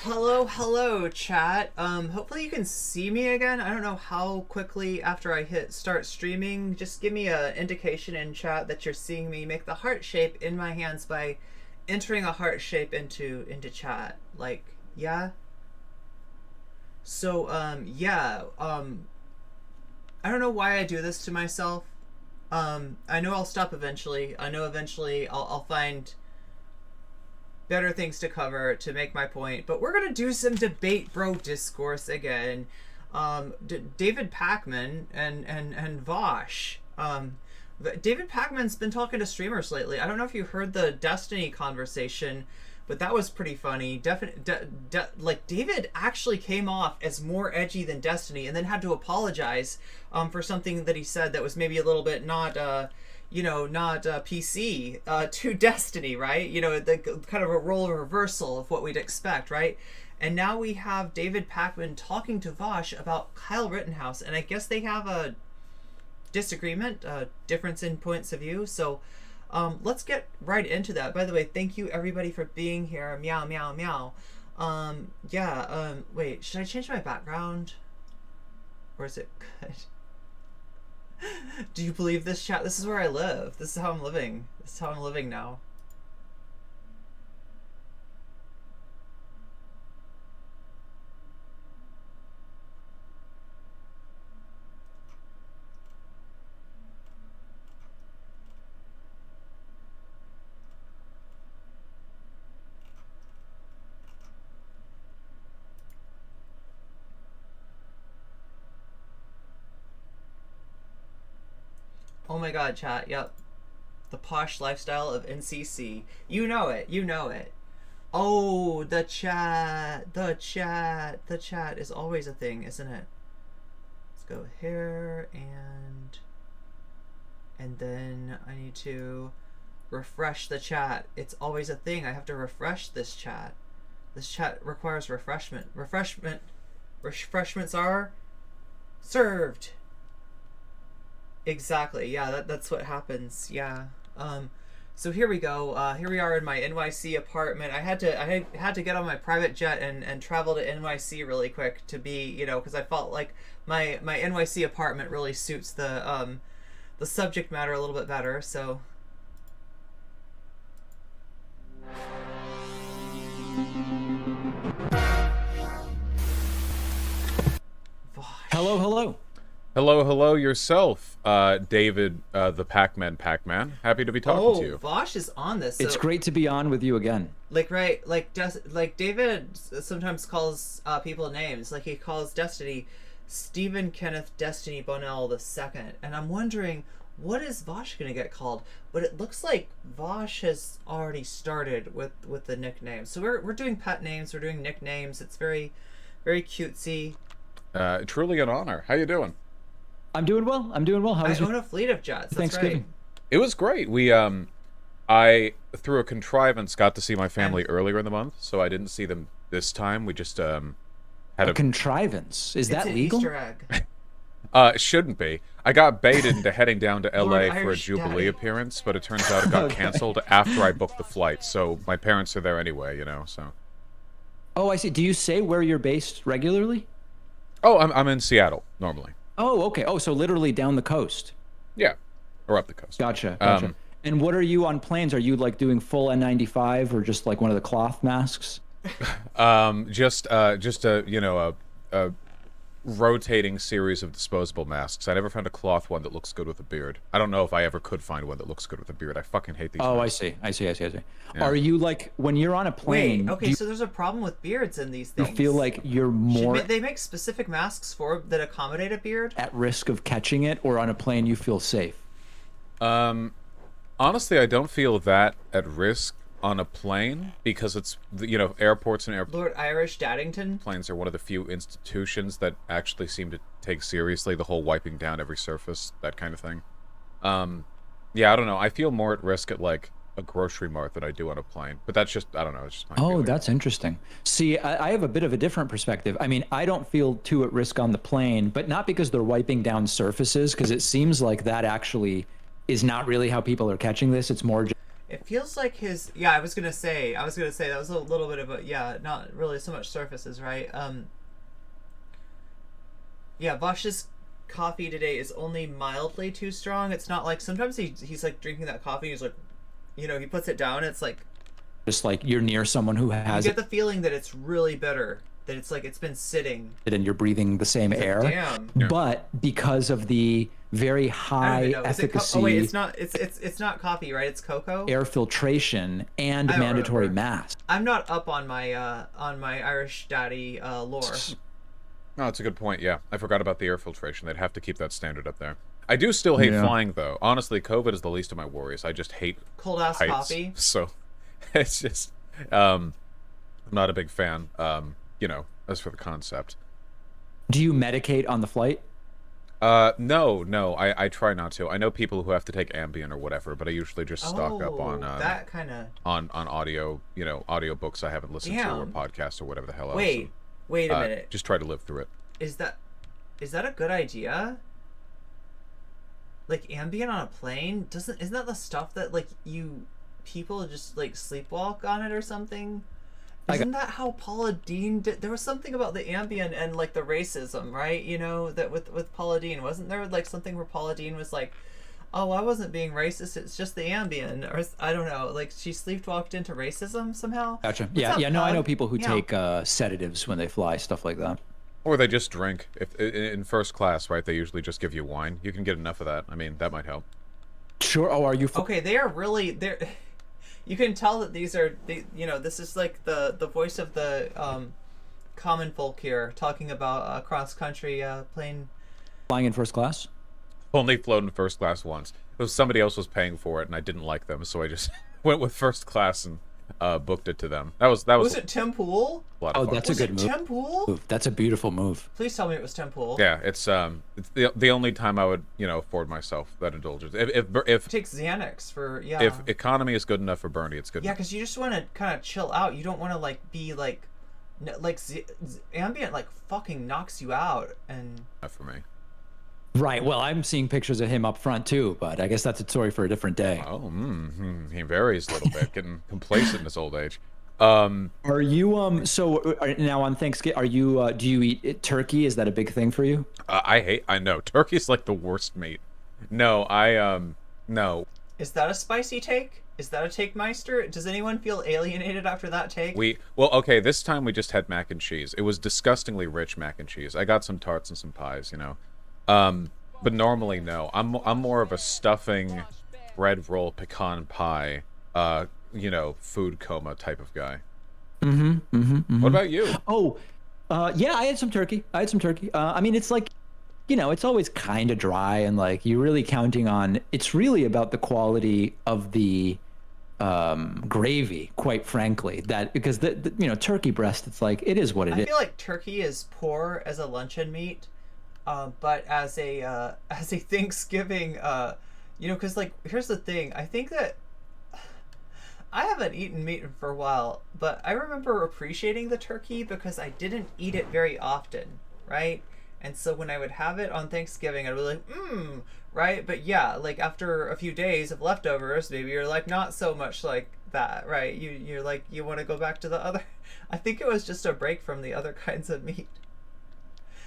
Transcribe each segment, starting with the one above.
Hello, chat. Hopefully you can see me again. I don't know how quickly after I hit start streaming. Just give me an indication in chat that you're seeing me. Make the heart shape in my hands by entering a heart shape into chat. Like, yeah. So, yeah. I don't know why I do this to myself. I know I'll stop eventually. I know eventually I'll find better things to cover to make my point, but we're gonna do some debate bro discourse again. David Pakman and Vaush. David Pakman's been talking to streamers lately. I don't know if you heard the Destiny conversation, but that was pretty funny. Like, David actually came off as more edgy than Destiny, and then had to apologize for something that he said that was maybe a little bit not PC to Destiny, right? You know, the kind of a role reversal of what we'd expect, right? And now we have David Pakman talking to Vaush about Kyle Rittenhouse, and I guess they have a disagreement, difference in points of view. So let's get right into that. By the way, thank you everybody for being here. Meow, meow, meow. Wait, should I change my background? Or is it good? Do you believe this, chat? This is where I live. This is how I'm living. This is how I'm living now. Oh my god, chat, yep. The posh lifestyle of NCC. You know it, you know it. Oh, the chat is always a thing, isn't it? Let's go here, and then I need to refresh the chat. It's always a thing. I have to refresh this chat. This chat requires refreshment. Refreshments are served. Exactly. Yeah, that's what happens. Yeah. So here we go. Here we are in my NYC apartment. I had to get on my private jet and travel to NYC really quick to be, you know, because I felt like my NYC apartment really suits the subject matter a little bit better. So Hello. Hello yourself, David, the Pakman. Happy to be talking to you. Vaush is on this. So, it's great to be on with you again. like David sometimes calls people names. Like he calls Destiny Stephen Kenneth Destiny Bonnel II, and I'm wondering what is Vaush gonna get called. But it looks like Vaush has already started with the nickname. So we're doing pet names. We're doing nicknames. It's very cutesy. Truly an honor. How you doing? I'm doing well. How was I own a fleet of jets. That's Thanksgiving? right. It was great. We I through a contrivance got to see my family earlier in the month, so I didn't see them this time. We just had a contrivance. Is that It's an legal? Easter egg. It shouldn't be. I got baited into heading down to LA Lord for a Irish Jubilee Daddy. appearance, but it turns out it got canceled after I booked the flight. So my parents are there anyway, you know. So. Oh, I see. Do you say where you're based regularly? Oh, I'm in Seattle normally. Oh, okay. Oh, so literally down the coast. Yeah, or up the coast. Gotcha. And what are you on planes? Are you like doing full N95 or just like one of the cloth masks? Just a rotating series of disposable masks. I never found a cloth one that looks good with a beard. I don't know if I ever could find one that looks good with a beard. I fucking hate these. Oh, masks. I see. Yeah. Are you like when you're on a plane? Wait, okay, so there's a problem with beards in these you things. feel like you're more They make specific masks that accommodate a beard? at risk of catching it, or on a plane you feel safe? Honestly, I don't feel that at risk on a plane because it's, you know, airports and Lord Irish Daddington? airplanes are one of the few institutions that actually seem to take seriously the whole wiping down every surface, that kind of thing. Yeah, I don't know. I feel more at risk at like a grocery mart than I do on a plane, but that's just, I don't know, it's just my feeling. That's interesting. See, I have a bit of a different perspective. I mean, I don't feel too at risk on the plane, but not because they're wiping down surfaces, because it seems like that actually is not really how people are catching this. It's more It feels like his. Yeah, I was gonna say that was a little bit of a not really so much surfaces, right? Yeah, Vaush's coffee today is only mildly too strong. It's not like sometimes he's like drinking that coffee. He's like, he puts it down. It's like just like you're near someone who has you get the feeling that it's really bitter. That it's like it's been sitting. And you're breathing the same air. Damn. Yeah. But because of the very high efficacy. Oh wait, it's not coffee, right? It's cocoa. Air filtration and mandatory mask. I'm not up on my Irish daddy lore. No, it's a good point. Yeah, I forgot about the air filtration. They'd have to keep that standard up there. I do still hate flying, though. Honestly, COVID is the least of my worries. I just hate cold ass coffee. So it's just I'm not a big fan. As for the concept. Do you medicate on the flight? No. I try not to. I know people who have to take Ambien or whatever, but I usually just stock up on that kind of on audio, audio books I haven't listened to or podcasts or whatever the hell else. Wait a minute. Just try to live through it. Is that a good idea? Like Ambien on a plane isn't that the stuff that like people just like sleepwalk on it or something? Isn't that how Paula Deen did? There was something about the Ambien and like the racism, right? That with Paula Deen, wasn't there like something where Paula Deen was like, "Oh, I wasn't being racist. It's just the Ambien," or I don't know. Like she sleepwalked into racism somehow. Gotcha. No, I know people who take sedatives when they fly, stuff like that. Or they just drink. If in first class, right? They usually just give you wine. You can get enough of that. I mean, that might help. Sure. Oh, are you? Okay, they are really there. You can tell that these are, this is like the voice of the common folk here talking about cross country plane. Flying in first class? Only flown in first class once. It was somebody else was paying for it, and I didn't like them, so I just went with first class and booked it to them. That was. Was it Tim Pool? That's a good move. Tim Pool? That's a beautiful move. Please tell me it was Tim Pool. Yeah, it's the only time I would afford myself that indulgence. If it takes Xanax for If economy is good enough for Bernie, it's good. Yeah, because you just want to kind of chill out. You don't want to like be like Ambient like fucking knocks you out and. Not for me. Right. Well, I'm seeing pictures of him up front too, but I guess that's a story for a different day. Oh, he varies a little bit, getting complacent in his old age. Are you so now on Thanksgiving? Are you do you eat turkey? Is that a big thing for you? I know turkey's like the worst meat. No, no. Is that a spicy take? Is that a take, Meister? Does anyone feel alienated after that take? Okay, this time we just had mac and cheese. It was disgustingly rich mac and cheese. I got some tarts and some pies, but normally no. I'm more of a stuffing, bread roll, pecan pie, food coma type of guy. What about you? Oh, yeah, I had some turkey. I mean, it's like, it's always kind of dry and like you're really counting on. It's really about the quality of the gravy, quite frankly. That because the turkey breast, it's like it is what it is. I feel like turkey is poor as a luncheon meat. But as a Thanksgiving, because like here's the thing. I think that I haven't eaten meat for a while, but I remember appreciating the turkey because I didn't eat it very often, right? And so when I would have it on Thanksgiving, I'd be like, right? But yeah, like after a few days of leftovers, maybe you're like not so much like that, right? You're like you want to go back to the other. I think it was just a break from the other kinds of meat.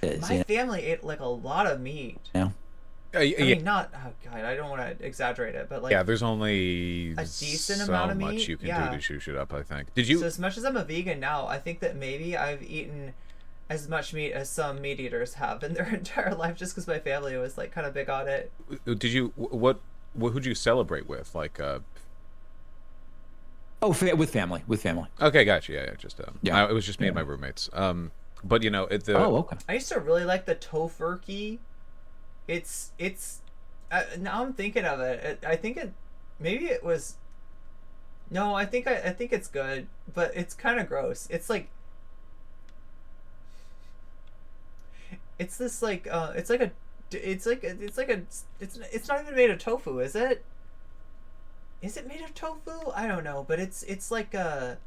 My family ate like a lot of meat. Yeah. I mean, not. Oh God, I don't want to exaggerate it, but like. There's only a decent amount of meat. So much you can do to shoosh it up. I think. Did you? So as much as I'm a vegan now, I think that maybe I've eaten as much meat as some meat eaters have in their entire life, just because my family was like kind of big on it. Did you? Who'd you celebrate with? Like. With family. Okay, gotcha. Yeah, just it was just me and my roommates. But okay. I used to really like the tofurkey. It's now I'm thinking of it. I think it was. No, I think it's good, but it's kind of gross. It's like. It's this like it's not even made of tofu, is it? Is it made of tofu? I don't know, but it's like a.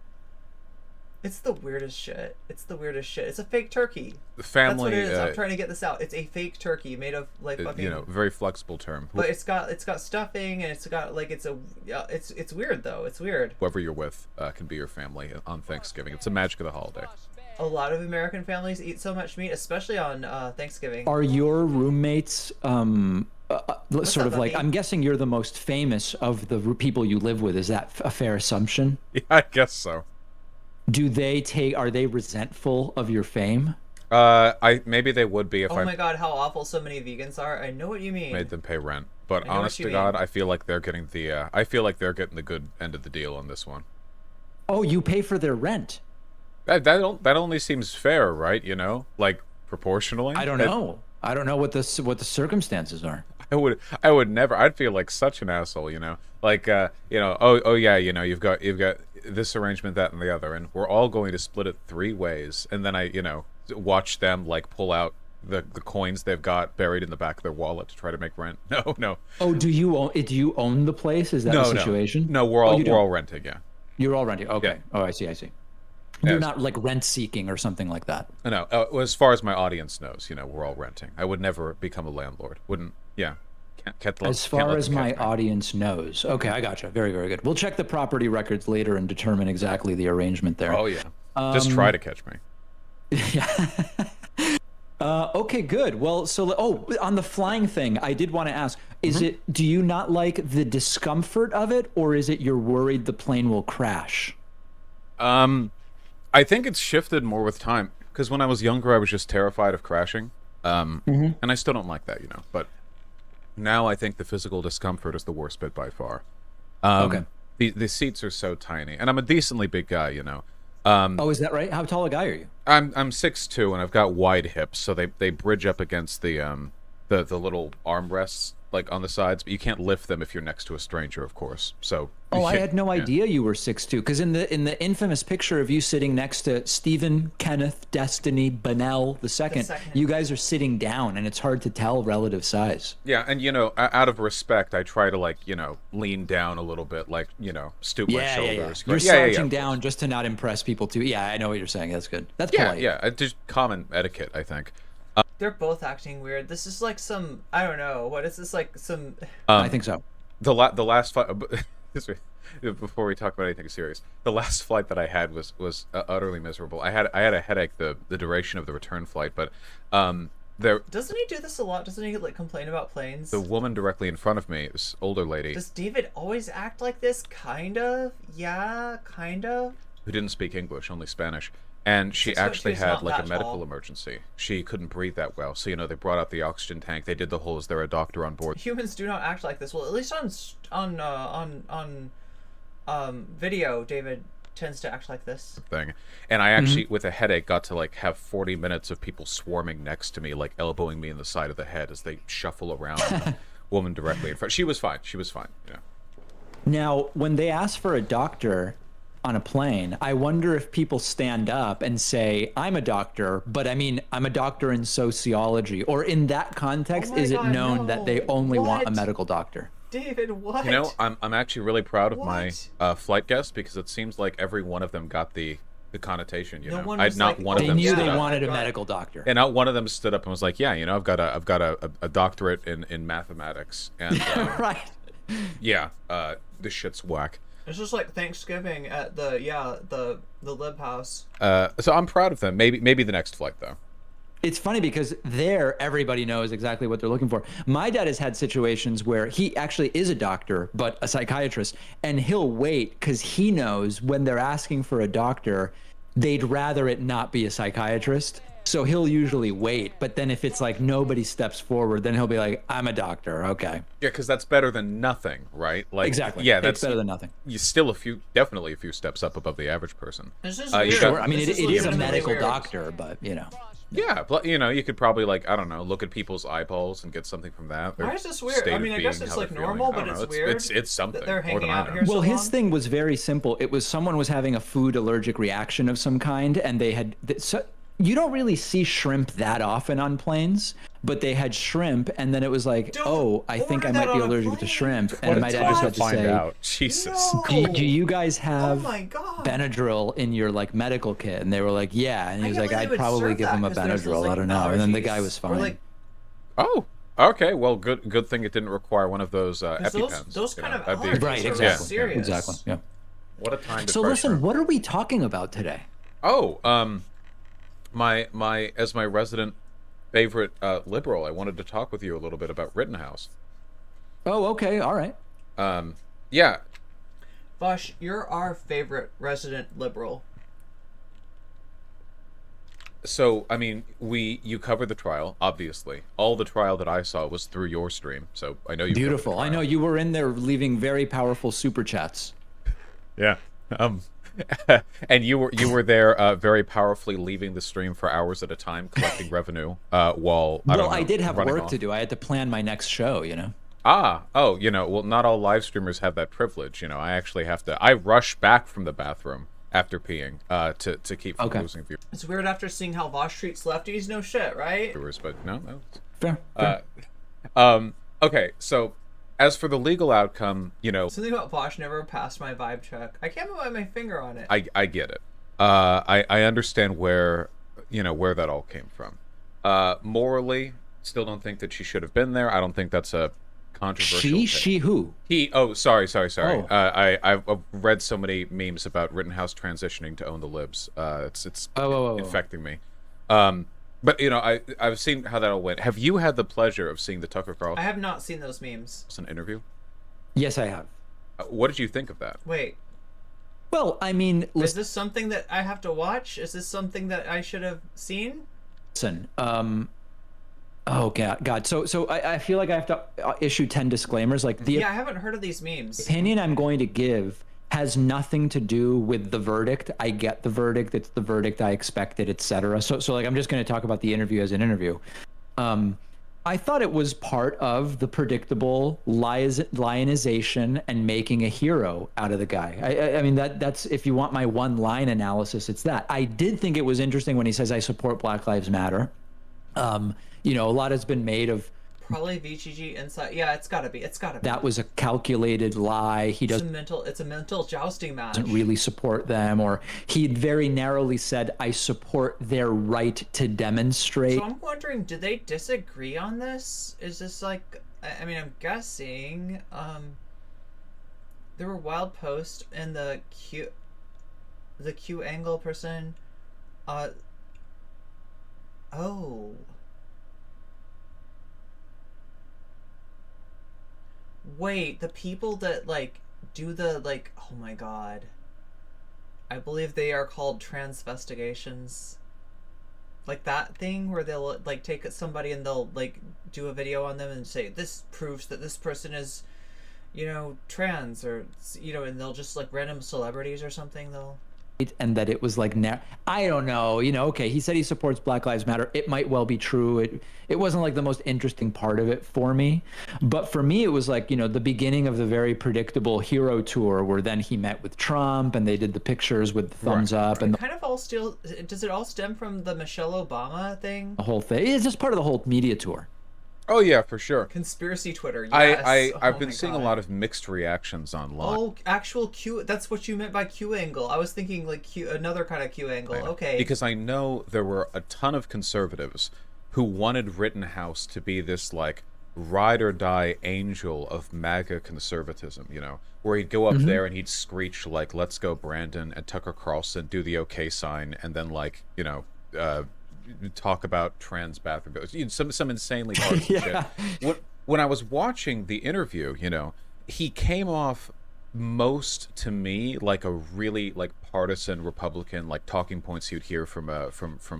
It's the weirdest shit. It's the weirdest shit. It's a fake turkey. The family. That's what it is. I'm trying to get this out. It's a fake turkey made of like fucking. You know, very flexible term. But it's got stuffing and it's got like it's weird though. It's weird. Whoever you're with can be your family on Thanksgiving. It's the magic of the holiday. A lot of American families eat so much meat, especially on Thanksgiving. Are your roommates sort of like? Bucky? I'm guessing you're the most famous of the people you live with. Is that a fair assumption? Yeah, I guess so. Are they resentful of your fame? Maybe they would be if Oh my god, how awful so many vegans are. I know what you mean. made them pay rent. But I know honest what to you God, mean. I feel like they're getting the good end of the deal on this one. Oh, you pay for their rent. That only seems fair, right? You know, like proportionally. I don't know. I don't know what the circumstances are. I would never. I'd feel like such an asshole, you know. Like, you know, oh yeah, you know, you've got this arrangement, that, and the other, and we're all going to split it 3 ways, and then I, you know, watch them like pull out the coins they've got buried in the back of their wallet to try to make rent. No. Oh, do you own the place? Is that the situation? No, we're all renting. Yeah. You're all renting. Okay. Yeah. Oh, I see. You're not like rent seeking or something like that. No, as far as my audience knows, you know, we're all renting. I would never become a landlord. Wouldn't. Yeah. As far as my audience knows. Okay, I gotcha. Very, very good. We'll check the property records later and determine exactly the arrangement there. Oh yeah. Just try to catch me. Yeah. Okay, good. Well, so on the flying thing, I did want to ask: do you not like the discomfort of it, or is it you're worried the plane will crash? I think it's shifted more with time, because when I was younger, I was just terrified of crashing, and I still don't like that, you know. But now I think the physical discomfort is the worst bit by far. Okay. The seats are so tiny, and I'm a decently big guy, you know. Oh, is that right? How tall a guy are you? I'm 6'2", and I've got wide hips, so they bridge up against the little armrests like on the sides, but you can't lift them if you're next to a stranger, of course. So I had no idea you were 6'2", because in the infamous picture of you sitting next to Stephen Kenneth Destiny Bonnel II, you guys are sitting down, and it's hard to tell relative size. Yeah, and you know, out of respect, I try to like, you know, lean down a little bit, like, you know, stoop my shoulders. You're slouching down just to not impress people too. Yeah, I know what you're saying. That's good. That's polite. Yeah, just common etiquette, I think. They're both acting weird. This is like some, I don't know, what is this, like some... I think so. The last flight, before we talk about anything serious, the last flight that I had was utterly miserable. I had a headache the duration of the return flight, but there... Doesn't he do this a lot? Doesn't he like complain about planes? The woman directly in front of me, this older lady... Does David always act like this? Kind of? Yeah, kind of? Who didn't speak English, only Spanish. And she actually had like a medical emergency. She couldn't breathe that well, so you know they brought out the oxygen tank. They did the whole, is there a doctor on board? Humans do not act like this. Well, at least on video, David tends to act like this thing. And I actually, with a headache, got to like have 40 minutes of people swarming next to me, like elbowing me in the side of the head as they shuffle around. The woman directly in front. She was fine. You know. Now, when they ask for a doctor on a plane, I wonder if people stand up and say, I'm a doctor, but I mean, I'm a doctor in sociology, or in that context, is it known that they only want a medical doctor? David, what? You know, I'm actually really proud of my flight guests, because it seems like every one of them got the connotation, you know. Not one of them They knew stood they up. wanted a medical doctor. And not one of them stood up and was like, yeah, you know, I've got a doctorate in mathematics. And right. Yeah, this shit's whack. It's just like Thanksgiving at the Lib House. So I'm proud of them. Maybe the next flight though. It's funny because there everybody knows exactly what they're looking for. My dad has had situations where he actually is a doctor, but a psychiatrist, and he'll wait because he knows when they're asking for a doctor, they'd rather it not be a psychiatrist. So he'll usually wait, but then if it's like nobody steps forward, then he'll be like, I'm a doctor, okay. Yeah, because that's better than nothing, right? Like, exactly. Yeah, that's better than nothing. You're still definitely a few steps up above the average person. This is sure. I mean, it is a medical doctor, but you know. Yeah, but you know, you could probably like, I don't know, look at people's eyeballs and get something from that. Why is this weird? I mean, I guess it's like normal, but it's weird. It's something. That they're hanging out here. Well, his thing was very simple. It was someone was having a food allergic reaction of some kind, and they had. you don't really see shrimp that often on planes, but they had shrimp, and then it was like, Don't I think I order might that be on a allergic to plane. shrimp, What and a my dad time just to had to find say, out. Jesus. No. do you guys have Oh my God. Benadryl in your like medical kit? And they were like, yeah. And he I was can't like, believe they I'd would probably serve give that, him a 'cause there's those, Benadryl. like, I don't know. And then the guy allergies. was Or, fine. like, Oh, okay. Well, good thing it didn't require one of those 'cause EpiPens. those you kind know, of that'd be- allergies Right, are exactly. serious. Exactly. Yeah. What a time to So try listen, shrimp. what are we talking about today? Oh, my as my resident favorite liberal, I wanted to talk with you a little bit about Rittenhouse. Oh, okay. All right. Yeah. Vaush, you're our favorite resident liberal. So, I mean, you covered the trial, obviously. All the trial that I saw was through your stream, so I know you. Beautiful. I know you were in there leaving very powerful super chats. Yeah. And you were there very powerfully leaving the stream for hours at a time, collecting revenue while I did have running work off. to do. I had to plan my next show, you know. Oh, well, not all live streamers have that privilege. I actually have to. I rush back from the bathroom after peeing to keep from losing It's weird after seeing how Vaush treats lefties. No shit, right? viewers, but no. Fair. Okay, so as for the legal outcome, Something about Vaush never passed my vibe check. I can't put my finger on it. I get it. I understand where that all came from. Morally, still don't think that she should have been there. I don't think that's a controversial She who? He. Oh, sorry. Oh. I've read so many memes about Rittenhouse transitioning to own the libs. It's infecting me. But I've seen how that all went. Have you had the pleasure of seeing the Tucker Carlson I have not seen those memes. interview? Yes, I have. What did you think of that? Wait, Well, I mean, is this something that I have to watch? Is this something that I should have seen? listen. Oh God. So I feel like I have to issue 10 disclaimers. Like the Yeah, I haven't heard of these memes. opinion I'm going to give has nothing to do with the verdict. I get the verdict. It's the verdict I expected, etc. So like I'm just going to talk about the interview as an interview. I thought it was part of the predictable lionization and making a hero out of the guy. I mean that's if you want my one line analysis, it's that. I did think it was interesting when he says I support Black Lives Matter. A lot has been made of Probably VGG inside. Yeah, it's gotta be. that was a calculated lie. He doesn't It's a mental jousting match. really support them, or he very narrowly said, I support their right to demonstrate. So I'm wondering, do they disagree on this? Is this like, I mean, I'm guessing, there were wild posts in the Q angle person, oh. Wait, the people that, like, do the, like, oh my god. I believe they are called transvestigations. Like that thing where they'll, like, take somebody and they'll, like, do a video on them and say, this proves that this person is, trans, or, and they'll just, like, random celebrities or something, they'll... And that it was like, I don't know, okay, he said he supports Black Lives Matter. It might well be true. It wasn't like the most interesting part of it for me. But for me, it was like, the beginning of the very predictable hero tour where then he met with Trump and they did the pictures with the thumbs up. And kind of all still, does it all stem from the Michelle Obama thing? the whole thing. It's just part of the whole media tour. Oh yeah, for sure. Conspiracy Twitter, yes. I've been seeing a lot of mixed reactions online. Oh, actual Q, that's what you meant by Q angle. I was thinking like another kind of Q angle. Okay. Because I know there were a ton of conservatives who wanted Rittenhouse to be this like ride or die angel of MAGA conservatism, where he'd go up there and he'd screech like "Let's go, Brandon," and Tucker Carlson do the OK sign, and then like talk about trans bathroom goes, some insanely partisan shit. When I was watching the interview, he came off most to me like a really like partisan Republican, like talking points you'd hear from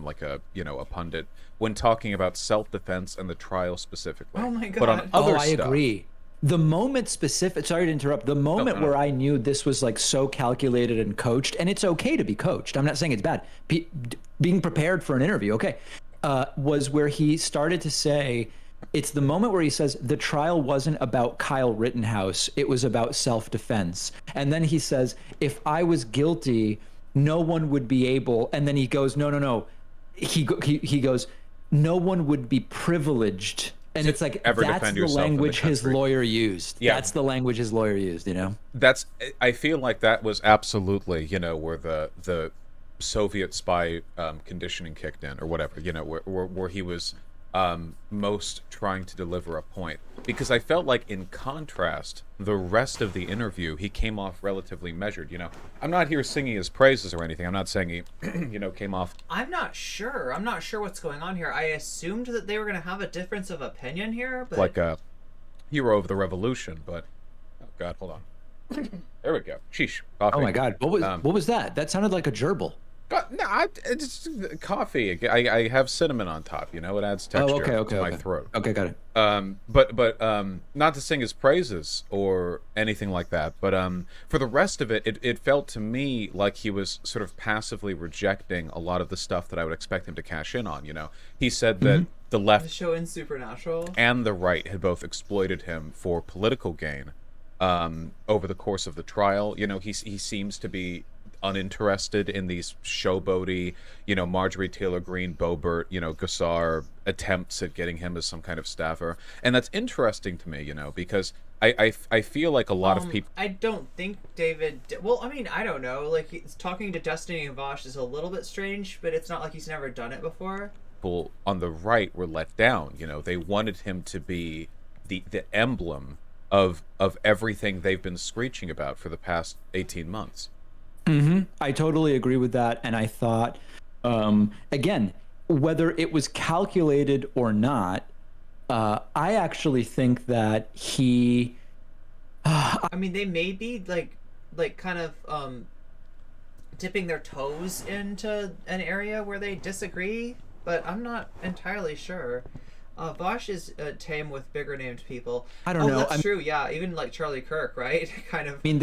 like a a pundit when talking about self-defense and the trial specifically. Oh my god! But on other I stuff, agree. The moment specific, sorry to interrupt, the moment where I knew this was like so calculated and coached, and it's okay to be coached. I'm not saying it's bad. Being prepared for an interview, okay, was where he started to say, it's the moment where he says the trial wasn't about Kyle Rittenhouse, it was about self-defense. And then he says, if I was guilty, no one would be able, and then he goes, no. he goes, no one would be privileged. And To it's like, ever that's defend the yourself in the language his country. lawyer used. Yeah. That's the language his lawyer used, you know? I feel like that was absolutely, where the Soviet spy conditioning kicked in, or whatever, where he was most trying to deliver a point. Because I felt like, in contrast, the rest of the interview, he came off relatively measured. I'm not here singing his praises or anything. I'm not saying he, came off. I'm not sure what's going on here. I assumed that they were going to have a difference of opinion here, but Like a hero of the revolution, but oh god, hold on. There we go. Sheesh. Coffee. Oh my God. What was that? That sounded like a gerbil. No, it's coffee. I have cinnamon on top. It adds texture to my throat. Okay, got it. But not to sing his praises or anything like that. But for the rest of it, it felt to me like he was sort of passively rejecting a lot of the stuff that I would expect him to cash in on. He said that the left, the show in Supernatural, and the right had both exploited him for political gain over the course of the trial. He seems to be uninterested in these showboaty, Marjorie Taylor Greene, Boebert, Gassar attempts at getting him as some kind of staffer. And that's interesting to me, because I feel like a lot of people... I don't think David... Well, I mean, I don't know. Like, talking to Destiny and Vaush is a little bit strange, but it's not like he's never done it before. People on the right were let down. They wanted him to be the emblem of everything they've been screeching about for the past 18 months. I totally agree with that. And I thought, again, whether it was calculated or not, I actually think that he... I mean, they may be like kind of dipping their toes into an area where they disagree, but I'm not entirely sure. Vaush is tame with bigger named people. I don't know. That's true. Yeah, even like Charlie Kirk, right? Kind of. I mean,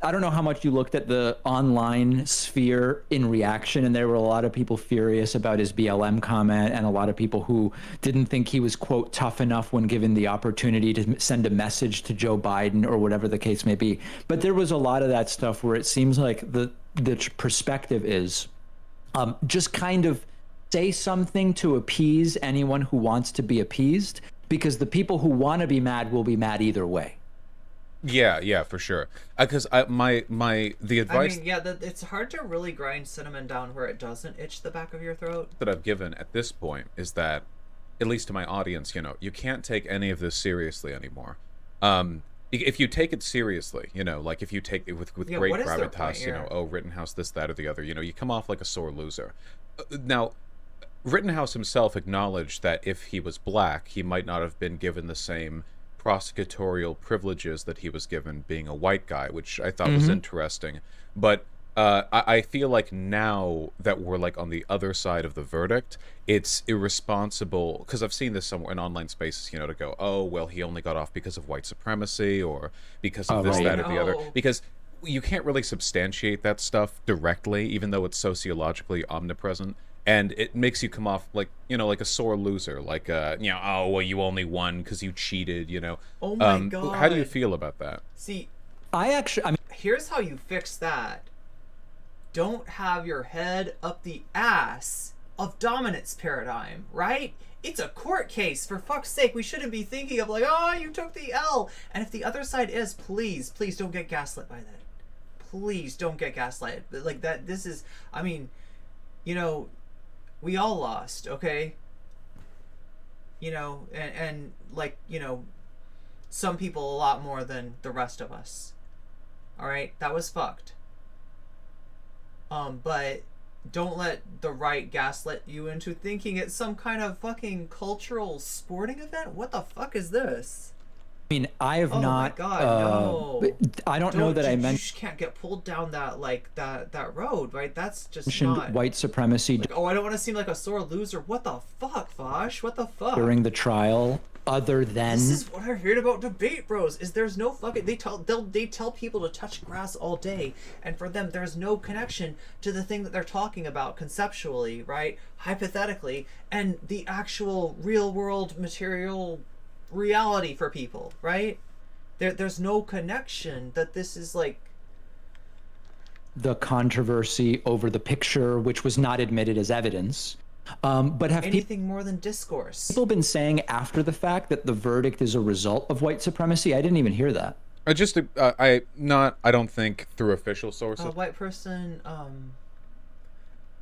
I don't know how much you looked at the online sphere in reaction, and there were a lot of people furious about his BLM comment, and a lot of people who didn't think he was, quote, tough enough when given the opportunity to send a message to Joe Biden or whatever the case may be. But there was a lot of that stuff where it seems like the perspective is just kind of say something to appease anyone who wants to be appeased, because the people who want to be mad will be mad either way. Yeah, for sure. Because the advice... I mean, it's hard to really grind cinnamon down where it doesn't itch the back of your throat. That I've given at this point is that, at least to my audience, you can't take any of this seriously anymore. If you take it seriously, like if you take it with great gravitas, Rittenhouse, this, that, or the other, you come off like a sore loser. Now, Rittenhouse himself acknowledged that if he was black, he might not have been given the same prosecutorial privileges that he was given being a white guy, which I thought was interesting. But I feel like now that we're like on the other side of the verdict, it's irresponsible, because I've seen this somewhere in online spaces, to go, oh, well, he only got off because of white supremacy or because of this, that, or the other. Because you can't really substantiate that stuff directly, even though it's sociologically omnipresent. And it makes you come off like, like a sore loser, like, oh, well, you only won because you cheated, Oh my God. How do you feel about that? See, I mean, here's how you fix that. Don't have your head up the ass of dominance paradigm, right? It's a court case, for fuck's sake. We shouldn't be thinking of like, oh, you took the L. And if the other side is, please don't get gaslit by that. Please don't get gaslighted. Like that, this is, I mean, we all lost, okay? And like, some people a lot more than the rest of us. All right? That was fucked. But don't let the right gaslit you into thinking it's some kind of fucking cultural sporting event. What the fuck is this? I mean, I have not. Oh my God, no! I don't know that I mentioned. You just can't get pulled down that that road, right? That's just mentioned not white supremacy. Like, oh, I don't want to seem like a sore loser. What the fuck, Vaush? What the fuck? During the trial, other than this is what I heard about debate bros. Is there's no fucking they tell people to touch grass all day, and for them there's no connection to the thing that they're talking about conceptually, right? Hypothetically, and the actual real world material reality for people, right? There's no connection. That this is like, the controversy over the picture, which was not admitted as evidence. But have anything more than discourse. people been saying after the fact that the verdict is a result of white supremacy? I didn't even hear that. I don't think through official sources. A white person,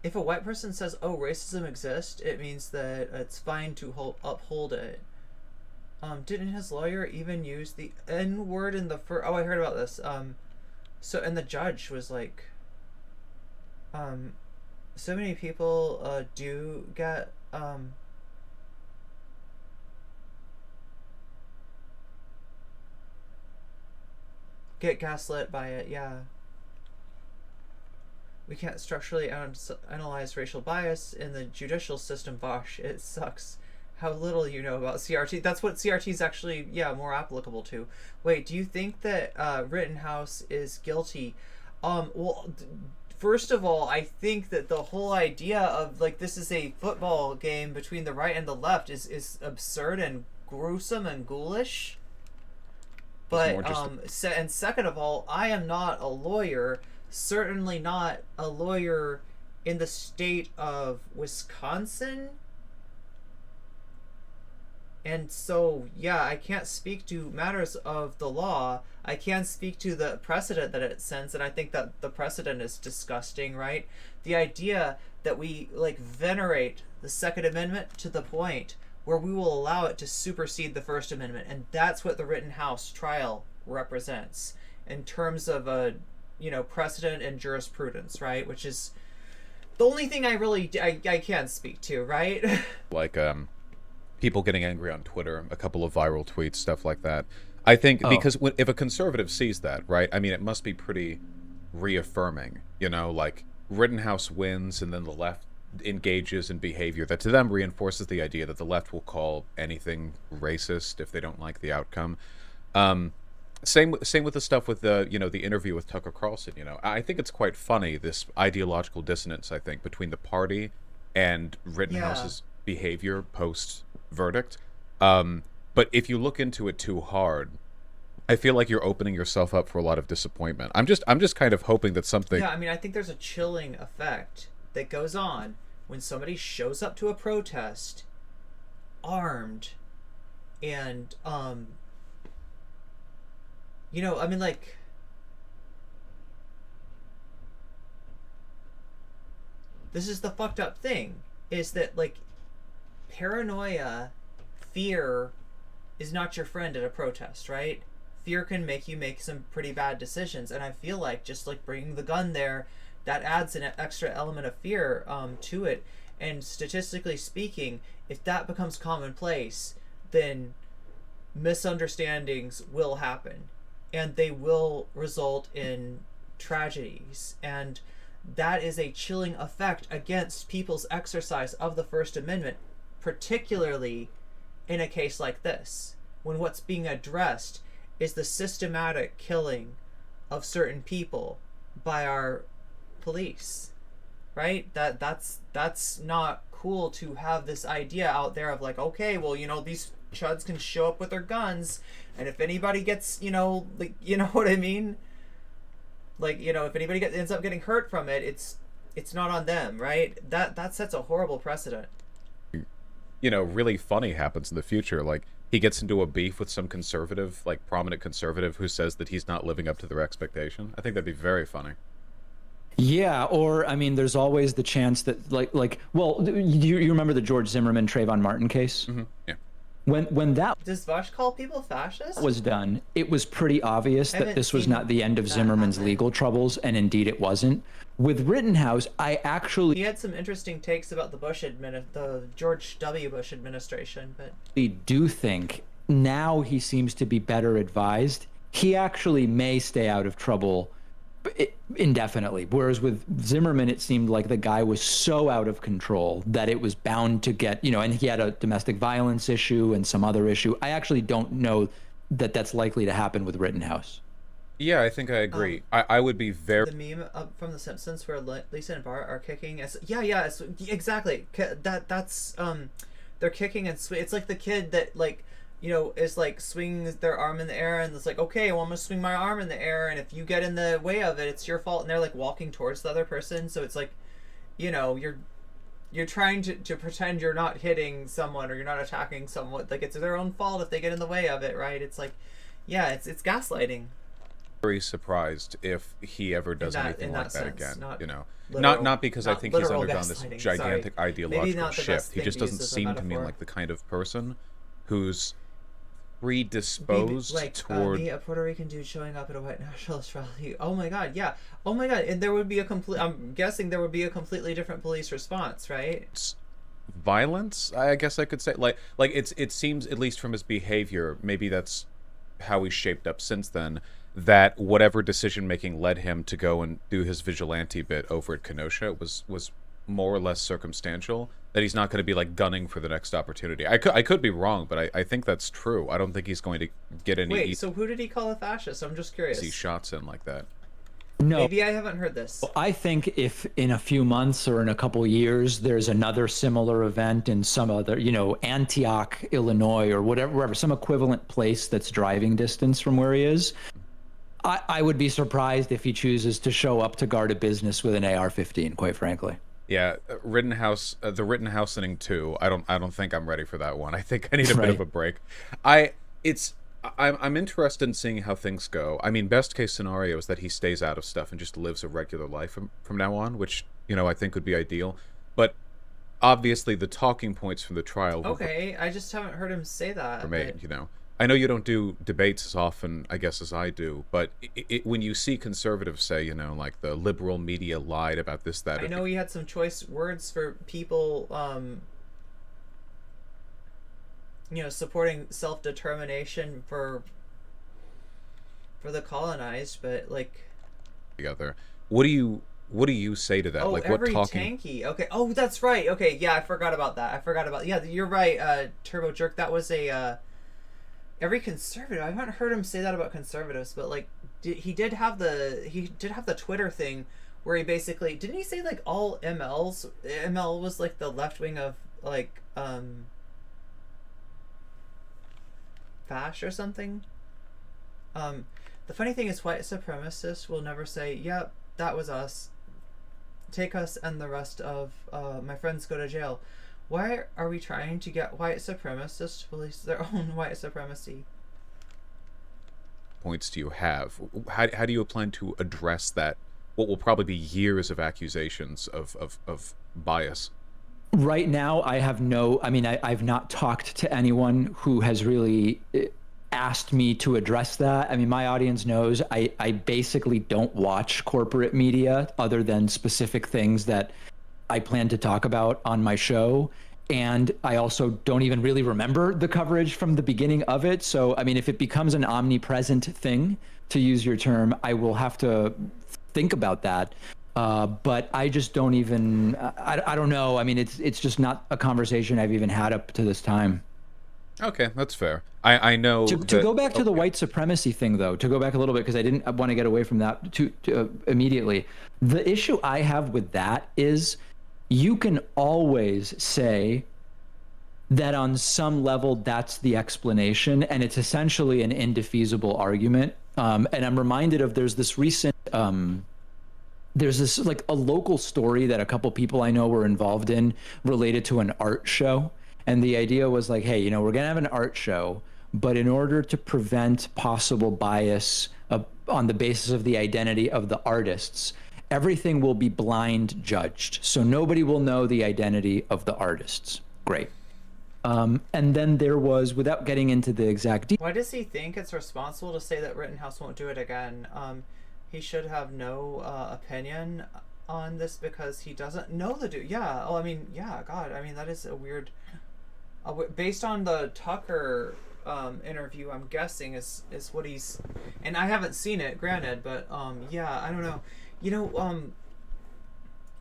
if a white person says, "Oh, racism exists," it means that it's fine to uphold it. Didn't his lawyer even use the N word in the first? Oh, I heard about this. So and the judge was like, so many people do get gaslit by it. Yeah. We can't structurally analyze racial bias in the judicial system, Vaush. It sucks. How little you know about CRT. That's what CRT is actually, more applicable to. Wait, do you think that Rittenhouse is guilty? Well, first of all, I think that the whole idea of, like, this is a football game between the right and the left is absurd and gruesome and ghoulish. But, and second of all, I am not a lawyer, certainly not a lawyer in the state of Wisconsin. And so, I can't speak to matters of the law. I can speak to the precedent that it sends, and I think that the precedent is disgusting, right? The idea that we, like, venerate the Second Amendment to the point where we will allow it to supersede the First Amendment, and that's what the Rittenhouse trial represents in terms of precedent and jurisprudence, right? Which is the only thing I can speak to, right? Like, people getting angry on Twitter, a couple of viral tweets, stuff like that. I think because if a conservative sees that, right, I mean, it must be pretty reaffirming, like Rittenhouse wins and then the left engages in behavior that to them reinforces the idea that the left will call anything racist if they don't like the outcome. Same with the stuff with the the interview with Tucker Carlson. I think it's quite funny, this ideological dissonance, I think, between the party and Rittenhouse's behavior post verdict. But if you look into it too hard, I feel like you're opening yourself up for a lot of disappointment. I'm just kind of hoping that something. Yeah, I mean, I think there's a chilling effect that goes on when somebody shows up to a protest armed and I mean, like, this is the fucked up thing, is that, like, paranoia, fear is not your friend at a protest, right? Fear can make you make some pretty bad decisions, and I feel like just, like, bringing the gun there, that adds an extra element of fear to it. And statistically speaking, if that becomes commonplace, then misunderstandings will happen, and they will result in tragedies, and that is a chilling effect against people's exercise of the First Amendment, particularly in a case like this, when what's being addressed is the systematic killing of certain people by our police, right? That's not cool to have this idea out there of, like, okay, well, these chuds can show up with their guns, and if anybody gets, like, what I mean? Like, if anybody ends up getting hurt from it, it's not on them, right? That sets a horrible precedent. Really funny happens in the future. Like, he gets into a beef with some conservative, like, prominent conservative who says that he's not living up to their expectation. I think that'd be very funny. Yeah, or, I mean, there's always the chance that, well, you remember the George Zimmerman, Trayvon Martin case? Mm-hmm. Yeah. When that Does Vaush call people fascists? was done, it was pretty obvious that this was not the end of Zimmerman's legal troubles, and indeed it wasn't. With Rittenhouse, he had some interesting takes about the George W. Bush administration, but I do think now he seems to be better advised. He actually may stay out of trouble indefinitely, whereas with Zimmerman, it seemed like the guy was so out of control that it was bound to get, and he had a domestic violence issue and some other issue. I actually don't know that that's likely to happen with Rittenhouse. Yeah, I think I agree. I would be very... The meme from The Simpsons where Lisa and Bart are kicking... exactly. That's... They're kicking and... It's like the kid that, like, you know, is like swinging their arm in the air, and it's like, okay, well, I'm gonna swing my arm in the air, and if you get in the way of it, it's your fault. And they're like walking towards the other person, so it's like, you know, you're trying to pretend you're not hitting someone or you're not attacking someone. Like, it's their own fault if they get in the way of it, right? It's like, yeah, it's gaslighting. Very surprised if he ever does anything like that sense, again. not You know, literal, not because I think he's undergone this gaslighting, gigantic sorry. ideological shift. He just doesn't seem to me metaphor. like the kind of person who's predisposed like toward me, a Puerto Rican dude showing up at a white nationalist rally. Oh my god, yeah. Oh my god, and there would be a complete. I'm guessing there would be a completely different police response, right? violence. I guess I could say like it seems, at least from his behavior, maybe that's how he's shaped up since then, that whatever decision making led him to go and do his vigilante bit over at Kenosha was more or less circumstantial, that he's not going to be like gunning for the next opportunity. I could be wrong, but I think that's true. I don't think he's going to get any Wait, so who did he call a fascist? I'm just curious. easy shots in like that. No, Maybe I haven't heard this. I think if in a few months or in a couple years there's another similar event in some other, you know, Antioch, Illinois, or wherever, some equivalent place that's driving distance from where he is, I would be surprised if he chooses to show up to guard a business with an AR-15, quite frankly. Yeah, Rittenhouse, the Rittenhouse inning 2. I don't think I'm ready for that one. I think I need a bit of a break. I'm interested in seeing how things go. I mean, best case scenario is that he stays out of stuff and just lives a regular life from now on, which, you know, I think would be ideal. But obviously, the talking points from the trial. Okay, I just haven't heard him say that. Remain, you know. I know you don't do debates as often, I guess, as I do, but when you see conservatives say, you know, like the liberal media lied about this, that. I know he had some choice words for people, you know, supporting self-determination for the colonized, but like. Together, what do you say to that? Oh, like, every what talking? tanky. Okay. Oh, that's right. Okay, yeah, I forgot about that. Yeah, you're right. Turbo Jerk. That was a. Every conservative. I haven't heard him say that about conservatives, but like, he did have the Twitter thing where he basically, didn't he say like all MLs? ML was like the left wing of like Vaush or something. The funny thing is, white supremacists will never say, "Yep, that was us. Take us and the rest of my friends go to jail." Why are we trying to get white supremacists to police their own white supremacy? Points do you have? How do you plan to address that? What will probably be years of accusations of bias? Right now, I've not talked to anyone who has really asked me to address that. I mean, my audience knows I basically don't watch corporate media other than specific things that I plan to talk about on my show. And I also don't even really remember the coverage from the beginning of it. So, I mean, if it becomes an omnipresent thing, to use your term, I will have to think about that. But I just don't even, I don't know. I mean, it's just not a conversation I've even had up to this time. Okay, that's fair. I know. To go back to the white supremacy thing, though, to go back a little bit, because I didn't want to get away from that too immediately. The issue I have with that is you can always say that on some level that's the explanation, and it's essentially an indefeasible argument. And I'm reminded of there's this like a local story that a couple people I know were involved in related to an art show. And the idea was like, hey, you know, we're going to have an art show, but in order to prevent possible bias on the basis of the identity of the artists, everything will be blind judged. So nobody will know the identity of the artists. Great. And then there was, without getting into the exact details. Why does he think it's responsible to say that Rittenhouse won't do it again? He should have no opinion on this because he doesn't know the dude. Yeah. Oh, I mean, yeah, God. I mean, that is a weird... based on the Tucker interview, I'm guessing is what he's... And I haven't seen it, granted, but yeah, I don't know. You know,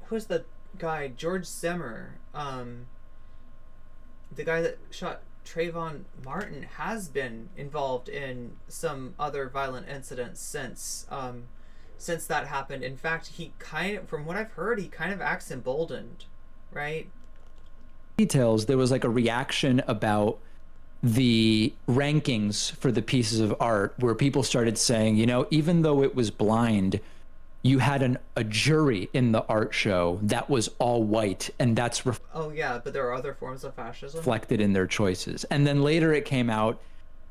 who's the guy? George Zimmer, the guy that shot Trayvon Martin, has been involved in some other violent incidents since that happened. In fact, he kind of, from what I've heard, he kind of acts emboldened, right? Details, there was like a reaction about the rankings for the pieces of art where people started saying, you know, even though it was blind, you had a jury in the art show that was all white, and that's Oh yeah, but there are other forms of fascism. reflected in their choices. And then later it came out,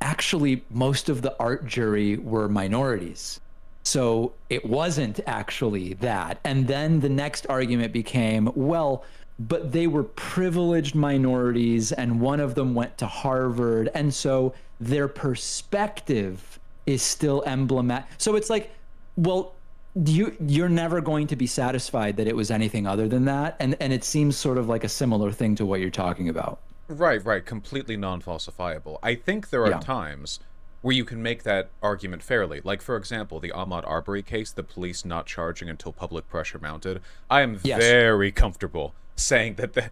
actually, most of the art jury were minorities. So it wasn't actually that. And then the next argument became, well, but they were privileged minorities, and one of them went to Harvard. And so their perspective is still emblematic. So it's like, well, you're never going to be satisfied that it was anything other than that. And it seems sort of like a similar thing to what you're talking about. Right. Completely non-falsifiable. I think there are times where you can make that argument fairly. Like, for example, the Ahmaud Arbery case, the police not charging until public pressure mounted. I am very comfortable saying that,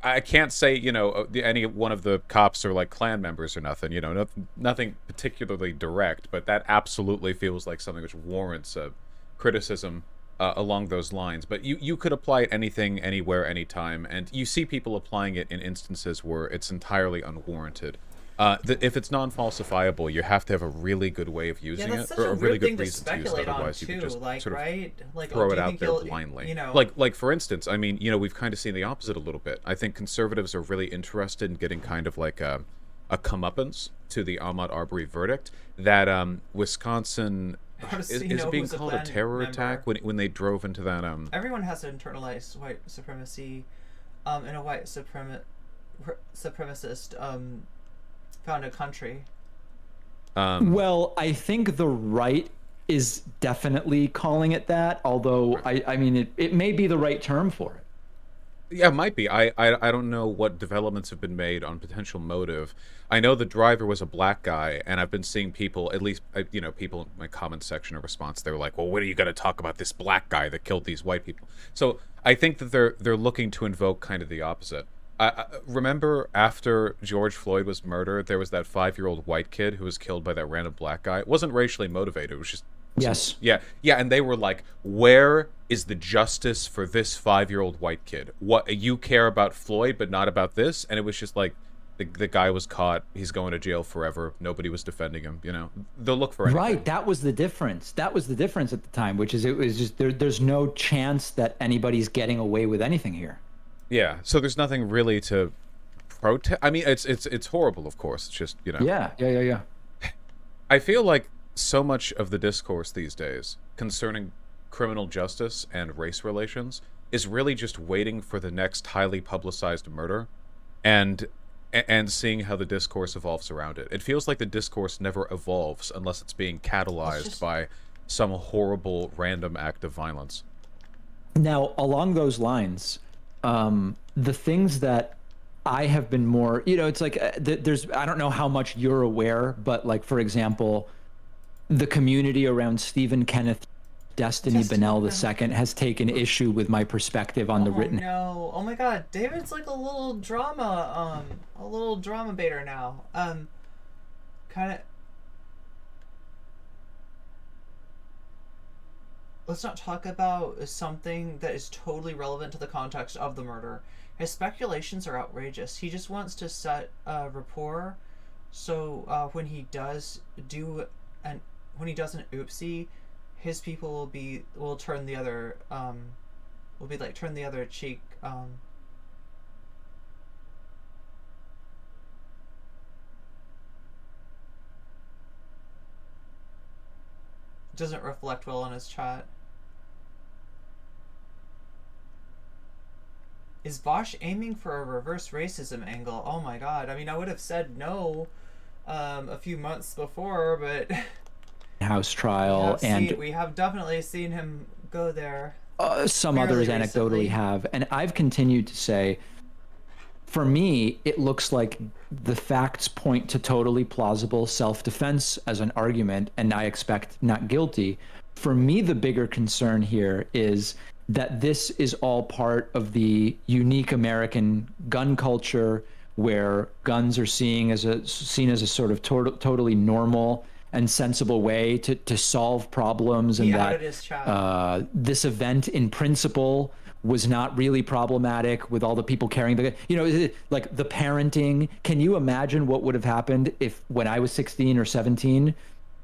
I can't say, any one of the cops are like Klan members or nothing, nothing particularly direct, but that absolutely feels like something which warrants a criticism along those lines. But you could apply it anything, anywhere, anytime, and you see people applying it in instances where it's entirely unwarranted. If it's non-falsifiable, you have to have a really good way of using it, or a really good reason to use it. Otherwise, you can just throw it out there blindly. Like for instance, I mean, we've kind of seen the opposite a little bit. I think conservatives are really interested in getting kind of like a comeuppance to the Ahmaud Arbery verdict. That Wisconsin is being called a terror attack when they drove into that. Everyone has internalized white supremacy, in a white supremacist founded country. Well, I think the right is definitely calling it that, although I mean it may be the right term for it. Yeah, it might be. I don't know what developments have been made on potential motive. I know the driver was a black guy, and I've been seeing people, at least people in my comment section in response, they were like, well, what are you going to talk about this black guy that killed these white people? So I think that they're looking to invoke kind of the opposite. I remember after George Floyd was murdered, there was that 5-year-old white kid who was killed by that random black guy. It wasn't racially motivated. It was just... Yes. Yeah, and they were like, where is the justice for this 5-year-old white kid? What, you care about Floyd, but not about this? And it was just like, the guy was caught. He's going to jail forever. Nobody was defending him, They'll look for anything. Right, that was the difference. That was the difference at the time, which is it was just, there's no chance that anybody's getting away with anything here. Yeah, so there's nothing really to protest. I mean, it's horrible, of course. It's just, Yeah. I feel like so much of the discourse these days concerning criminal justice and race relations is really just waiting for the next highly publicized murder and seeing how the discourse evolves around it. It feels like the discourse never evolves unless it's being catalyzed by some horrible random act of violence. Now, along those lines, the things that I have been more, it's like there's, I don't know how much you're aware, but like, for example, the community around Stephen Kenneth Destiny Bonnel II has taken issue with my perspective on the Rittenhouse. No, oh my God, David's like a little drama baiter now. Kind of. Let's not talk about something that is totally relevant to the context of the murder. His speculations are outrageous. He just wants to set a rapport, so when he does an oopsie, his people will turn the other turn the other cheek. Doesn't reflect well on his chat. Is Vaush aiming for a reverse racism angle? Oh my God. I mean, I would have said no a few months before, but... House trial, we have definitely seen him go there. Some others anecdotally have. And I've continued to say, for me, it looks like the facts point to totally plausible self-defense as an argument, and I expect not guilty. For me, the bigger concern here is that this is all part of the unique American gun culture where guns are seen as a sort of totally normal and sensible way to solve problems, and He that outed his chat. this event in principle was not really problematic with all the people carrying the, like the parenting. Can you imagine what would have happened if when I was 16 or 17,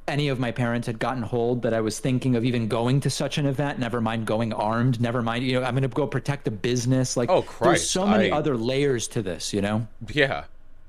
any of my parents had gotten hold that I was thinking of even going to such an event, never mind going armed, never mind, I'm going to go protect a business. Like, Oh, there's Christ, so many other layers to this, Yeah.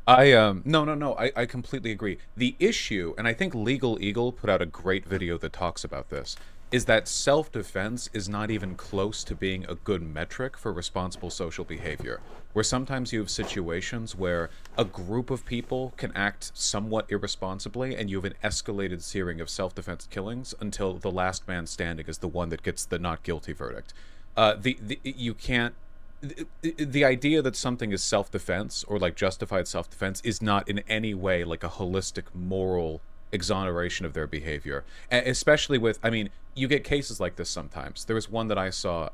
No, I completely agree. The issue, and I think Legal Eagle put out a great video that talks about this, is that self-defense is not even close to being a good metric for responsible social behavior, where sometimes you have situations where a group of people can act somewhat irresponsibly, and you have an escalated series of self-defense killings until the last man standing is the one that gets the not guilty verdict. You can't... The idea that something is self-defense or like justified self-defense is not in any way like a holistic moral exoneration of their behavior, especially with, I mean, you get cases like this sometimes. There was one that I saw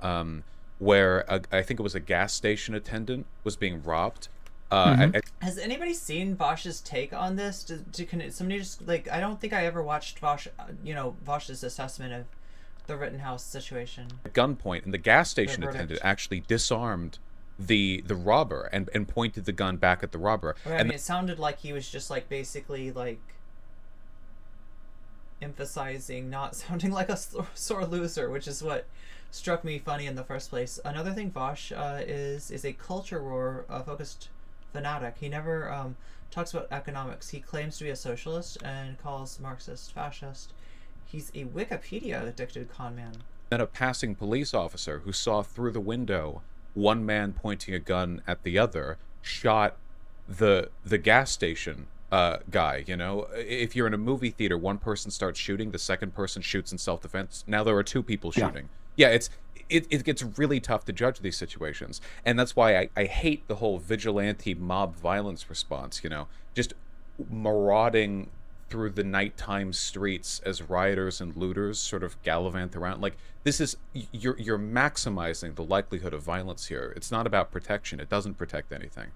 where I think it was a gas station attendant was being robbed. Has anybody seen Vaush's take on this? Can somebody just, like, I don't think I ever watched Vaush, Vaush's assessment of the Rittenhouse situation. At gunpoint, and the gas station attendant actually disarmed the robber and pointed the gun back at the robber. Right, I mean, it sounded like he was just like basically like emphasizing not sounding like a sore loser, which is what struck me funny in the first place. Another thing, Vaush is a culture war focused fanatic. He never talks about economics. He claims to be a socialist and calls Marxist fascist. He's a Wikipedia addicted con man. Then a passing police officer who saw through the window one man pointing a gun at the other shot the gas station guy. If you're in a movie theater, one person starts shooting, the second person shoots in self-defense. Now there are two people shooting. Yeah, it gets really tough to judge these situations, and that's why I hate the whole vigilante mob violence response. Just marauding through the nighttime streets as rioters and looters sort of gallivant around. Like, this is, you're maximizing the likelihood of violence here. It's not about protection. It doesn't protect anything.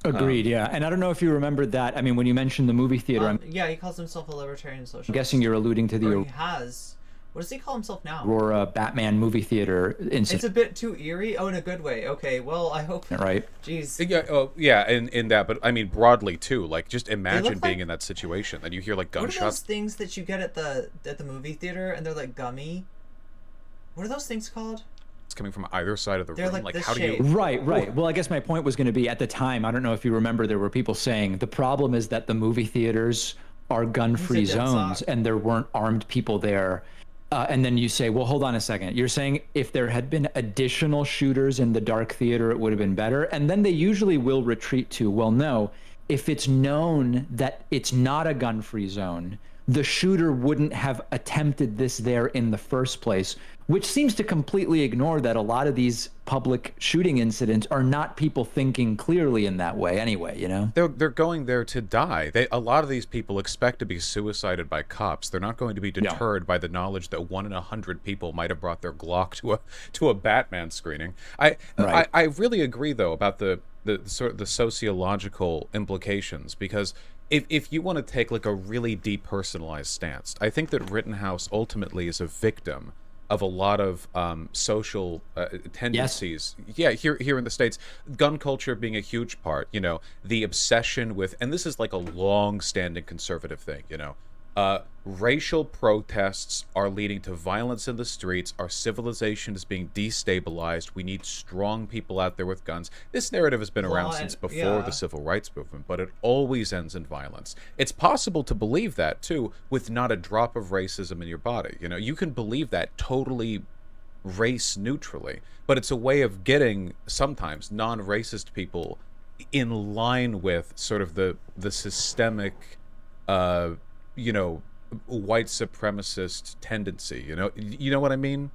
Agreed, yeah. And I don't know if you remembered that. I mean, when you mentioned the movie theater, yeah, he calls himself a libertarian socialist. I'm guessing you're alluding to the Or he has. What does he call himself now? Aurora Batman movie theater incident. It's a bit too eerie. Oh, in a good way. Okay, well, I hope. Right. Jeez. Yeah, in that, but I mean broadly too. Like, just imagine being in that situation, and you hear like gunshots. What are those things that you get at the movie theater, and they're like gummy? What are those things called? It's coming from either side of the room. Like how shape. do you? Right. Well, I guess my point was going to be, at the time, I don't know if you remember, there were people saying the problem is that the movie theaters are gun-free zones, and there weren't armed people there. And then you say, well, hold on a second. You're saying if there had been additional shooters in the dark theater, it would have been better. And then they usually will retreat to, well, no, if it's known that it's not a gun-free zone, the shooter wouldn't have attempted this there in the first place, which seems to completely ignore that a lot of these public shooting incidents are not people thinking clearly in that way anyway, They're going there to die. A lot of these people expect to be suicided by cops. They're not going to be deterred by the knowledge that 1 in 100 people might have brought their Glock to a Batman screening. I really agree, though, about the sort of the sociological implications, because if you want to take like a really depersonalized stance, I think that Rittenhouse ultimately is a victim of a lot of social tendencies. Yes. Yeah, here in the States, gun culture being a huge part, the obsession with, and this is like a long-standing conservative thing, racial protests are leading to violence in the streets. Our civilization is being destabilized. We need strong people out there with guns. This narrative has been around since before the civil rights movement, but it always ends in violence. It's possible to believe that, too, with not a drop of racism in your body. You can believe that totally race neutrally, but it's a way of getting sometimes non-racist people in line with sort of the systemic white supremacist tendency. You know what I mean?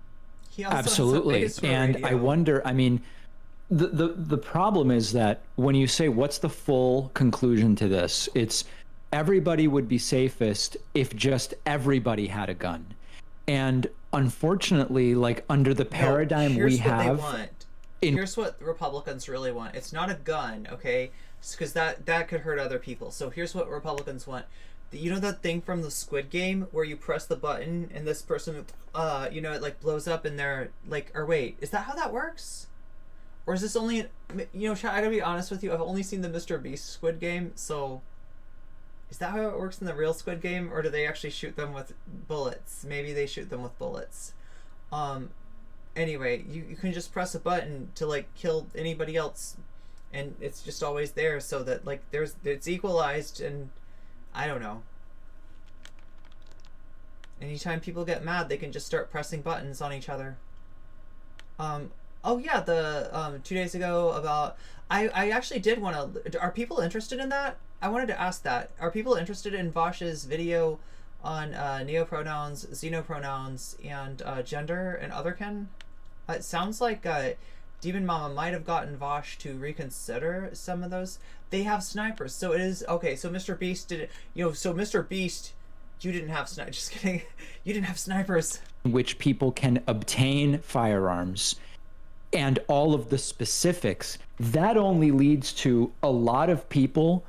Absolutely. And I wonder, I mean, the problem is that when you say what's the full conclusion to this, it's everybody would be safest if just everybody had a gun. And unfortunately, like, under the paradigm we have, here's what Republicans really want. It's not a gun, okay? Because that could hurt other people. So here's what Republicans want. you know that thing from the Squid Game where you press the button and this person, you know, it like blows up in their like. Or wait, is that how that works? Or is this only, you know, I gotta be honest with you, I've only seen the Mr. Beast Squid Game, so is that how it works in the real Squid Game, or do they actually shoot them with bullets? Maybe they shoot them with bullets. Anyway, you can just press a button to like kill anybody else, and it's just always there, so that like it's equalized, and I don't know. Anytime people get mad, they can just start pressing buttons on each other. Oh yeah, the 2 days ago about I actually did want to. Are people interested in that? I wanted to ask that. Are people interested in Vaush's video on neopronouns, xenopronouns, and gender and otherkin? It sounds like Demon Mama might have gotten Vaush to reconsider some of those. They have snipers, so it is okay. So Mr. Beast did it. You know, so Mr. Beast, you didn't have snipers. Just kidding. You didn't have snipers. Which people can obtain firearms and all of the specifics, that only leads to a lot of people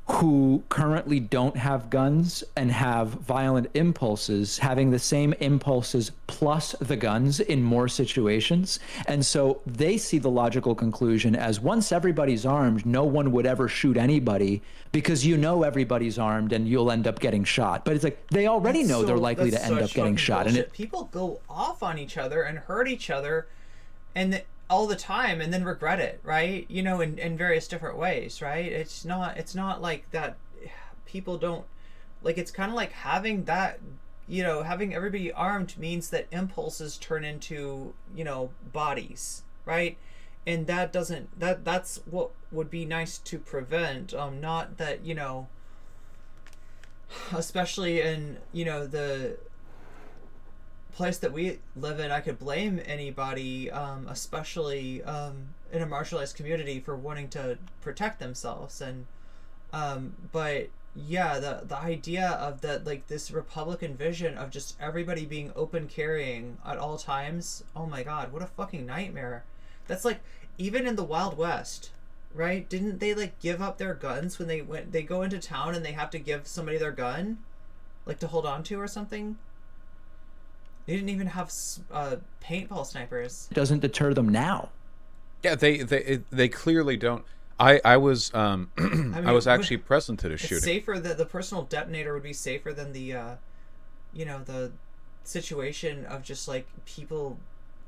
who currently don't have guns and have violent impulses having the same impulses plus the guns in more situations. And so they see the logical conclusion as once everybody's armed, no one would ever shoot anybody because you know everybody's armed and you'll end up getting shot. But it's like they already know they're likely to end up getting shot. And people go off on each other and hurt each other and all the time and then regret it, right? You know, in various different ways, right? It's not like that. People don't like, it's kind of like having that, you know, having everybody armed means that impulses turn into, you know, bodies, right? And that's what would be nice to prevent. Not that, you know, especially in, you know, the place that we live in, I could blame anybody, especially in a marginalized community, for wanting to protect themselves. And but yeah, the idea of that, like this Republican vision of just everybody being open carrying at all times, oh my god, what a fucking nightmare. That's like, even in the Wild West, right? Didn't they like give up their guns when they go into town and they have to give somebody their gun, like to hold on to or something? They didn't even have paintball snipers. It doesn't deter them now. Yeah, they clearly don't. I was I mean, I was actually present at a shooting. It's safer, that the personal detonator would be safer than the you know, the situation of just like people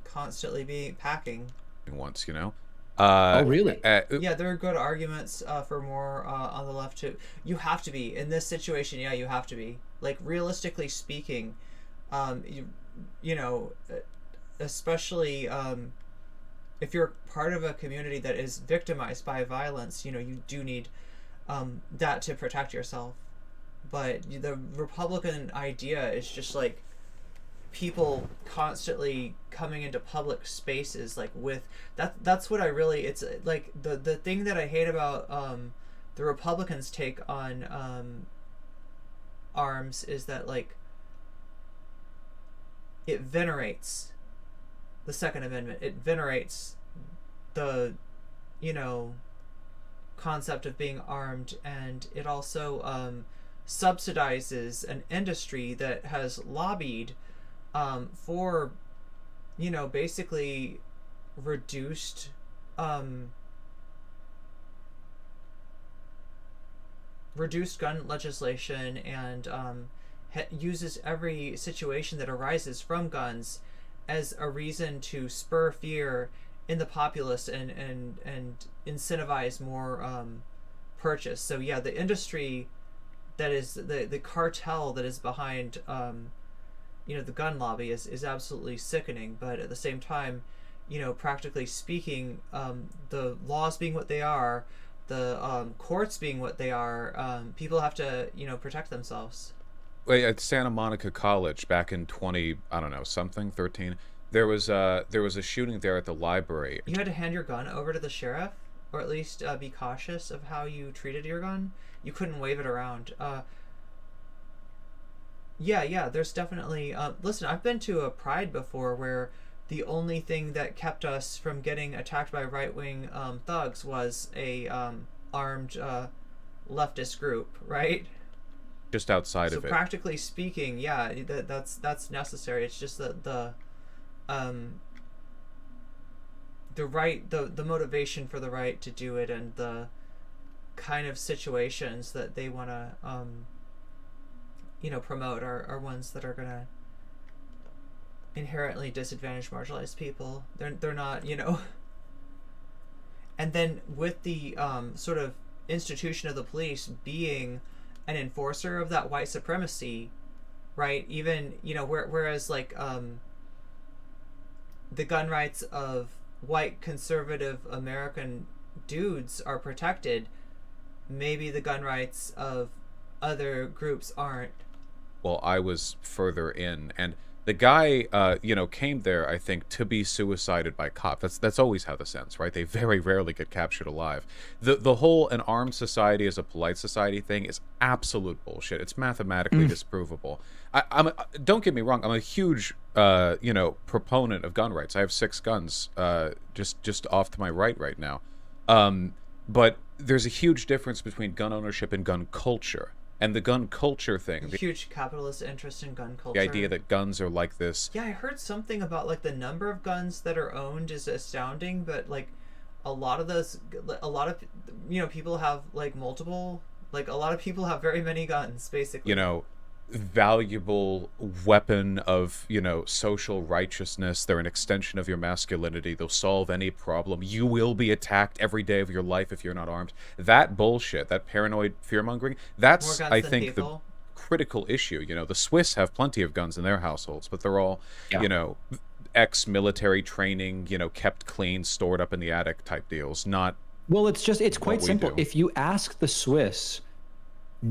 constantly packing. Once, you know. Oh really? Yeah, there are good arguments for more on the left too. You have to be in this situation. Yeah, you have to be. Like, realistically speaking, you know, especially if you're part of a community that is victimized by violence, you know, you do need that to protect yourself. But the Republican idea is just like people constantly coming into public spaces, like with that's what I really, it's like the thing that I hate about the Republicans' take on arms is that, like, it venerates the Second Amendment. It venerates the, you know, concept of being armed, and it also subsidizes an industry that has lobbied for, you know, basically reduced gun legislation, and uses every situation that arises from guns as a reason to spur fear in the populace and incentivize more purchase. So yeah, the industry that is the cartel that is behind you know, the gun lobby is absolutely sickening. But at the same time, you know, practically speaking, the laws being what they are, the courts being what they are, people have to, you know, protect themselves. At Santa Monica College back in 13, there was a shooting there at the library. You had to hand your gun over to the sheriff, or at least be cautious of how you treated your gun. You couldn't wave it around. Yeah, there's definitely listen, I've been to a pride before where the only thing that kept us from getting attacked by right-wing thugs was a armed leftist group, right? just outside so of it. Practically speaking, yeah, that's necessary. It's just that the motivation for the right to do it, and the kind of situations that they want to promote are ones that are gonna inherently disadvantage marginalized people. They're not, and then with the sort of institution of the police being an enforcer of that white supremacy, right? Even whereas like the gun rights of white conservative American dudes are protected, maybe the gun rights of other groups aren't. Well, I was further in, and the guy, came there, I think, to be suicided by cops. That's always how this ends, right? They very rarely get captured alive. The whole an armed society is a polite society thing is absolute bullshit. It's mathematically disprovable. Don't get me wrong. I'm a huge, proponent of gun rights. I have 6 guns, just off to my right now. But there's a huge difference between gun ownership and gun culture. And the gun culture thing, the huge capitalist interest in gun culture, the idea that guns are like this. Yeah, I heard something about like the number of guns that are owned is astounding, but like a lot of people have like multiple, like a lot of people have very many guns, basically. Valuable weapon of, social righteousness. They're an extension of your masculinity. They'll solve any problem. You will be attacked every day of your life if you're not armed. That bullshit, that paranoid fear-mongering, that's, I think, the critical issue. The Swiss have plenty of guns in their households, but they're all, ex-military training, kept clean, stored up in the attic type deals. Not Well, it's quite simple. If you ask the Swiss,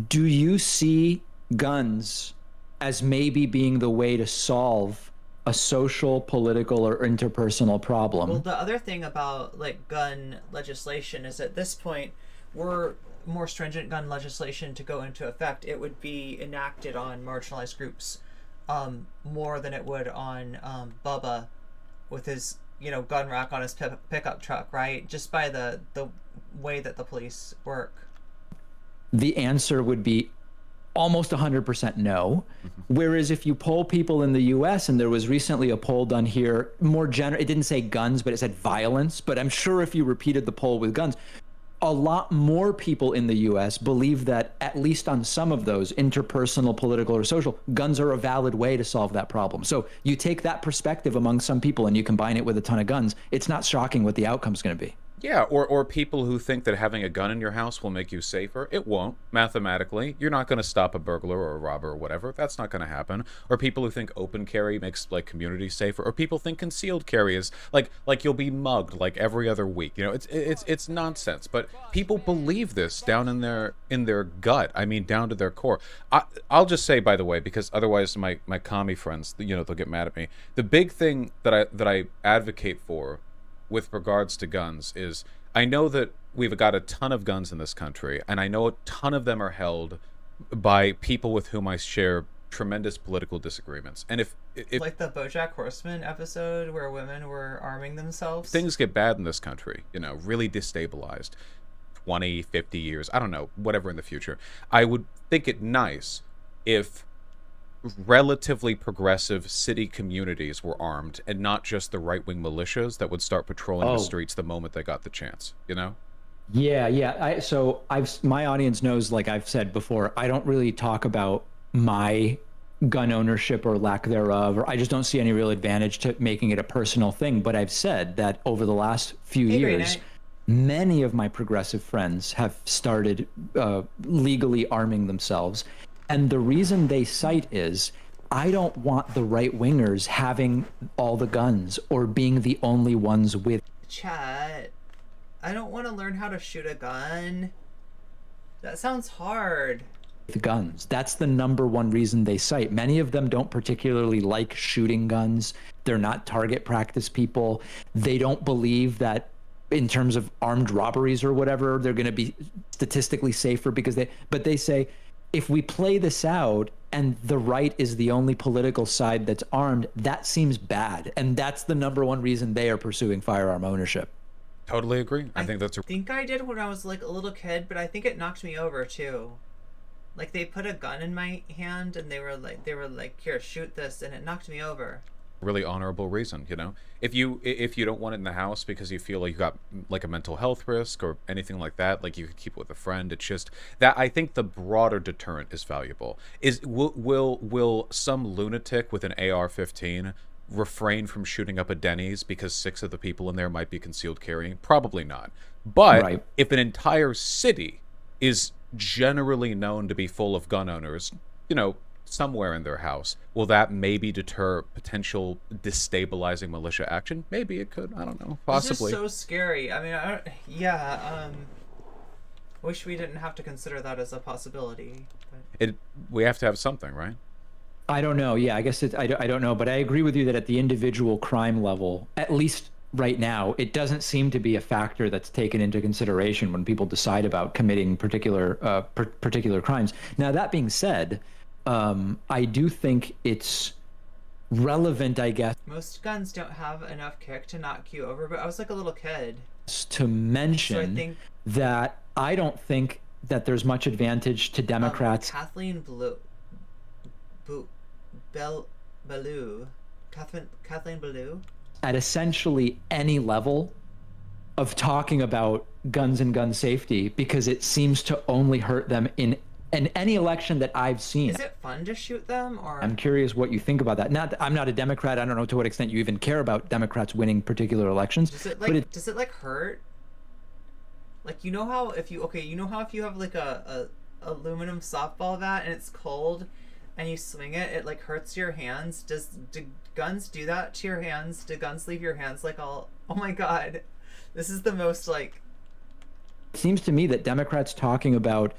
do you see guns as maybe being the way to solve a social, political, or interpersonal problem? Well, the other thing about like gun legislation is at this point, were more stringent gun legislation to go into effect, it would be enacted on marginalized groups more than it would on Bubba with his gun rack on his pickup truck, right? Just by the way that the police work. The answer would be almost 100% no. Whereas if you poll people in the US, and there was recently a poll done here, more general, it didn't say guns, but it said violence. But I'm sure if you repeated the poll with guns, a lot more people in the US believe that, at least on some of those, interpersonal, political, or social, guns are a valid way to solve that problem. So you take that perspective among some people and you combine it with a ton of guns, it's not shocking what the outcome's going to be. Yeah, or people who think that having a gun in your house will make you safer. It won't, mathematically. You're not going to stop a burglar or a robber or whatever. That's not going to happen. Or people who think open carry makes like communities safer. Or people think concealed carry is like you'll be mugged like every other week. It's nonsense. But people believe this down in their gut. I mean, down to their core. I'll just say, by the way, because otherwise my commie friends, they'll get mad at me. The big thing that I advocate for with regards to guns is, I know that we've got a ton of guns in this country, and I know a ton of them are held by people with whom I share tremendous political disagreements. And if like the BoJack Horseman episode where women were arming themselves, things get bad in this country, really destabilized, 20, 50 years, I don't know, whatever in the future, I would think it nice if relatively progressive city communities were armed, and not just the right-wing militias that would start patrolling the streets the moment they got the chance, Yeah. My audience knows, like I've said before, I don't really talk about my gun ownership or lack thereof, or I just don't see any real advantage to making it a personal thing. But I've said that over the last few years, many of my progressive friends have started legally arming themselves. And the reason they cite is, I don't want the right-wingers having all the guns or being the only ones with. Chat, I don't want to learn how to shoot a gun. That sounds hard. The guns. That's the number one reason they cite. Many of them don't particularly like shooting guns. They're not target practice people. They don't believe that in terms of armed robberies or whatever, they're going to be statistically safer because they say, if we play this out and the right is the only political side that's armed, that seems bad. And that's the number one reason they are pursuing firearm ownership. Totally agree. I think that's I think I did when I was like a little kid, but I think it knocked me over too. Like they put a gun in my hand and they were like, here, shoot this, and it knocked me over. Really honorable reason, you know. If you don't want it in the house because you feel like you got like a mental health risk or anything like that, like you could keep it with a friend. It's just that I think the broader deterrent is valuable. Will some lunatic with an AR-15 refrain from shooting up a Denny's because 6 of the people in there might be concealed carrying? Probably not. But if an entire city is generally known to be full of gun owners, you know, somewhere in their house, will that maybe deter potential destabilizing militia action? Maybe it could. I don't know. Possibly. This is so scary. I mean, wish we didn't have to consider that as a possibility. But... we have to have something, right? I don't know. Yeah, I guess I don't know, but I agree with you that at the individual crime level, at least right now, it doesn't seem to be a factor that's taken into consideration when people decide about committing particular crimes. Now, that being said, I do think it's relevant, I guess. Most guns don't have enough kick to knock you over, but I was like a little kid. To mention that I don't think that there's much advantage to Democrats. Kathleen Ballou. At essentially any level of talking about guns and gun safety, because it seems to only hurt them in any election that I've seen. Is it fun to shoot them, or? I'm curious what you think about that. I'm not a Democrat. I don't know to what extent you even care about Democrats winning particular elections. Does it like hurt? Like, you know how if you have like a aluminum softball bat and it's cold and you swing it, it like hurts your hands. Do guns do that to your hands? Do guns leave your hands like all? Oh my God, this is the most like. It seems to me that Democrats talking about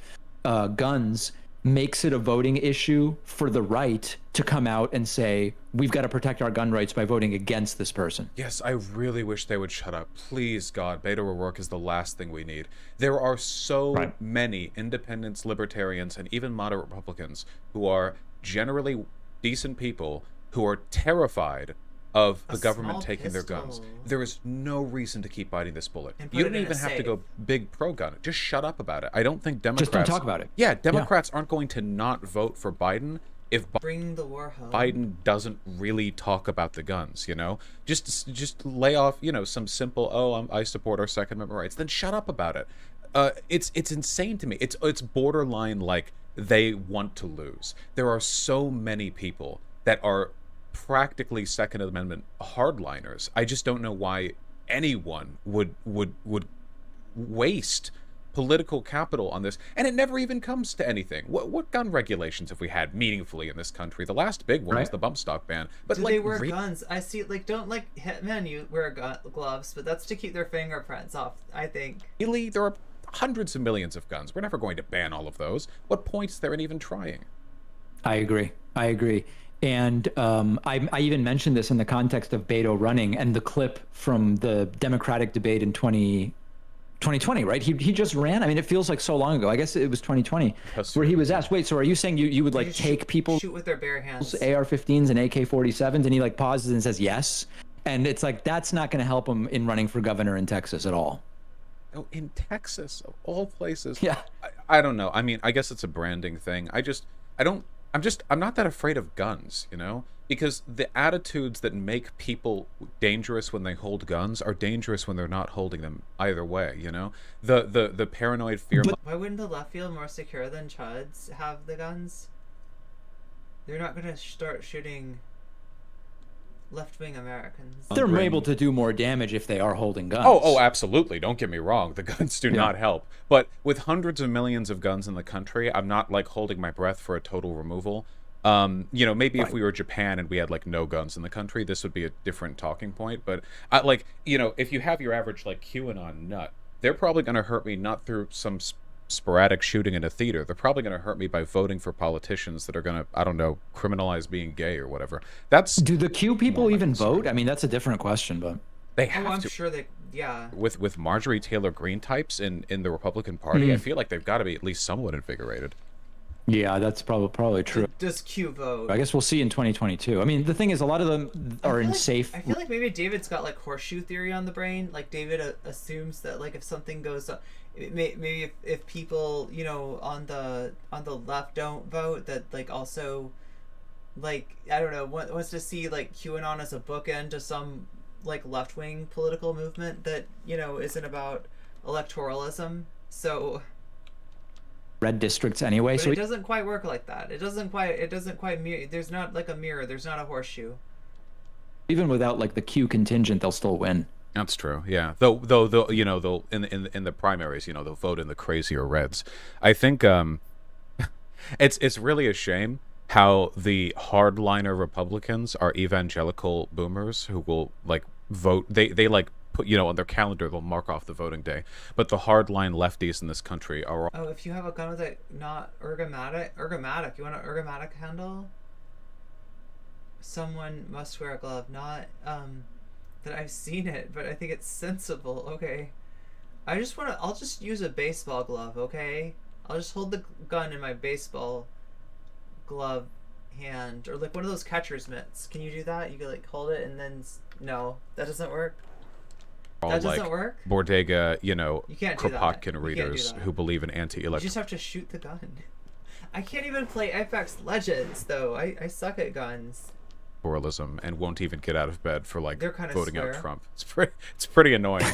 guns makes it a voting issue for the right to come out and say, we've got to protect our gun rights by voting against this person. Yes, I really wish they would shut up. Please, God, Beto O'Rourke is the last thing we need. There are so many independents, libertarians, and even moderate Republicans who are generally decent people who are terrified of the government taking their guns. There is no reason to keep biting this bullet. You don't even have to go big pro-gun. Just shut up about it. I don't think Democrats... Just don't talk about it. Yeah, Democrats aren't going to not vote for Biden if bring the war home. Biden doesn't really talk about the guns, you know? Just lay off, you know, some simple, I support our Second Amendment rights. Then shut up about it. It's insane to me. It's borderline like they want to lose. There are so many people that are practically Second Amendment hardliners. I just don't know why anyone would waste political capital on this, and it never even comes to anything. What gun regulations have we had meaningfully in this country? The last big one was the bump stock ban. But do they wear guns? I see, like, don't like hitmen you wear gloves, but that's to keep their fingerprints off, I think. Really, there are hundreds of millions of guns. We're never going to ban all of those. What point's there in even trying? I agree. And I even mentioned this in the context of Beto running and the clip from the Democratic debate in 2020, right? He just ran. I mean, it feels like so long ago. I guess it was 2020, where he was asked, wait, so are you saying you would like take people shoot with their bare hands, AR-15s and AK-47s? And he like pauses and says yes. And it's like, that's not going to help him in running for governor in Texas at all. Oh, in Texas, of all places. Yeah. I don't know. I mean, I guess it's a branding thing. I'm not that afraid of guns, you know, because the attitudes that make people dangerous when they hold guns are dangerous when they're not holding them either way, you know, the paranoid fear. Why wouldn't the left feel more secure than Chuds have the guns? They're not going to start shooting left-wing Americans. They're able to do more damage if they are holding guns. Oh, absolutely. Don't get me wrong. The guns do not help. But with hundreds of millions of guns in the country, I'm not like holding my breath for a total removal. You know, maybe if we were Japan and we had like no guns in the country, this would be a different talking point. But like, you know, if you have your average like QAnon nut, they're probably going to hurt me not through some sporadic shooting in a theater. They're probably going to hurt me by voting for politicians that are going to, I don't know, criminalize being gay or whatever. Do the Q people even vote? I mean, that's a different question, but they have to. I'm sure they, yeah. With Marjorie Taylor Greene types in the Republican Party, I feel like they've got to be at least somewhat invigorated. Yeah, that's probably true. Does Q vote? I guess we'll see in 2022. I mean, the thing is, a lot of them are in safe. I feel like maybe David's got like horseshoe theory on the brain. Like David assumes that like if something goes up, maybe if people on the left don't vote, that like also like I don't know wants to see like QAnon as a bookend to some like left wing political movement that isn't about electoralism. So. Red districts anyway, But so it doesn't quite work like that. It doesn't quite mirror. There's not like a mirror. There's not a horseshoe. even without like the Q contingent, they'll still win. That's true. Yeah. Though they'll they'll in the primaries, they'll vote in the crazier reds. I think it's really a shame how the hardliner Republicans are evangelical boomers who will like vote. They like put on their calendar, they'll mark off the voting day. But the hardline lefties in this country are. Oh, if you have a gun with it not ergomatic, you want an ergomatic handle? Someone must wear a glove. Not that I've seen it, but I think it's sensible. Okay, I'll just use a baseball glove. Okay, I'll just hold the gun in my baseball glove hand, or like one of those catcher's mitts. Can you do that? You can like hold it and then no, that doesn't work. That doesn't work. Bodega, you can't do that. Kropotkin readers who believe in anti-elect. You just have to shoot the gun. I can't even play Apex Legends though. I suck at guns. Pluralism and won't even get out of bed for like voting out Trump. It's pretty annoying.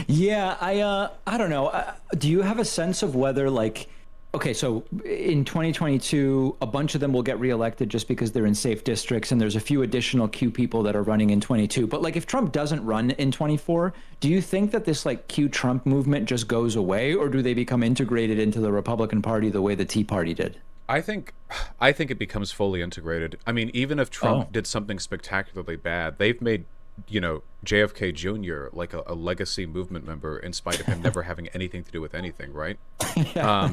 Yeah, I don't know. Do you have a sense of whether like, okay, so in 2022, a bunch of them will get reelected just because they're in safe districts, and there's a few additional Q people that are running in 22. But like, if Trump doesn't run in 24, do you think that this like Q Trump movement just goes away, or do they become integrated into the Republican Party the way the Tea Party did? I think it becomes fully integrated. I mean, even if Trump did something spectacularly bad, they've made JFK Jr. like a legacy movement member in spite of him never having anything to do with anything, right? Yeah.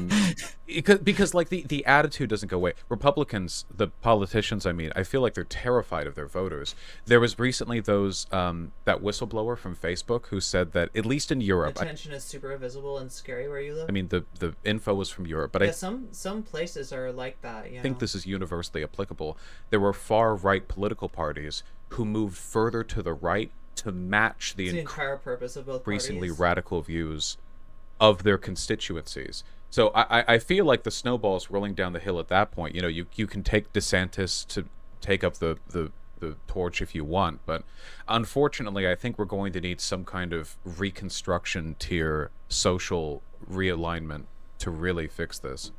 Because like the attitude doesn't go away. Republicans, the politicians, I feel like they're terrified of their voters. There was recently those that whistleblower from Facebook who said that at least in Europe, attention is super visible and scary where you live. I mean, the info was from Europe, but yeah, some places are like that. I think this is universally applicable. There were far right political parties who moved further to the right to match the entire purpose of both increasingly parties. Radical views of their constituencies. So I feel like the snowball's rolling down the hill at that point. You can take DeSantis to take up the torch if you want, but unfortunately I think we're going to need some kind of reconstruction tier social realignment to really fix this.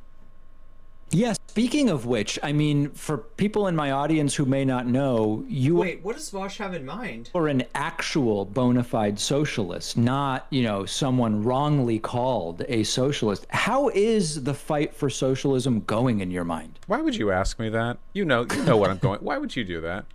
Yeah, speaking of which, I mean, for people in my audience who may not know, Wait, what does Vaush have in mind? Or an actual bona fide socialist, not, someone wrongly called a socialist. How is the fight for socialism going in your mind? Why would you ask me that? You know what I'm going. Why would you do that?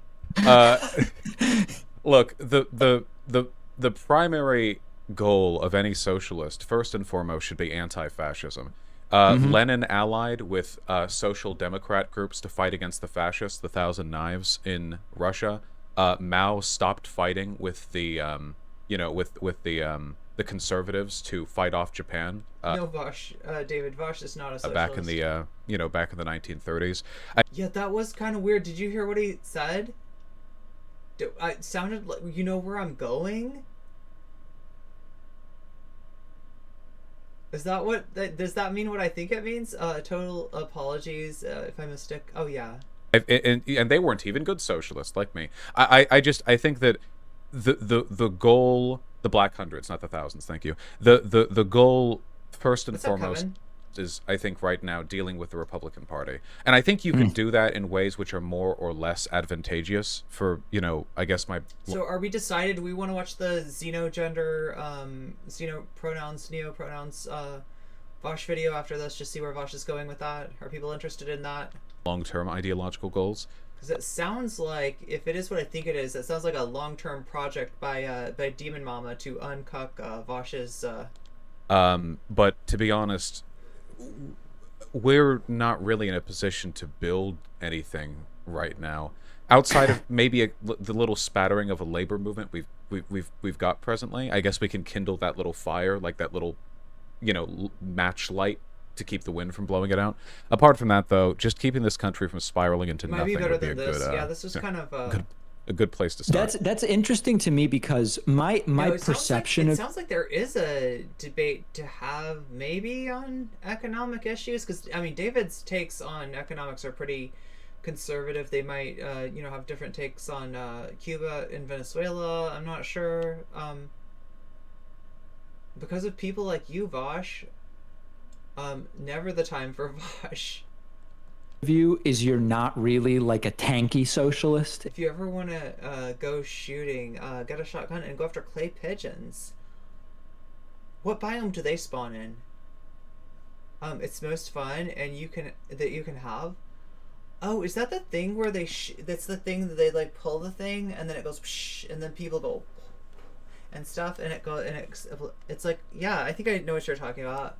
Look, the primary goal of any socialist, first and foremost, should be anti-fascism. Lenin allied with social democrat groups to fight against the fascists, the Thousand Knives in Russia. Mao stopped fighting with the the conservatives to fight off Japan. No, Vaush, David Vaush is not a socialist. Back in the back in the 1930s. Yeah, that was kind of weird. Did you hear what he said? It sounded like where I'm going. Is that what? Does that mean what I think it means? Total apologies if I mistake. Oh yeah. And they weren't even good socialists like me. I think that the goal, the Black Hundreds, not the thousands. Thank you. The goal first and foremost is, I think, right now dealing with the Republican Party, and I think you can do that in ways which are more or less advantageous for I guess my. So are we decided? Do we want to watch the xenogender, xenopronouns, neopronouns, Vaush video after this? Just see where Vaush is going with that. Are people interested in that? Long-term ideological goals. Because it sounds like, if it is what I think it is, it sounds like a long-term project by Demon Mama to uncuck Vaush's. But to be honest, we're not really in a position to build anything right now outside of maybe the little spattering of a labor movement we've got presently. I guess we can kindle that little fire, like that little match light to keep the wind from blowing it out. Apart from that, though, just keeping this country from spiraling into Might nothing be better would be than a this. good. Yeah, this is kind of a good place to start. That's interesting to me because my perception it of sounds like there is a debate to have maybe on economic issues, because I mean David's takes on economics are pretty conservative. They might have different takes on Cuba and Venezuela. I'm not sure. Because of people like you, Vaush. Never the time for Vaush. view is you're not really like a tanky socialist. If you ever want to go shooting, get a shotgun and go after clay pigeons. What biome do they spawn in? It's most fun, and you can have. Oh, is that the thing where they? That's the thing that they like pull the thing, and then it goes, psh, and then people go, and stuff, and it's like, yeah, I think I know what you're talking about.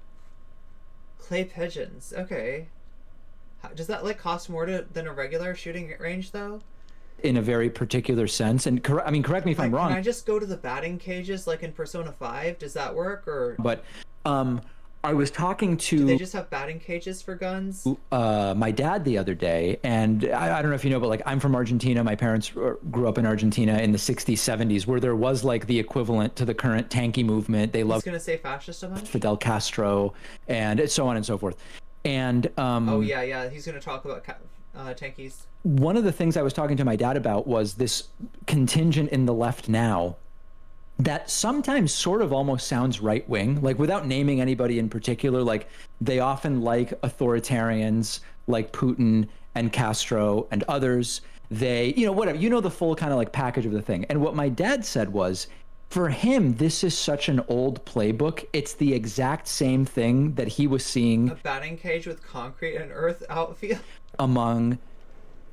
Clay pigeons. Okay. Does that like cost more than a regular shooting range though? In a very particular sense, and correct me if I'm wrong. Can I just go to the batting cages like in Persona 5? Does that work, or? But I was talking to. Do they just have batting cages for guns? My dad the other day, and I don't know if you know, but like I'm from Argentina. My parents grew up in Argentina in the 60s, 70s, where there was like the equivalent to the current tanky movement. They loved. He's gonna say fascist a bunch? Fidel Castro, and so on and so forth. And oh yeah, he's gonna talk about tankies. One of the things I was talking to my dad about was this contingent in the left now that sometimes sort of almost sounds right wing, like without naming anybody in particular. Like they often like authoritarians like Putin and Castro and others. They, whatever, the full kind of like package of the thing. And what my dad said was, for him, this is such an old playbook. It's the exact same thing that he was seeing. A batting cage with concrete and earth outfield. Among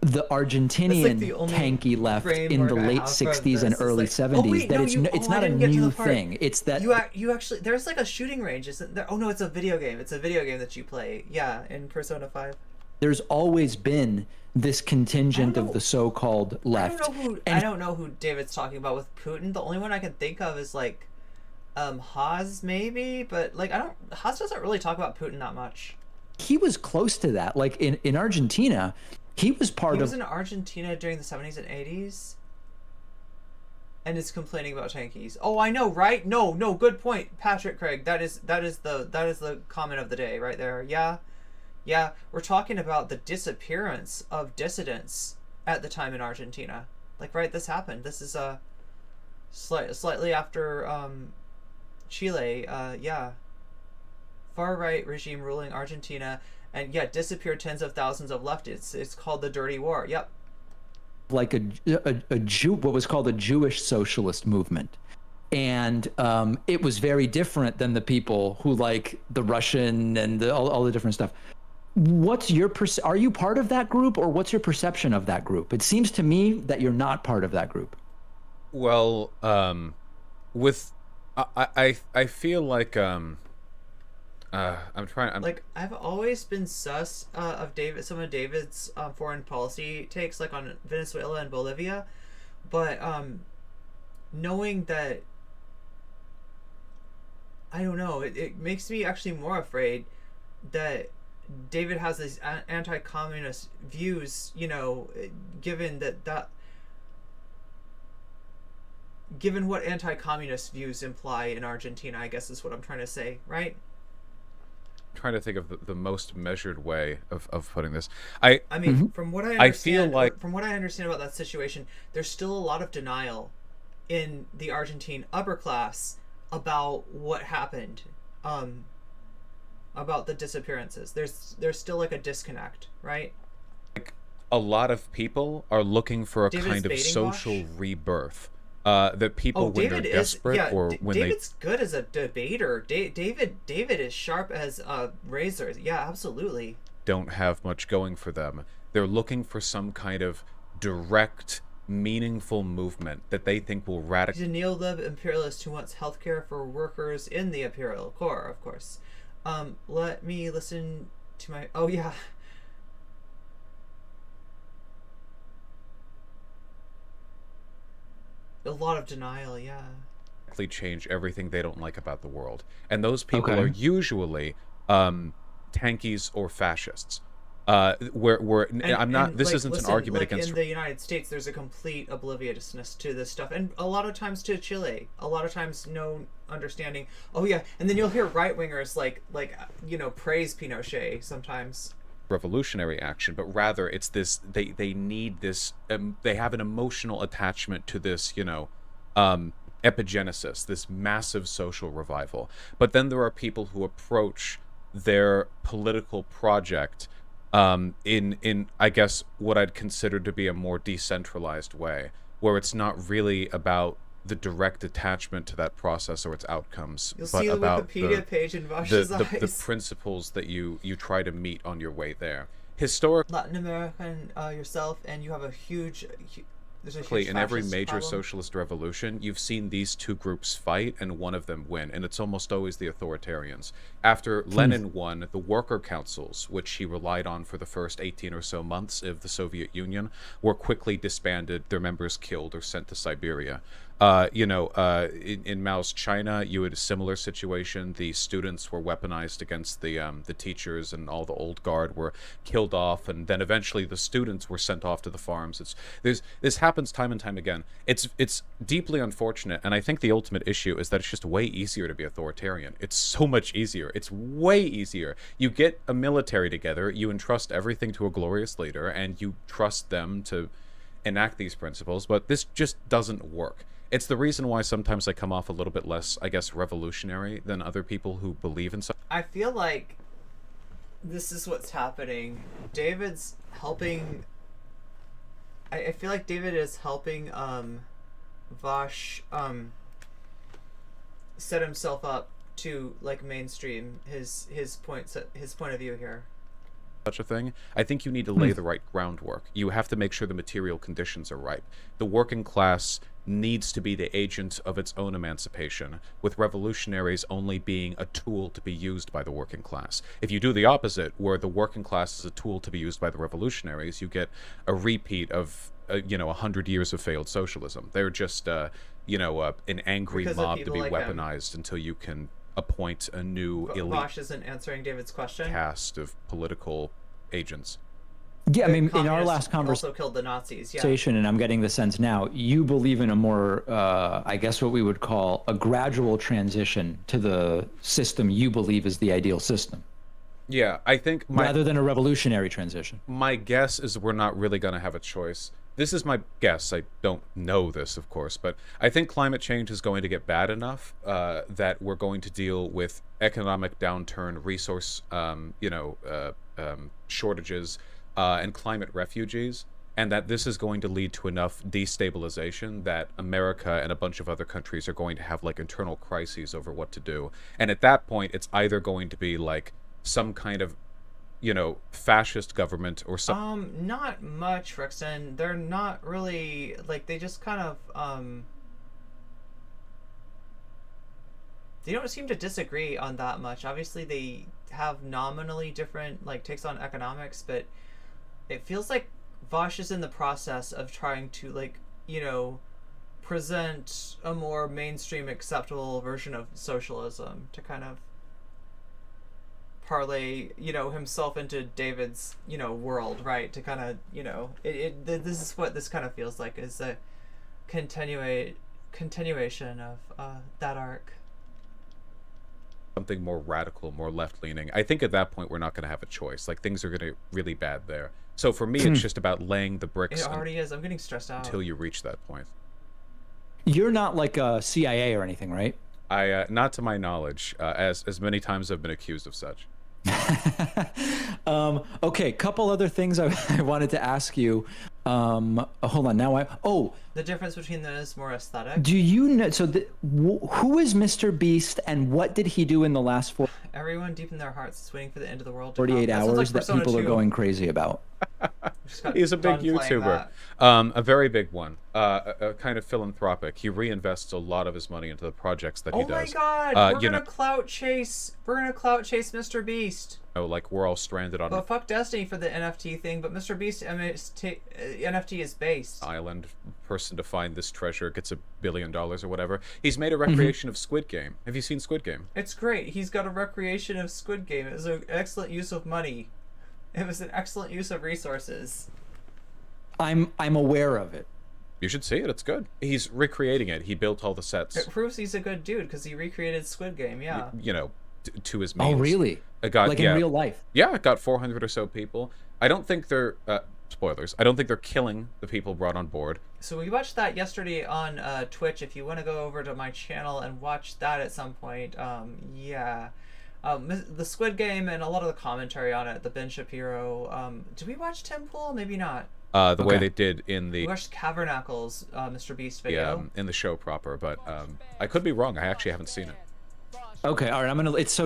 the Argentinian like the tanky left in the late 60s and early 70s. It's not a new thing. It's that you actually, there's like a shooting range, isn't there? Oh no, it's a video game. It's a video game that you play. Yeah, in Persona 5. There's always been this contingent of the so-called left. I don't know who David's talking about with Putin. The only one I can think of is like Haas maybe, but like Haas doesn't really talk about Putin that much. He was close to that. Like in Argentina, he was in Argentina during the 70s and 80s and is complaining about tankies. Oh, I know, right? No, good point, Patrick Craig. That is the comment of the day right there. Yeah, we're talking about the disappearance of dissidents at the time in Argentina. Like, right, this happened. This is slightly after Chile. Yeah, far right regime ruling Argentina. And yeah, disappeared tens of thousands of leftists. It's called the Dirty War. Yep. Like a Jew, what was called a Jewish socialist movement, and it was very different than the people who like the Russian and all the different stuff. What's your are you part of that group, or what's your perception of that group? It seems to me that you're not part of that group. Well, I feel like I've always been sus of some of David's foreign policy takes, like on Venezuela and Bolivia, but knowing that, I don't know, it makes me actually more afraid that David has these anti-communist views, given what anti-communist views imply in Argentina, I guess is what I'm trying to say, right? Trying to think of the most measured way of putting this. I mean, from what I understand, I feel like, from what I understand about that situation, there's still a lot of denial in the Argentine upper class about what happened, about the disappearances. There's still like a disconnect, right? Like a lot of people are looking for a kind of social rebirth. That people, when they're desperate, or when David's good as a debater. David is sharp as a razor. Yeah, absolutely. Don't have much going for them. They're looking for some kind of direct, meaningful movement that they think will radically. He's a neo-lib imperialist who wants healthcare for workers in the imperial core, of course. Let me listen to my. Oh yeah. A lot of denial, yeah. Change everything they don't like about the world, and those people are usually tankies or fascists. I'm not. This isn't listen, an argument like against. In the United States, there's a complete obliviousness to this stuff, and a lot of times to Chile, a lot of times no understanding. Oh yeah, and then you'll hear right wingers praise Pinochet sometimes. Revolutionary action, but rather it's this. They need this. They have an emotional attachment to this. Epigenesis, this massive social revival. But then there are people who approach their political project in I guess what I'd consider to be a more decentralized way, where it's not really about the direct attachment to that process or its outcomes, You'll but see the about Wikipedia page in Vaush's eyes. the principles that you try to meet on your way there. Historically, Latin American yourself, and you have a huge there's a huge in every fascist major problem. socialist revolution, you've seen these two groups fight and one of them win, and it's almost always the authoritarians. After Lenin won, the worker councils, which he relied on for the first 18 or so months of the Soviet Union, were quickly disbanded, their members killed or sent to Siberia. In Mao's China, you had a similar situation. The students were weaponized against the teachers, and all the old guard were killed off, and then eventually the students were sent off to the farms. This happens time and time again. It's deeply unfortunate, and I think the ultimate issue is that it's just way easier to be authoritarian. It's so much easier. It's way easier. You get a military together, you entrust everything to a glorious leader, and you trust them to enact these principles, but this just doesn't work. It's the reason why sometimes I come off a little bit less, I guess, revolutionary than other people who believe in something. I feel like this is what's happening. David's helping. I feel like David is helping Vaush set himself up to like mainstream his point of view here. Such a thing. I think you need to lay the right groundwork. You have to make sure the material conditions are right. The working class needs to be the agent of its own emancipation, with revolutionaries only being a tool to be used by the working class. If you do the opposite, where the working class is a tool to be used by the revolutionaries, you get a repeat of 100 years of failed socialism. They're just an angry Because of mob to people be like him. weaponized until you can appoint a new elite Vaush isn't answering David's question. cast of political agents. Yeah, I The mean, in our communists last conversation, also killed the Nazis. Yeah. and I'm getting the sense now, you believe in a more, I guess what we would call a gradual transition to the system you believe is the ideal system. Yeah, I think Rather than a revolutionary transition. my guess is we're not really going to have a choice. This is my guess. I don't know this, of course, but I think climate change is going to get bad enough that we're going to deal with economic downturn, resource, shortages, and climate refugees, and that this is going to lead to enough destabilization that America and a bunch of other countries are going to have like internal crises over what to do. And at that point, it's either going to be like some kind of fascist government or some Not much, Rixon. They're not really like they just kind of they don't seem to disagree on that much. Obviously they have nominally different like takes on economics, but it feels like Vaush is in the process of trying to present a more mainstream acceptable version of socialism to kind of parlay himself into David's world, right? To kind of this is what this kind of feels like, is a continuation of that arc. something more radical, more left-leaning. I think at that point we're not going to have a choice. Like things are going to get really bad there. So for me, it's just about laying the bricks It already is. I'm getting stressed out. until you reach that point. You're not like a CIA or anything, right? I not to my knowledge, as many times I've been accused of such. Okay, couple other things I wanted to ask you. Hold on, The difference between them is more aesthetic. do you know? So, who is Mr. Beast, and what did he do in the last Everyone deep in their hearts is waiting for the end of the world to 48 come. That sounds hours like that Persona people are 2. going crazy about? He's a big done playing YouTuber, that. a very big one, a kind of philanthropic. He reinvests a lot of his money into the projects that he Oh my does. god, we're You gonna know, clout chase. We're gonna clout chase Mr. Beast. like we're all stranded on But an fuck Destiny for the NFT thing. But Mr. Beast, I mean, NFT is based. island. Person to find this treasure gets $1 billion or whatever. He's made a recreation of Squid Game. Have you seen Squid Game? It's great. He's got a recreation of Squid Game. It was an excellent use of money. It was an excellent use of resources. I'm aware of it. You should see it. It's good. He's recreating it. He built all the sets. It proves he's a good dude because he recreated Squid Game. Yeah. You know, to his means. Oh, really? It got, Like yeah, in real life? Yeah, it got 400 or so people. I don't think they're spoilers. I don't think they're killing the people brought on board. So we watched that yesterday on Twitch. If you want to go over to my channel and watch that at some point, yeah. The Squid Game and a lot of the commentary on it, the Ben Shapiro. Did we watch Temple? Maybe not. The way they did in the We watched Cavernacle's Mr. Beast video. in the show proper, but I could be wrong. I actually haven't seen it. Okay, all right. I'm gonna. It's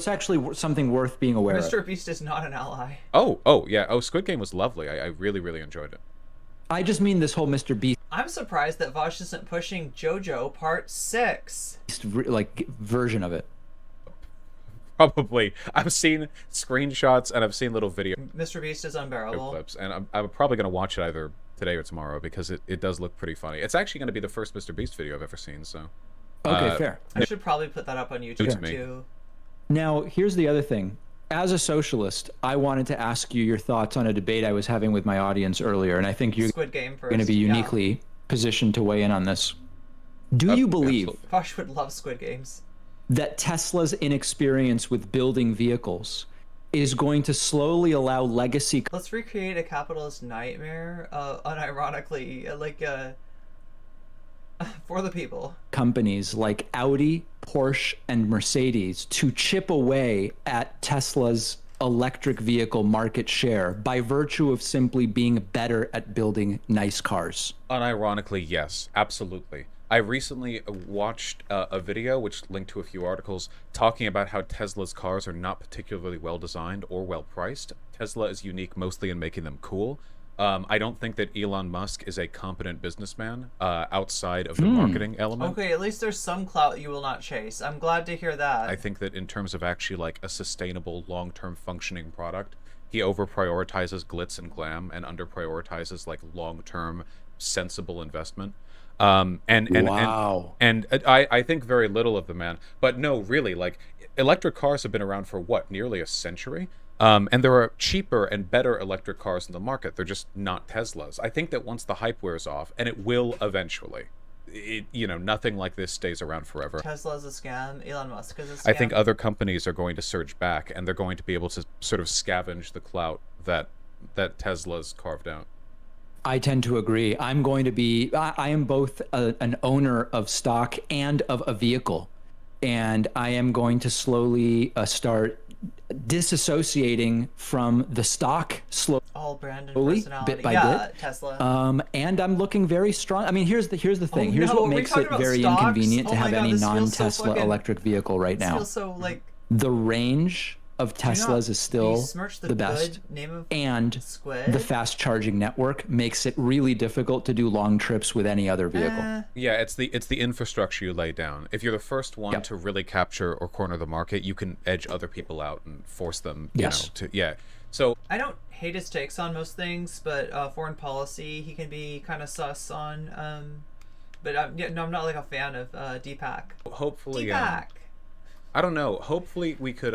actually something worth being aware of. Mr. Beast is not an ally. Oh yeah. Oh, Squid Game was lovely. I really enjoyed it. I just mean this whole Mr. Beast I'm surprised that Vaush isn't pushing JoJo Part 6. like version of it. Probably. I've seen screenshots and I've seen little video Mr. Beast is unbearable. clips, and I'm probably gonna watch it either today or tomorrow because it does look pretty funny. It's actually gonna be the first Mr. Beast video I've ever seen. So. Okay, fair. I should probably put that up on YouTube me. too. Now, here's the other thing. As a socialist, I wanted to ask you your thoughts on a debate I was having with my audience earlier, and I think you're Squid Game first. going to be uniquely positioned to weigh in on this. Do you believe absolutely. Vaush would love Squid Games. that Tesla's inexperience with building vehicles is going to slowly allow legacy Let's recreate a capitalist nightmare, unironically, for the people. companies like Audi, Porsche, and Mercedes to chip away at Tesla's electric vehicle market share by virtue of simply being better at building nice cars? Unironically, yes, absolutely. I recently watched a video which linked to a few articles talking about how Tesla's cars are not particularly well designed or well priced. Tesla is unique mostly in making them cool. I don't think that Elon Musk is a competent businessman outside of the marketing element. Okay, at least there's some clout you will not chase. I'm glad to hear that. I think that in terms of actually like a sustainable, long-term functioning product, he over-prioritizes glitz and glam and under-prioritizes like long-term, sensible investment. Wow. And I think very little of the man. But no, really, like electric cars have been around for what, nearly a century? And there are cheaper and better electric cars in the market. They're just not Teslas. I think that once the hype wears off, and it will eventually, nothing like this stays around forever. Tesla's a scam. Elon Musk is a scam. I think other companies are going to surge back, and they're going to be able to sort of scavenge the clout that Tesla's carved out. I tend to agree. I am both an owner of stock and of a vehicle. And I am going to slowly start disassociating from the stock all brand and slowly, personality. bit by bit. Tesla. And I'm looking very strong. I mean, here's the thing. Here's no, what are we makes talking it about very stocks? inconvenient to Oh my have God, any this feels so non-Tesla fucking- electric vehicle right This now. feels so like The range of Teslas is still besmirch the best, good name of and Squid. the fast charging network makes it really difficult to do long trips with any other vehicle. Yeah, it's the infrastructure you lay down. If you're the first one to really capture or corner the market, you can edge other people out and force them, So I don't hate his takes on most things, but foreign policy he can be kind of sus on. But I'm not like a fan of Deepak. hopefully, Deepak. I don't know. Hopefully we could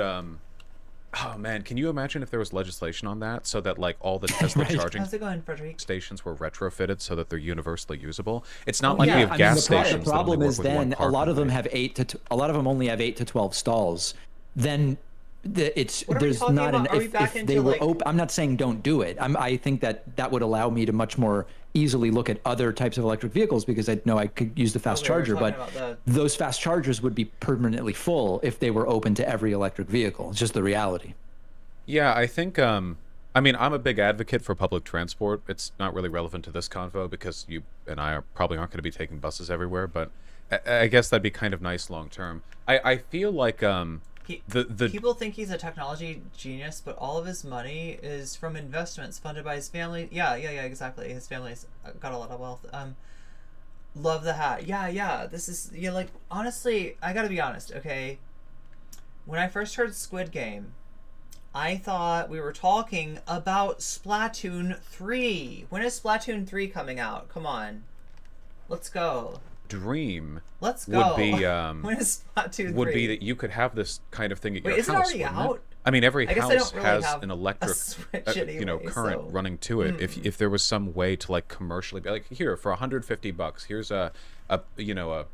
oh man, can you imagine if there was legislation on that so that like all the Tesla charging How's it going, Frederick? stations were retrofitted so that they're universally usable? It's not like we have I mean, gas the stations. The problem that only is work with one then a car lot of them company. have a lot of them only have 8 to 12 stalls. Then there's talking not about? an Are we if back they into, were like- open. I'm not saying don't do it. I think that would allow me to much more easily look at other types of electric vehicles because I know I could use the fast Okay, we're charger, talking but about those fast chargers would be permanently full if they were open to every electric vehicle. It's just the reality. Yeah, I think I mean, I'm a big advocate for public transport. It's not really relevant to this convo because you and I probably aren't going to be taking buses everywhere, but I guess that'd be kind of nice long term. I feel like People think he's a technology genius, but all of his money is from investments funded by his family. Yeah, exactly. His family's got a lot of wealth. Love the hat. Yeah. This is, like, honestly, I gotta be honest, okay? When I first heard Squid Game, I thought we were talking about Splatoon 3. When is Splatoon 3 coming out? Come on. Let's go. Dream Let's go. Would be when is Splatoon 3? Would be that you could have this kind of thing at your house. Is it already out? It? I mean, every house really has have an electric, anyway, current running to it. If there was some way to like commercially be like, here for $150, here's an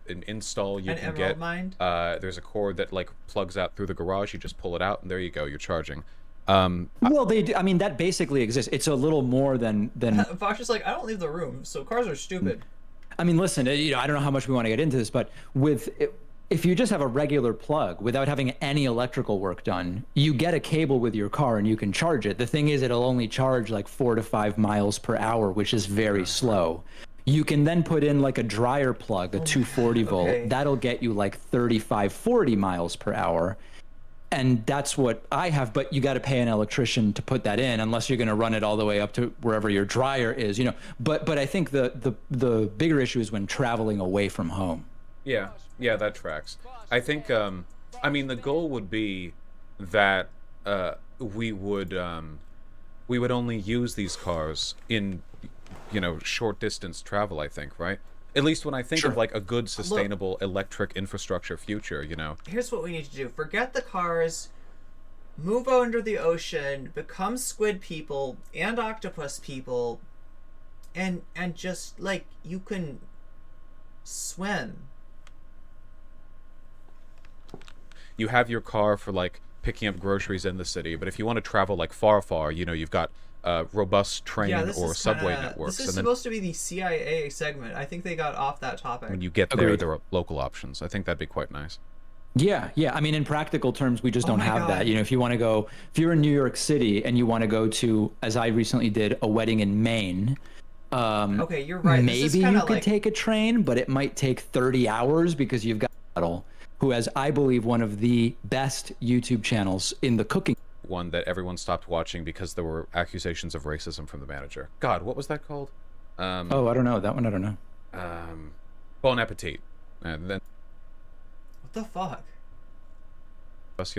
install you can get. Mind? There's a cord that like plugs out through the garage. You just pull it out, and there you go. You're charging. Well, they do. I mean, that basically exists. It's a little more than. Vaush is like, I don't leave the room, so cars are stupid. I mean, listen, I don't know how much we want to get into this, but if you just have a regular plug without having any electrical work done, you get a cable with your car and you can charge it. The thing is, it'll only charge like 4 to 5 miles per hour, which is very slow. You can then put in like a dryer plug, a 240 volt. Okay. That'll get you like 35, 40 miles per hour. And that's what I have, but you got to pay an electrician to put that in, unless you're going to run it all the way up to wherever your dryer is, But I think the bigger issue is when traveling away from home. Yeah, that tracks. I think, I mean, the goal would be that we would only use these cars in, short distance travel. I think, right? At least when I think of like a good, sustainable electric infrastructure future, Here's what we need to do. Forget the cars, move under the ocean, become squid people and octopus people, and just, like, you can swim. You have your car for, like, picking up groceries in the city, but if you want to travel, like, far, you've got robust train or subway networks. This is supposed to be the CIA segment. I think they got off that topic. When you get there are local options. I think that'd be quite nice. Yeah. I mean, in practical terms, we just don't have that. If you want to go, if you're in New York City and you want to go to, as I recently did, a wedding in Maine. Okay, you're right. Maybe you could take a train, but it might take 30 hours because you've got Adel, who has, I believe, one of the best YouTube channels in the cooking. One that everyone stopped watching because there were accusations of racism from the manager. God, what was that called? I don't know. That one, I don't know. Bon Appetit. And then... What the fuck? Us,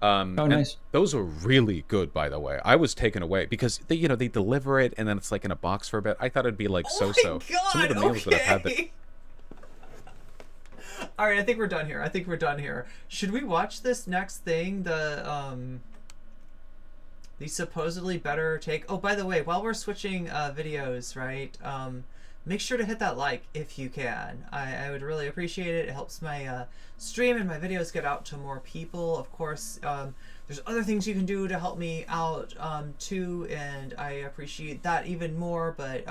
nice. Those are really good, by the way. I was taken away because they deliver it and then it's like in a box for a bit. I thought it'd be like so-so. Some of the meals that I've had that... All right, I think we're done here. Should we watch this next thing? The supposedly better take. Oh, by the way, while we're switching videos, right? Make sure to hit that like if you can. I would really appreciate it. It helps my stream and my videos get out to more people. Of course, there's other things you can do to help me out too, and I appreciate that even more. But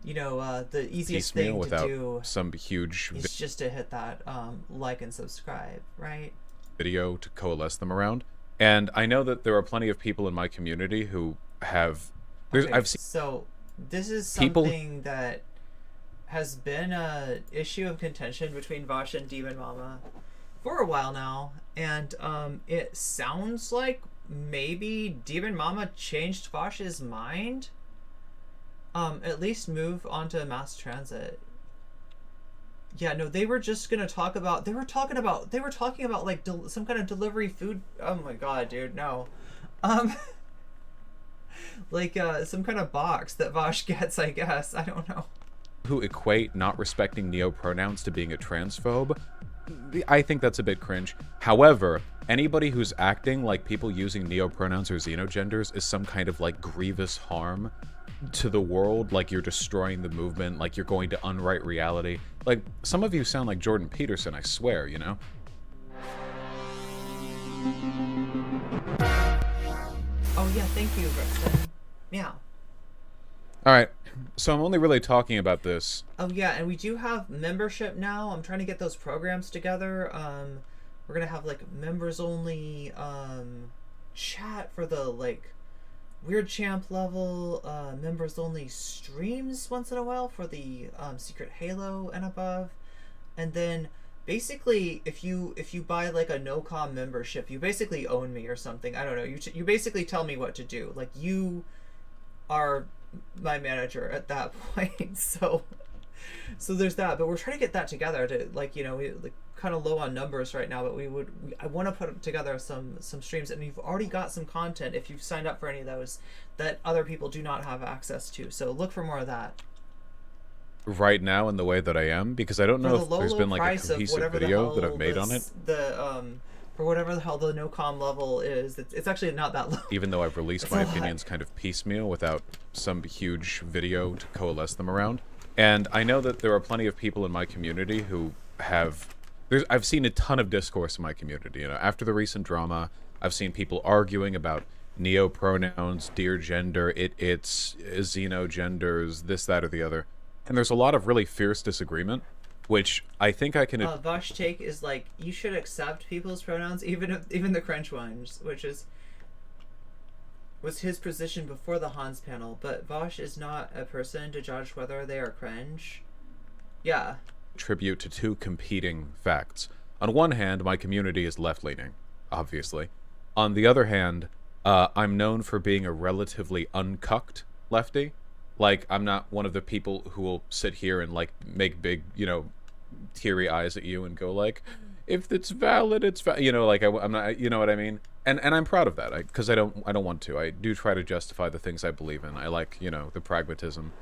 the easiest thing to do some huge is just to hit that like and subscribe, right? Video to coalesce them around. And I know that there are plenty of people in my community who have... I've seen... So, this is something that has been a issue of contention between Vaush and Demon Mama for a while now. And it sounds like maybe Demon Mama changed Vaush's mind. At least move onto mass transit. Yeah, no, they were just gonna talk about. They were talking about like some kind of delivery food. Oh my god, dude, no. Like some kind of box that Vaush gets, I guess. I don't know. Who equate not respecting neo-pronouns to being a transphobe. I think that's a bit cringe. However, anybody who's acting like people using neo-pronouns or xenogenders is some kind of like grievous harm to the world, like you're destroying the movement, like you're going to unwrite reality. Like, some of you sound like Jordan Peterson, I swear, Oh yeah, thank you, Preston. Yeah. Alright, so I'm only really talking about this. Oh yeah, and we do have membership now. I'm trying to get those programs together. We're gonna have like members only chat for the like Weird Champ level, members only streams once in a while for the Secret Halo and above, and then basically, if you buy like a no-com membership, you basically own me or something. I don't know. You basically tell me what to do. Like, you are my manager at that point. So there's that. But we're trying to get that together to, like, we like kind of low on numbers right now, but I want to put together some streams, and you've already got some content if you've signed up for any of those that other people do not have access to. So look for more of that. Right now, in the way that I am, because I don't know if there's been like a cohesive video that I've made on it. For whatever the hell the no-com level is, it's actually not that low. Even though I've released my opinions kind of piecemeal without some huge video to coalesce them around. And I know that there are plenty of people in my community who have... I've seen a ton of discourse in my community. After the recent drama, I've seen people arguing about neo-pronouns, dear gender, it's xenogenders, this, that, or the other. And there's a lot of really fierce disagreement, which I think I can... Vaush take is like, you should accept people's pronouns, even the cringe ones, which was his position before the Hans panel. But Vaush is not a person to judge whether they are cringe. Yeah. Tribute to two competing facts. On one hand, my community is left-leaning, obviously. On the other hand, I'm known for being a relatively uncucked lefty. Like, I'm not one of the people who will sit here and, like, make big, teary eyes at you and go, like, if it's valid, it's valid. Like, I'm not, you know what I mean? And I'm proud of that, because I don't want to. I do try to justify the things I believe in. I like, the pragmatism.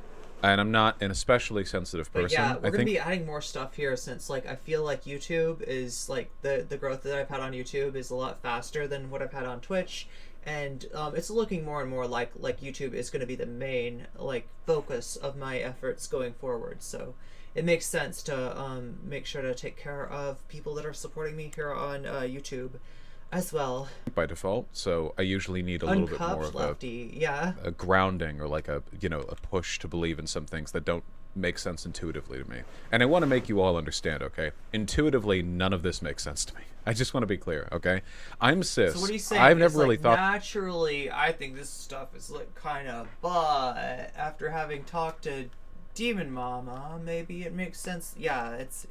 And I'm not an especially sensitive person. But yeah, we're going to be adding more stuff here since, like, I feel like YouTube is, like, the growth that I've had on YouTube is a lot faster than what I've had on Twitch. And it's looking more and more like YouTube is going to be the main, like, focus of my efforts going forward. So it makes sense to make sure to take care of people that are supporting me here on YouTube as well. By default, so I usually need a little bit more of a grounding, or like a push to believe in some things that don't make sense intuitively to me. And I want to make you all understand, okay? Intuitively, none of this makes sense to me. I just want to be clear, okay? I'm cis. So what are you saying? I've never really thought... Naturally, I think this stuff is like kind of, but after having talked to Demon Mama, maybe it makes sense. Yeah, it's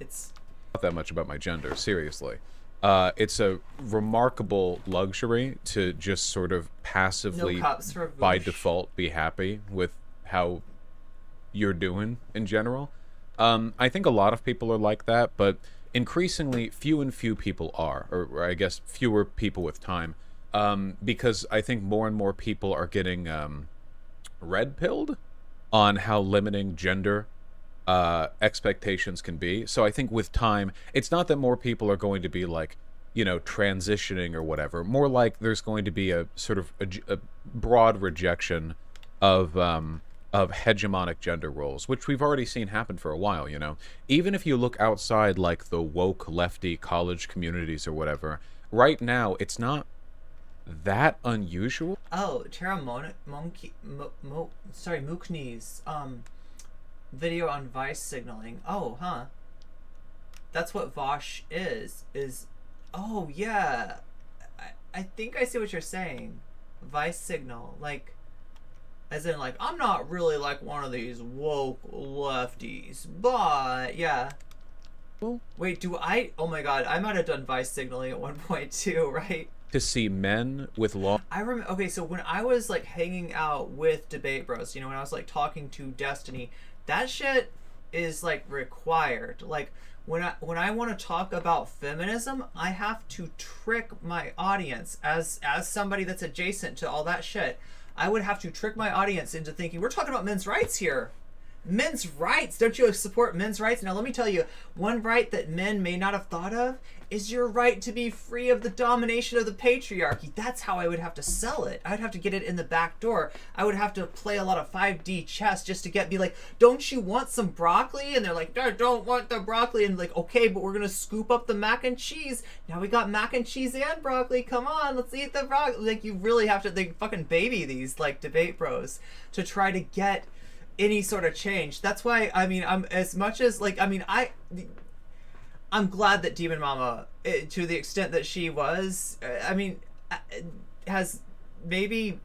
not that much about my gender, seriously. It's a remarkable luxury to just sort of passively, by default, be happy with how you're doing in general. I think a lot of people are like that, but increasingly few people are, or I guess fewer people with time, because I think more and more people are getting red-pilled on how limiting gender expectations can be. So I think with time, it's not that more people are going to be like, transitioning or whatever. More like there's going to be a sort of a broad rejection of hegemonic gender roles, which we've already seen happen for a while, Even if you look outside, like, the woke lefty college communities or whatever, right now, it's not that unusual. Oh, Tara Mookney's video on vice signaling. Oh, huh. That's what Vaush is. Oh, yeah. I think I see what you're saying. Vice signal. Like, as in, like, I'm not really like one of these woke lefties, but yeah. Wait, oh my god, I might have done vice signaling at one point too, right? To see men with long... I remember, okay, so when I was, like, hanging out with Debate Bros, when I was, like, talking to Destiny, that shit is, like, required. Like, when I want to talk about feminism, I have to trick my audience as somebody that's adjacent to all that shit. I would have to trick my audience into thinking, we're talking about men's rights here. Men's rights! Don't you support men's rights? Now let me tell you, one right that men may not have thought of is your right to be free of the domination of the patriarchy. That's how I would have to sell it. I would have to get it in the back door. I would have to play a lot of 5D chess just to be like, don't you want some broccoli? And they're like, I don't want the broccoli. And like, okay, but we're going to scoop up the mac and cheese. Now we got mac and cheese and broccoli. Come on, let's eat the broccoli. Like, you really have to fucking baby these, like, Debate Bros to try to get any sort of change. That's why, I mean, I'm as much as, like, I mean, I'm glad that Demon Mama, to the extent that she was, I mean, has maybe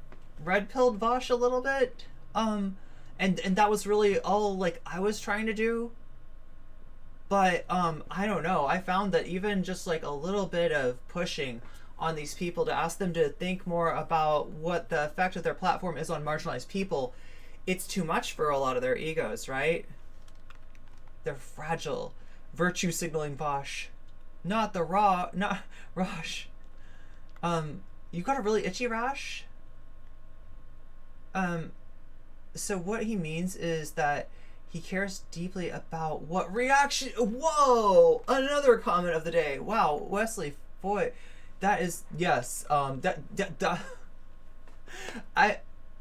red-pilled Vaush a little bit, and that was really all, like, I was trying to do. But I don't know. I found that even just like a little bit of pushing on these people to ask them to think more about what the effect of their platform is on marginalized people, it's too much for a lot of their egos, right? They're fragile. Virtue signaling Vaush. Not Rosh. You got a really itchy rash? So what he means is that he cares deeply about what reaction. Whoa! Another comment of the day. Wow, Wesley Foy. That is, yes. I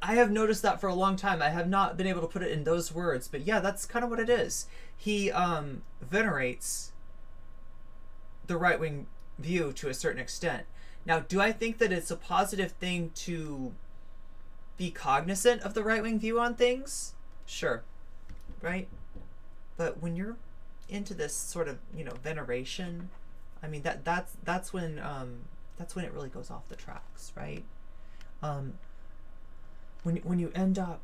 have noticed that for a long time. I have not been able to put it in those words, but yeah, that's kind of what it is. He venerates the right-wing view to a certain extent. Now, do I think that it's a positive thing to be cognizant of the right-wing view on things? Sure. Right? But when you're into this sort of, veneration, I mean, that's when it really goes off the tracks, right? When you end up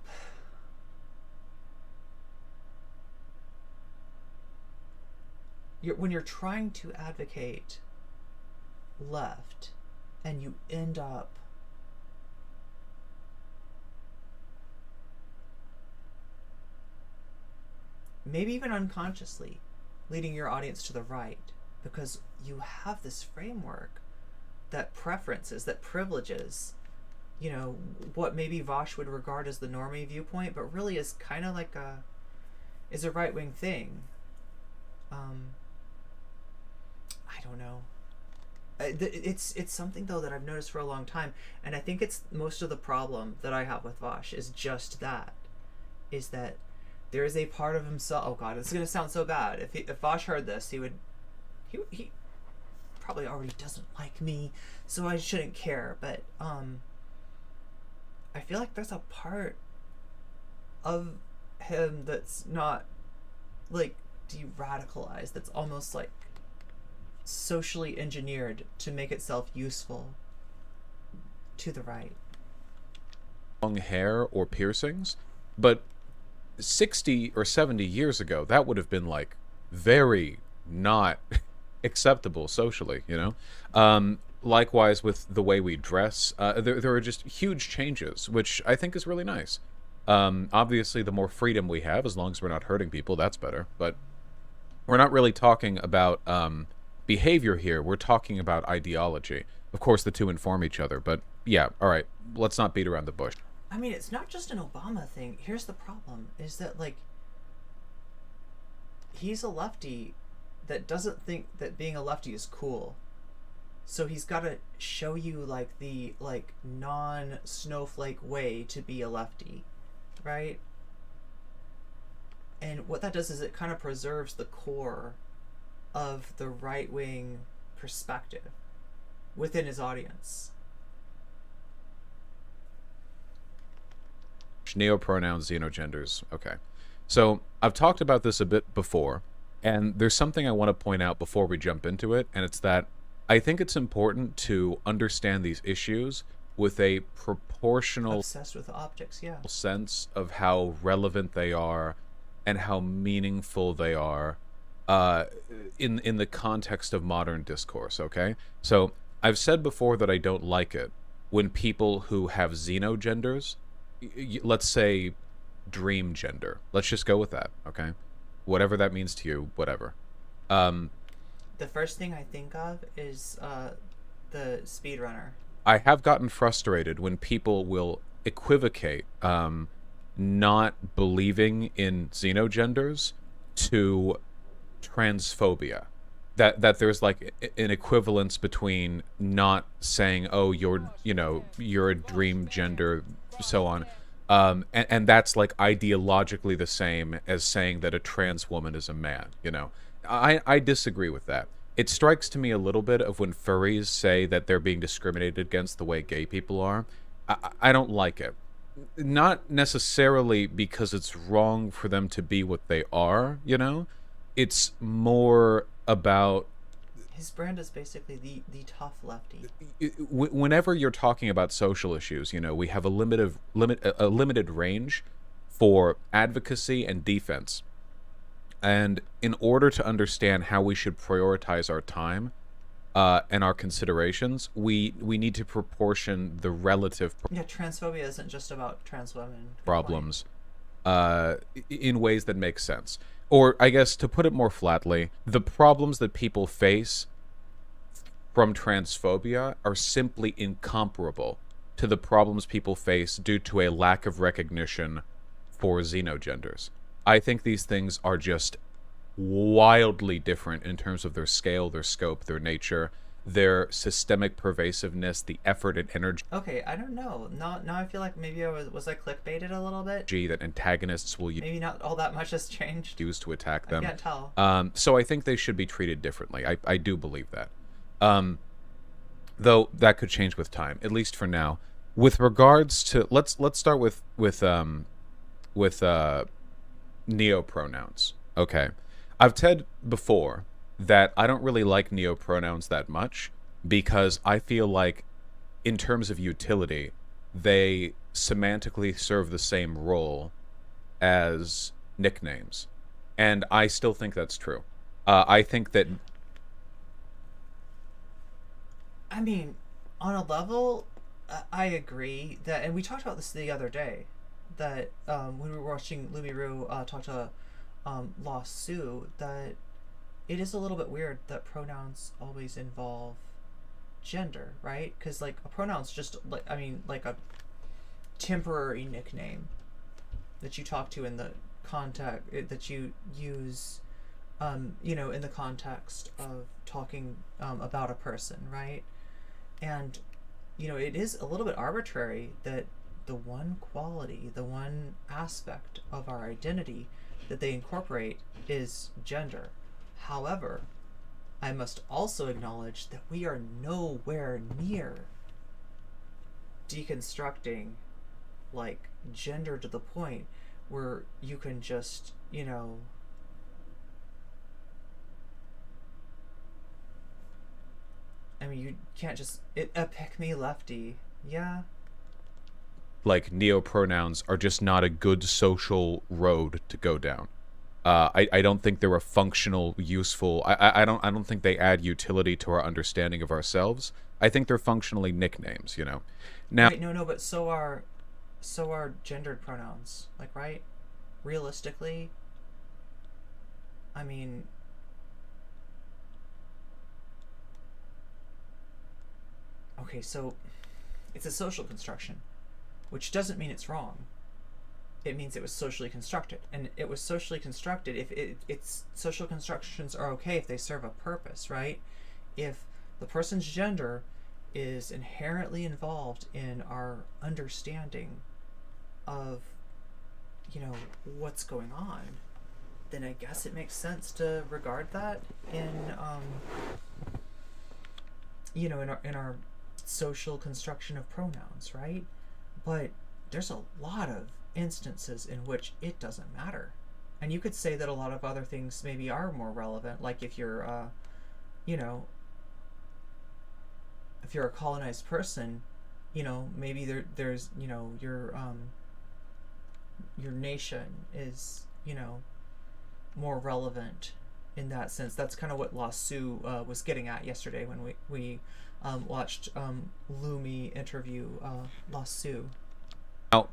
when you're trying to advocate left and you end up maybe even unconsciously leading your audience to the right because you have this framework that preferences, that privileges, what maybe Vaush would regard as the normie viewpoint, but really is kind of like a right-wing thing. I don't know. It's something though that I've noticed for a long time, and I think it's most of the problem that I have with Vaush is just that, is that there is a part of himself. Oh God, this is gonna sound so bad. If Vaush heard this, he probably already doesn't like me, so I shouldn't care. But I feel like there's a part of him that's not like de-radicalized, that's almost like socially engineered to make itself useful to the right. Long hair or piercings, but 60 or 70 years ago, that would have been like very not acceptable socially, Likewise with the way we dress, there are just huge changes, which I think is really nice. Obviously, the more freedom we have, as long as we're not hurting people, that's better. But we're not really talking about behavior here. We're talking about ideology. Of course, the two inform each other. But yeah, all right, let's not beat around the bush. I mean, it's not just an Obama thing. Here's the problem, is that, he's a lefty that doesn't think that being a lefty is cool. So he's got to show you, the, non-snowflake way to be a lefty, right? And what that does is it kind of preserves the core of the right-wing perspective within his audience. Neopronouns, xenogenders. Okay. So I've talked about this a bit before, and there's something I want to point out before we jump into it, and it's that I think it's important to understand these issues with a proportional obsessed with optics, yeah, sense of how relevant they are and how meaningful they are in the context of modern discourse, okay? So I've said before that I don't like it when people who have xenogenders, let's say dream gender, let's just go with that, okay? Whatever that means to you, whatever. The first thing I think of is the speedrunner. I have gotten frustrated when people will equivocate not believing in xenogenders to transphobia. That there's an equivalence between not saying, oh, you're a dream gender, so on. And that's ideologically the same as saying that a trans woman is a man, I disagree with that. It strikes to me a little bit of when furries say that they're being discriminated against the way gay people are. I don't like it. Not necessarily because it's wrong for them to be what they are, It's more about... His brand is basically the tough lefty. Whenever you're talking about social issues, we have a limited range for advocacy and defense. And in order to understand how we should prioritize our time and our considerations, we need to proportion the relative Yeah, transphobia isn't just about trans women. problems in ways that make sense. Or, I guess, to put it more flatly, the problems that people face from transphobia are simply incomparable to the problems people face due to a lack of recognition for xenogenders. I think these things are just wildly different in terms of their scale, their scope, their nature, their systemic pervasiveness, the effort and energy Okay, I don't know. Now I feel like maybe was I clickbaited a little bit? that antagonists will Maybe not all that much has changed. use to attack them. I can't tell. So I think they should be treated differently. I do believe that. Though that could change with time, at least for now. With regards to let's start with neopronouns. Okay. I've said before that I don't really like neopronouns that much because I feel like in terms of utility, they semantically serve the same role as nicknames. And I still think that's true. I think that I mean, on a level, I agree that, and we talked about this the other day, that when we were watching Lumiru talk to Law Sue, that it is a little bit weird that pronouns always involve gender, right? Because like a pronoun's just like a temporary nickname that you talk to in the context that you use, in the context of talking about a person, right? And it is a little bit arbitrary that the one quality, the one aspect of our identity that they incorporate is gender. However, I must also acknowledge that we are nowhere near deconstructing like gender to the point where you can just, I mean, you can't just pick me lefty. Yeah. like neopronouns are just not a good social road to go down. I don't think they're a functional, useful. I don't think they add utility to our understanding of ourselves. I think they're functionally nicknames. Now. Wait, no, but so are gendered pronouns. Like, right? Realistically, I mean. Okay, so it's a social construction, which doesn't mean it's wrong. It means it was socially constructed, and it was socially constructed. If it's social constructions are okay if they serve a purpose, right? If the person's gender is inherently involved in our understanding of, what's going on, then I guess it makes sense to regard that in our social construction of pronouns, right? But there's a lot of instances in which it doesn't matter, and you could say that a lot of other things maybe are more relevant, like if you're if you're a colonized person, maybe there's your nation is more relevant in that sense. That's kind of what La Sue was getting at yesterday when we watched Lumi interview La Sue. Now,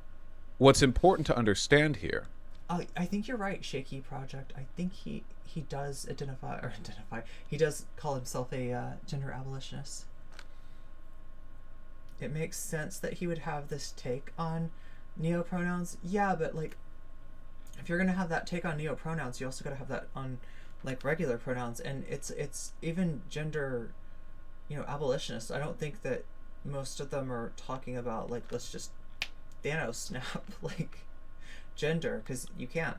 what's important to understand here. I think you're right, Shaky Project. I think he does identify. He does call himself a gender abolitionist. It makes sense that he would have this take on neopronouns. Yeah, but like, if you're gonna have that take on neopronouns, you also gotta have that on like regular pronouns, and it's even gender, abolitionists. I don't think that most of them are talking about like, let's just Thanos snap like gender, because you can't.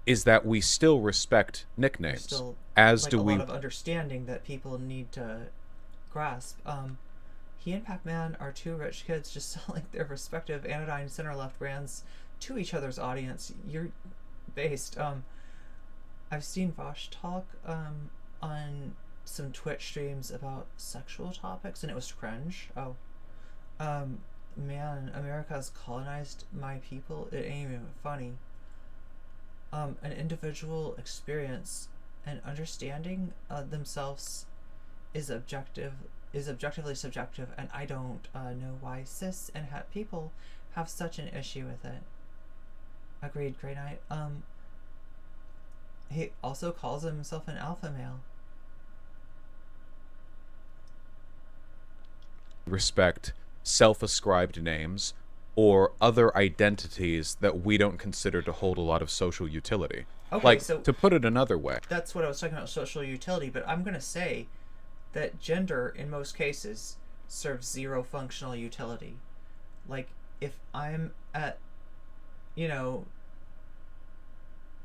Is that we still respect nicknames, still, as like, do we. A lot of understanding that people need to grasp. He and Pakman are two rich kids just selling their respective anodyne center-left brands to each other's audience. You're based. I've seen Vaush talk on some Twitch streams about sexual topics, and it was cringe. Man, America's colonized my people. It ain't even funny. an individual experience and understanding themselves is objectively subjective, and I don't know why cis and het people have such an issue with it. Agreed, Grey Knight. He also calls himself an alpha male. Respect self-ascribed names or other identities that we don't consider to hold a lot of social utility. Okay, like, so to put it another way. that's what I was talking about, social utility, but I'm going to say that gender, in most cases, serves zero functional utility. Like, if I'm at, you know,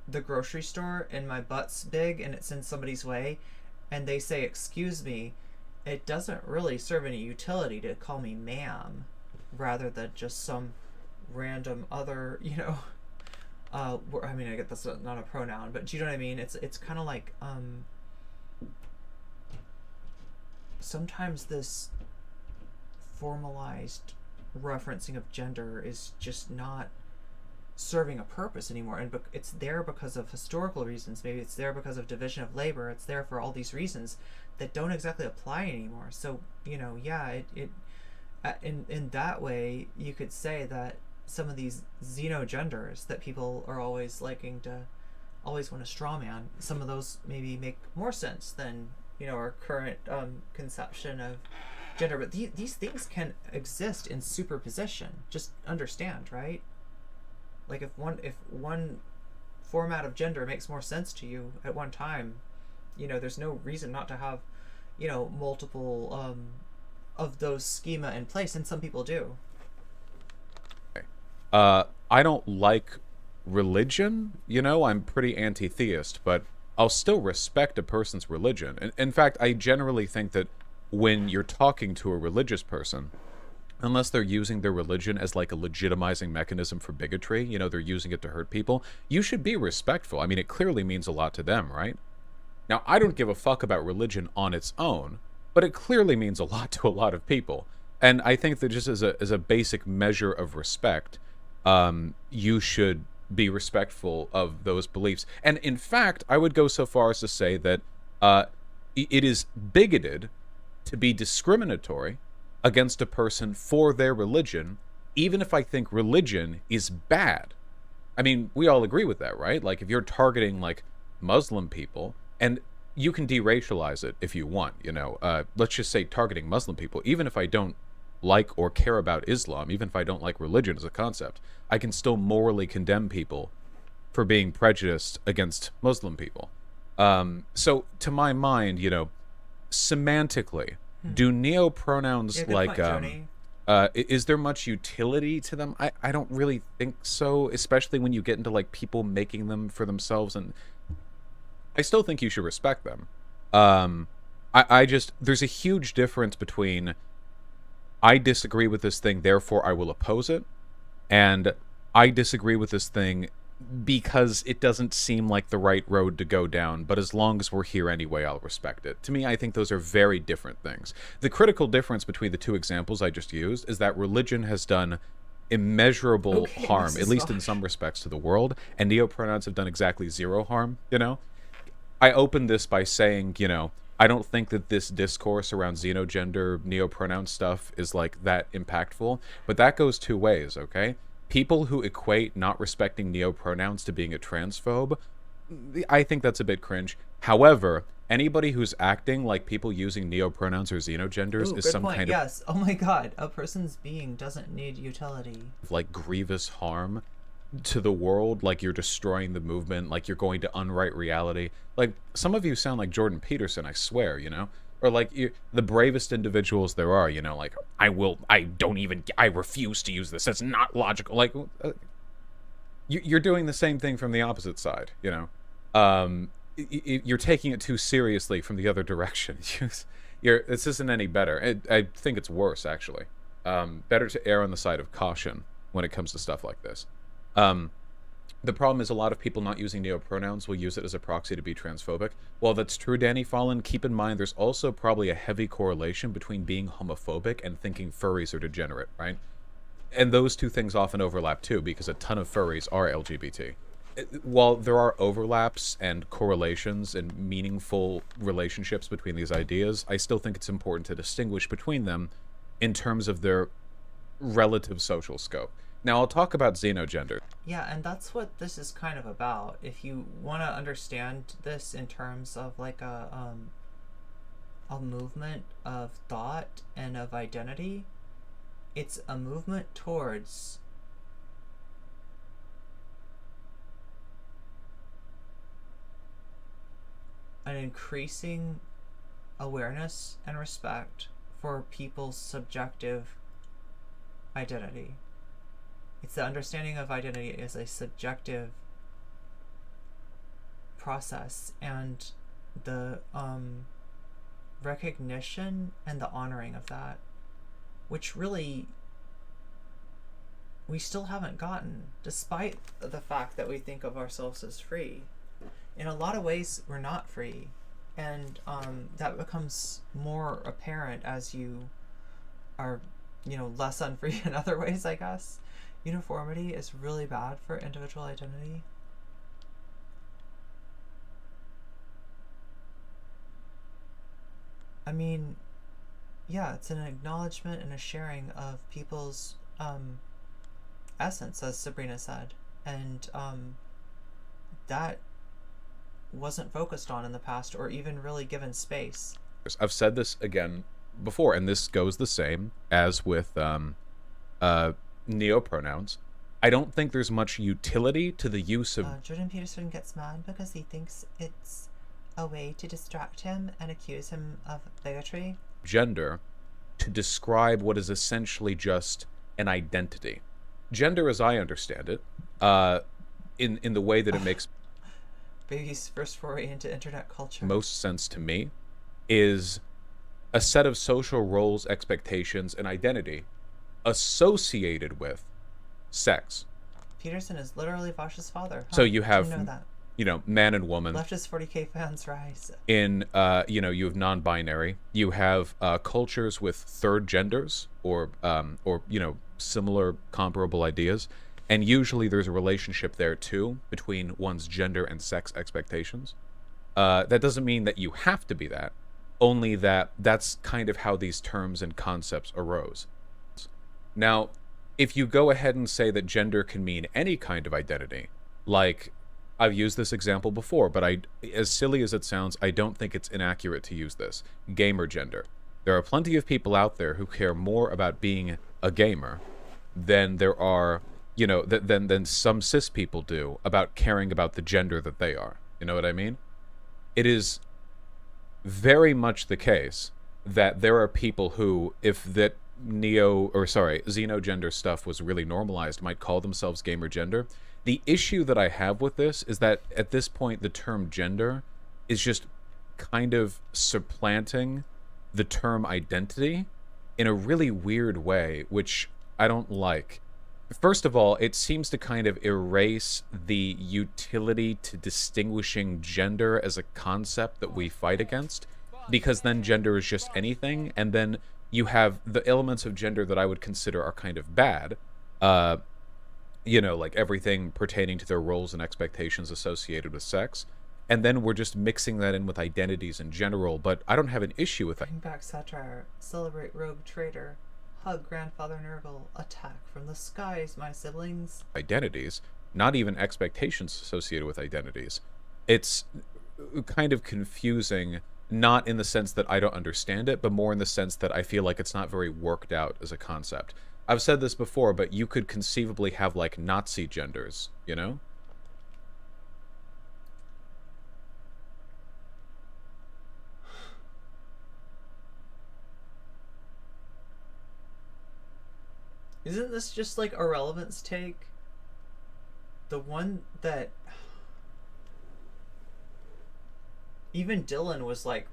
the grocery store and my butt's big and it's in somebody's way, and they say, "Excuse me," it doesn't really serve any utility to call me ma'am, rather than just some random other, you know, I mean, I get that's not a pronoun, but do you know what I mean? It's kind of like, sometimes this formalized referencing of gender is just not serving a purpose anymore, and it's there because of historical reasons. Maybe it's there because of division of labor. It's there for all these reasons that don't exactly apply anymore. So, you know, yeah, in that way, you could say that some of these xenogenders that people are always liking to always want to straw man, some of those maybe make more sense than, you know, our current conception of gender. But these things can exist in superposition. Just understand, right? Like, if one format of gender makes more sense to you at one time, you know, there's no reason not to have, you know, multiple of those schema in place, and some people do. I don't like religion, you know, I'm pretty anti-theist, but I'll still respect a person's religion. In fact, I generally think that when you're talking to a religious person, unless they're using their religion as like a legitimizing mechanism for bigotry, you know, they're using it to hurt people, you should be respectful. I mean, it clearly means a lot to them, right? Now, I don't give a fuck about religion on its own, but it clearly means a lot to a lot of people. And I think that just as a basic measure of respect, you should be respectful of those beliefs. And in fact, I would go so far as to say that it is bigoted to be discriminatory against a person for their religion, even if I think religion is bad. I mean, we all agree with that, right? Like, if you're targeting, like, Muslim people, and you can deracialize it if you want, you know, let's just say targeting Muslim people, even if I don't like or care about Islam, even if I don't like religion as a concept, I can still morally condemn people for being prejudiced against Muslim people. So, to my mind, you know, semantically, do neopronouns like is there much utility to them? I don't really think so, especially when you get into like people making them for themselves, and I still think you should respect them. I just, there's a huge difference between I disagree with this thing, therefore I will oppose it, and I disagree with this thing because it doesn't seem like the right road to go down, but as long as we're here anyway, I'll respect it. To me, I think those are very different things. The critical difference between the two examples I just used is that religion has done immeasurable harm, at least in some respects, to the world, and neopronouns have done exactly zero harm, you know? I opened this by saying, you know, I don't think that this discourse around xenogender, neopronoun stuff is like that impactful, but that goes two ways, okay? People who equate not respecting neopronouns to being a transphobe, I think that's a bit cringe. However, anybody who's acting like people using neopronouns or xenogenders is some kind of... Yes, oh my god, a person's being doesn't need utility. Like grievous harm to the world, like you're destroying the movement, like you're going to unwrite reality. Like, some of you sound like Jordan Peterson, I swear, you know? Or like the bravest individuals there are, you know, like, I refuse to use this, it's not logical. Like, you're doing the same thing from the opposite side, you know? You're taking it too seriously from the other direction. This isn't any better. I think it's worse, actually. Better to err on the side of caution when it comes to stuff like this. The problem is a lot of people not using neopronouns will use it as a proxy to be transphobic. While that's true, Danny Fallen, keep in mind there's also probably a heavy correlation between being homophobic and thinking furries are degenerate, right? And those two things often overlap too, because a ton of furries are LGBT. while there are overlaps and correlations and meaningful relationships between these ideas, I still think it's important to distinguish between them in terms of their relative social scope. Now, I'll talk about xenogender. Yeah, and that's what this is kind of about. If you want to understand this in terms of like a movement of thought and of identity, it's a movement towards an increasing awareness and respect for people's subjective identity. It's the understanding of identity as a subjective process, and the recognition and the honoring of that, which really we still haven't gotten, despite the fact that we think of ourselves as free. In a lot of ways, we're not free, and that becomes more apparent as you are, less unfree in other ways, I guess. Uniformity is really bad for individual identity. I mean, yeah, it's an acknowledgement and a sharing of people's essence, as Sabrina said, and that wasn't focused on in the past or even really given space. I've said this again before, and this goes the same as with neopronouns. I don't think there's much utility to the use of... Jordan Peterson gets mad because he thinks it's a way to distract him and accuse him of bigotry. Gender to describe what is essentially just an identity. Gender, as I understand it, in the way that it makes baby's first foray into internet culture most sense to me, is a set of social roles, expectations, and identity associated with sex. Peterson is literally Vaush's father. So you have, know that. Man and woman. Leftist 40K fans rise. In, you have non-binary. You have cultures with third genders or similar comparable ideas. And usually there's a relationship there, too, between one's gender and sex expectations. That doesn't mean that you have to be that, only that that's kind of how these terms and concepts arose. Now, if you go ahead and say that gender can mean any kind of identity, like, I've used this example before, but as silly as it sounds, I don't think it's inaccurate to use this. Gamer gender. There are plenty of people out there who care more about being a gamer than there are... than some cis people do about caring about the gender that they are. You know what I mean? It is very much the case that there are people who, if that xenogender stuff was really normalized, might call themselves gamer gender. The issue that I have with this is that at this point, the term gender is just kind of supplanting the term identity in a really weird way, which I don't like. First of all, it seems to kind of erase the utility to distinguishing gender as a concept that we fight against, because then gender is just anything, and then you have the elements of gender that I would consider are kind of bad, like everything pertaining to their roles and expectations associated with sex, and then we're just mixing that in with identities in general, but I don't have an issue with that. Bring back satire, celebrate rogue traitor. Hug grandfather Nurgle, attack from the skies, my siblings. Identities, not even expectations associated with identities. It's kind of confusing, not in the sense that I don't understand it, but more in the sense that I feel like it's not very worked out as a concept. I've said this before, but you could conceivably have, like, Nazi genders, you know? Isn't this just like a relevance take? The one that even Dylan was like,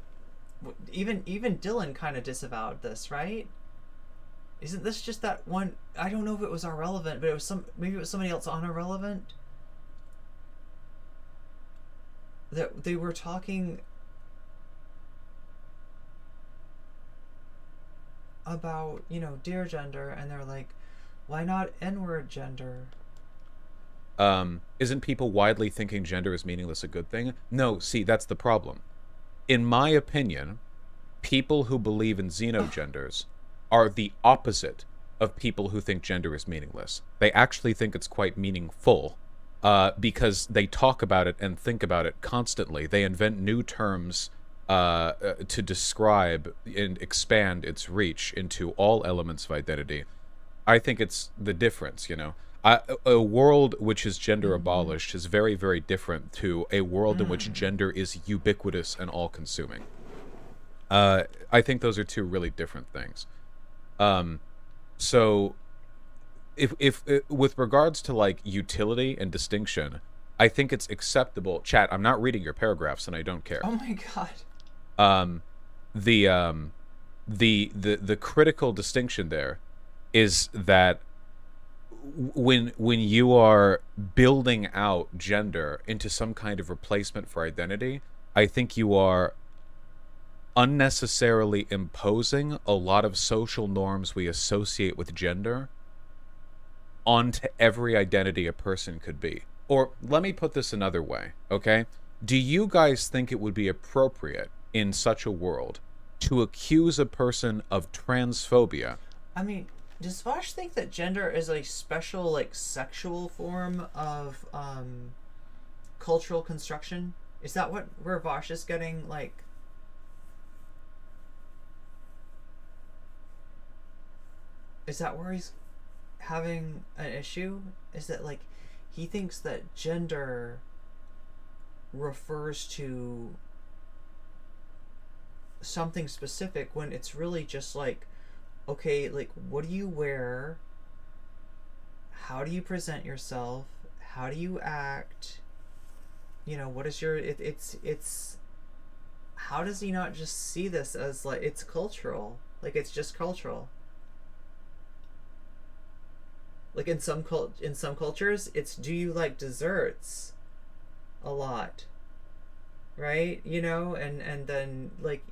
even Dylan kind of disavowed this, right? Isn't this just that one? I don't know if it was irrelevant, but it was maybe it was somebody else on irrelevant. That they were talking about, dear gender, and they're like, why not N-word gender? Isn't people widely thinking gender is meaningless a good thing? No, see, that's the problem. In my opinion, people who believe in xenogenders are the opposite of people who think gender is meaningless. They actually think it's quite meaningful, because they talk about it and think about it constantly. They invent new terms to describe and expand its reach into all elements of identity. I think it's the difference, you know. A world which is gender abolished is very, very different to a world in which gender is ubiquitous and all-consuming. I think those are two really different things. So, if with regards to like utility and distinction, I think it's acceptable. Chat, I'm not reading your paragraphs, and I don't care. Oh my god. The critical distinction there is that when you are building out gender into some kind of replacement for identity, I think you are unnecessarily imposing a lot of social norms we associate with gender onto every identity a person could be. Or let me put this another way, okay? Do you guys think it would be appropriate in such a world to accuse a person of transphobia? I mean, does Vaush think that gender is a special, like, sexual form of cultural construction? Is that where Vaush is getting, like... Is that where he's having an issue? Is that, like, he thinks that gender refers to something specific when it's really just, like, okay, like, what do you wear? How do you present yourself? How do you act? You know, what is your... It's... How does he not just see this as, like, it's cultural? Like, it's just cultural. Like, in some cultures, it's, do you like desserts a lot? Right? You know? And then, like,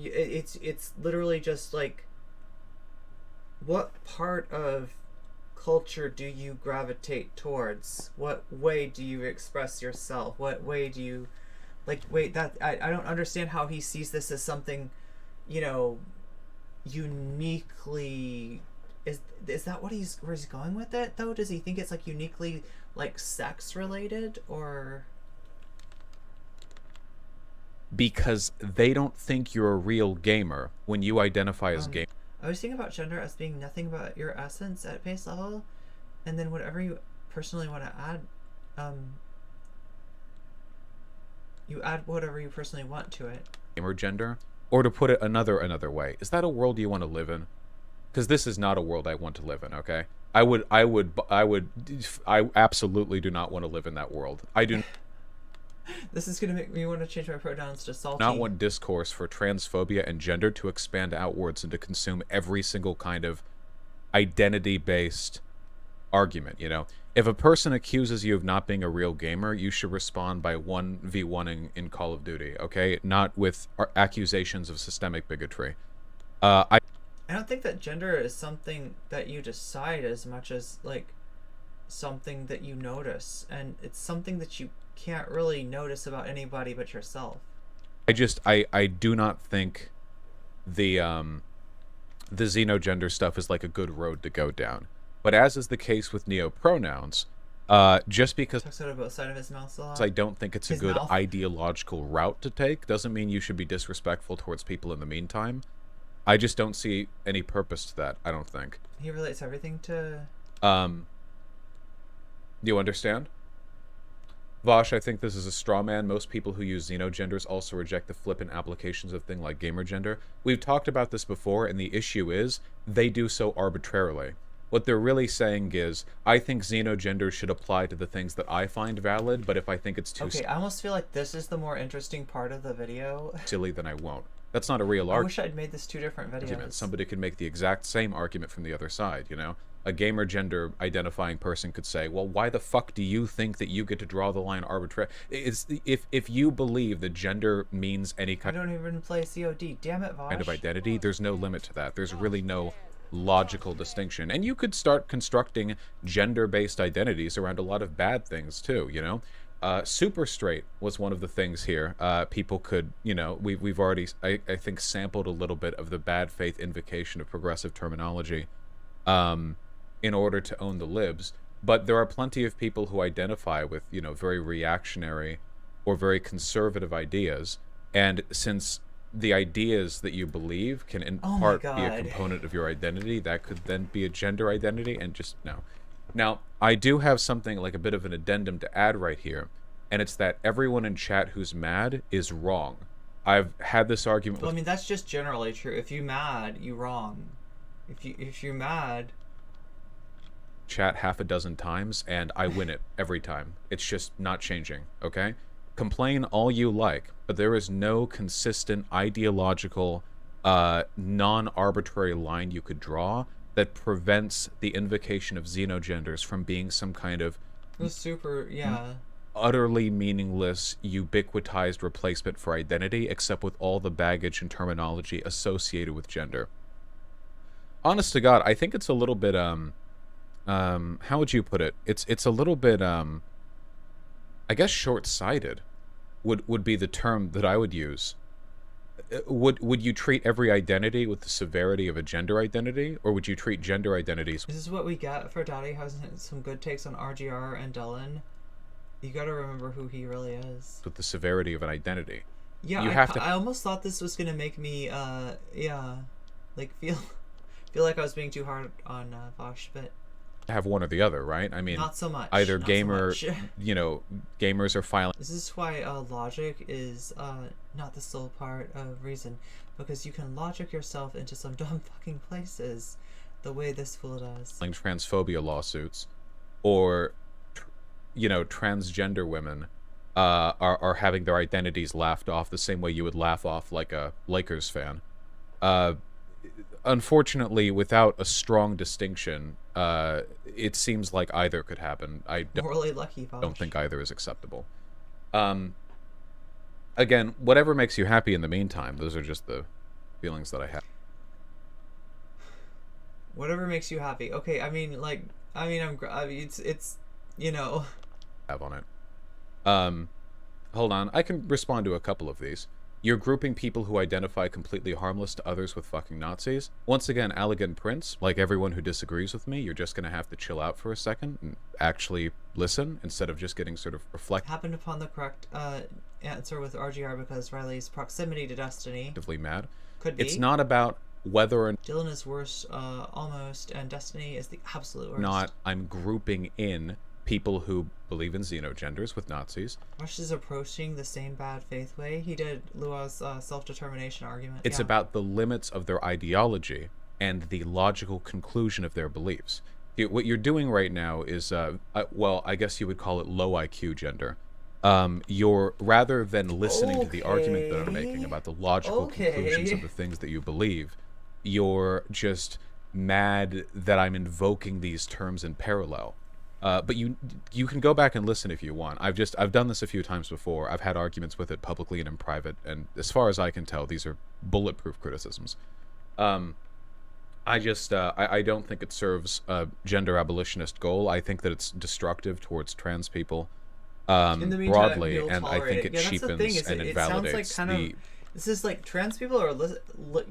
it's literally just, like, what part of culture do you gravitate towards? What way do you express yourself? What way do you, like, wait, that I don't understand how he sees this as something, you know, uniquely... Is that where he's going with it, though? Does he think it's, like, uniquely, like, sex related, or... Because they don't think you're a real gamer when you identify as gamer. I was thinking about gender as being nothing but your essence at base level, and then whatever you personally want to add, you add whatever you personally want to it. Gamer gender, or to put it another way, is that a world you want to live in? Because this is not a world I want to live in. Okay, I absolutely do not want to live in that world. I do. This is gonna make me want to change my pronouns to salty. Not want discourse for transphobia and gender to expand outwards and to consume every single kind of identity-based argument, you know? If a person accuses you of not being a real gamer, you should respond by 1v1ing in Call of Duty, okay? Not with accusations of systemic bigotry. I don't think that gender is something that you decide as much as, like, something that you notice. And it's something that you can't really notice about anybody but yourself. I do not think the xenogender stuff is like a good road to go down. But as is the case with neopronouns, just because talks out of both sides of his mouth a lot. I don't think it's a good ideological route to take doesn't mean you should be disrespectful towards people in the meantime. I just don't see any purpose to that, I don't think. He relates everything to... Do you understand? Vaush, I think this is a straw man. Most people who use xenogenders also reject the flippant applications of things like gamer gender. We've talked about this before, and the issue is they do so arbitrarily. What they're really saying is, I think xenogender should apply to the things that I find valid, but if I think it's too okay, I almost feel like this is the more interesting part of the video. Silly, then I won't. That's not a real argument. I wish I'd made this two different videos. Somebody could make the exact same argument from the other side, you know? A gamer gender identifying person could say, well, why the fuck do you think that you get to draw the line arbitrarily? If you believe that gender means any kind I don't even play COD. Damn it, Vaush. kind of identity, there's no limit to that. There's really no logical distinction. And you could start constructing gender-based identities around a lot of bad things too, you know? Super straight was one of the things here. People could, you know, we've already, I think, sampled a little bit of the bad faith invocation of progressive terminology in order to own the libs. But there are plenty of people who identify with, you know, very reactionary or very conservative ideas. And since the ideas that you believe can in part be a component of your identity, that could then be a gender identity, and just no. Now, I do have something like a bit of an addendum to add right here, and it's that everyone in chat who's mad is wrong. I've had this argument Well, I mean, that's just generally true. If you mad, you wrong. If you're mad... chat half a dozen times, and I win it every time. It's just not changing, okay? Complain all you like, but there is no consistent ideological, non-arbitrary line you could draw that prevents the invocation of xenogenders from being some kind of utterly meaningless, ubiquitized replacement for identity, except with all the baggage and terminology associated with gender. Honest to God, I think it's a little bit, how would you put it? It's a little bit, I guess short-sighted would be the term that I would use. Would you treat every identity with the severity of a gender identity, or would you treat gender identities? This is what we get for Daddy having some good takes on RGR and Dylan. You gotta remember who he really is. With the severity of an identity. Yeah, I almost thought this was gonna make me, like feel like I was being too hard on Vaush, but have one or the other, right? I mean, not so much. Either gamer, you know, gamers are filing. This is why logic is not the sole part of reason, because you can logic yourself into some dumb fucking places, the way this fool does. Transphobia lawsuits, or you know, transgender women are having their identities laughed off the same way you would laugh off like a Lakers fan. Unfortunately, without a strong distinction, it seems like either could happen. I don't think either is acceptable. Again, whatever makes you happy in the meantime, those are just the feelings that I have. Whatever makes you happy. Okay, I mean, it's you know. Have on it. Hold on, I can respond to a couple of these. You're grouping people who identify completely harmless to others with fucking Nazis. Once again, Elegant Prince, like everyone who disagrees with me, you're just gonna have to chill out for a second and actually listen instead of just getting sort of reflective. Happened upon the correct answer with RGR because Riley's proximity to Destiny. Mad. Could be. It's not about whether or Dylan is worse, almost, and Destiny is the absolute worst. Not. I'm grouping in people who believe in xenogenders with Nazis. Vaush is approaching the same bad faith way he did Lua's self-determination argument. It's about the limits of their ideology and the logical conclusion of their beliefs. What you're doing right now is, well, I guess you would call it low IQ gender. You're, rather than listening to the argument that I'm making about the logical conclusions of the things that you believe, you're just mad that I'm invoking these terms in parallel. But you can go back and listen if you want. I've done this a few times before. I've had arguments with it publicly and in private, and as far as I can tell, these are bulletproof criticisms. I don't think it serves a gender abolitionist goal. I think that it's destructive towards trans people broadly, and I think it cheapens and invalidates the... This is like, trans people are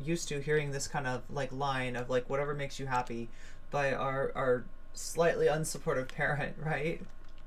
used to hearing this kind of like line of like whatever makes you happy by our slightly unsupportive parent, right?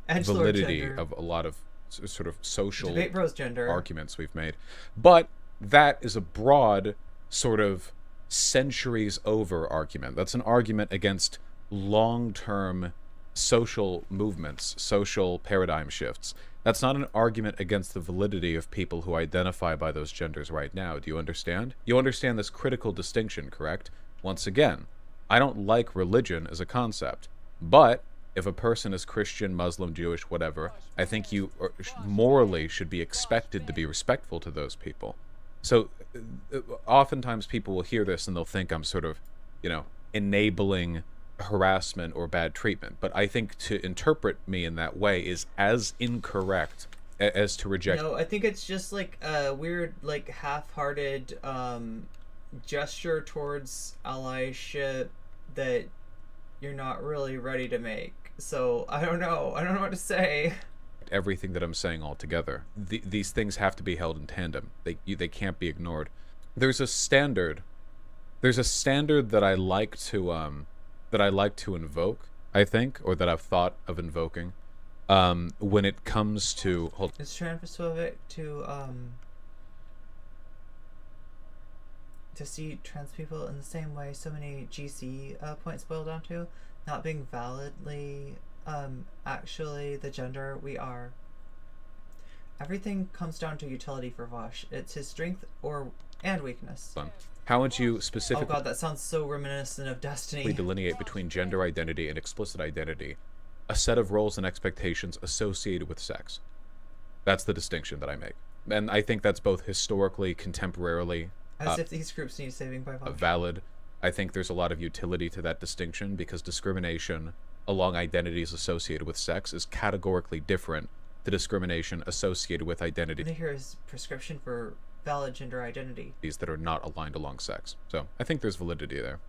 Validity of a lot of sort of social debate bros gender arguments we've made, but that is a broad sort of centuries over argument. That's an argument against long-term social movements, social paradigm shifts. That's not an argument against the validity of people who identify by those genders right now. Do you understand? You understand this critical distinction, correct? Once again, I don't like religion as a concept, but if a person is Christian, Muslim, Jewish, whatever, I think you morally should be expected to be respectful to those people. So oftentimes people will hear this and they'll think I'm sort of, you know, enabling harassment or bad treatment. But I think to interpret me in that way is as incorrect as to reject. No, I think it's just like a weird, like half-hearted gesture towards allyship that you're not really ready to make. So I don't know what to say. Everything that I'm saying altogether. These things have to be held in tandem. They can't be ignored. There's a standard that I like to invoke, I think, or that I've thought of invoking, when it comes to It's transphobic to see trans people in the same way so many GC points boil down to, not being validly actually the gender we are. Everything comes down to utility for Vaush. It's his strength and weakness. How would you Oh specifically god, that sounds so reminiscent of Destiny. delineate between gender identity and explicit identity, a set of roles and expectations associated with sex? That's the distinction that I make. And I think that's both historically, contemporarily, As if these groups need saving by Vaush. valid. I think there's a lot of utility to that distinction because discrimination along identities associated with sex is categorically different to discrimination associated with identities And here is prescription for valid gender identity. that are not aligned along sex. So I think there's validity there.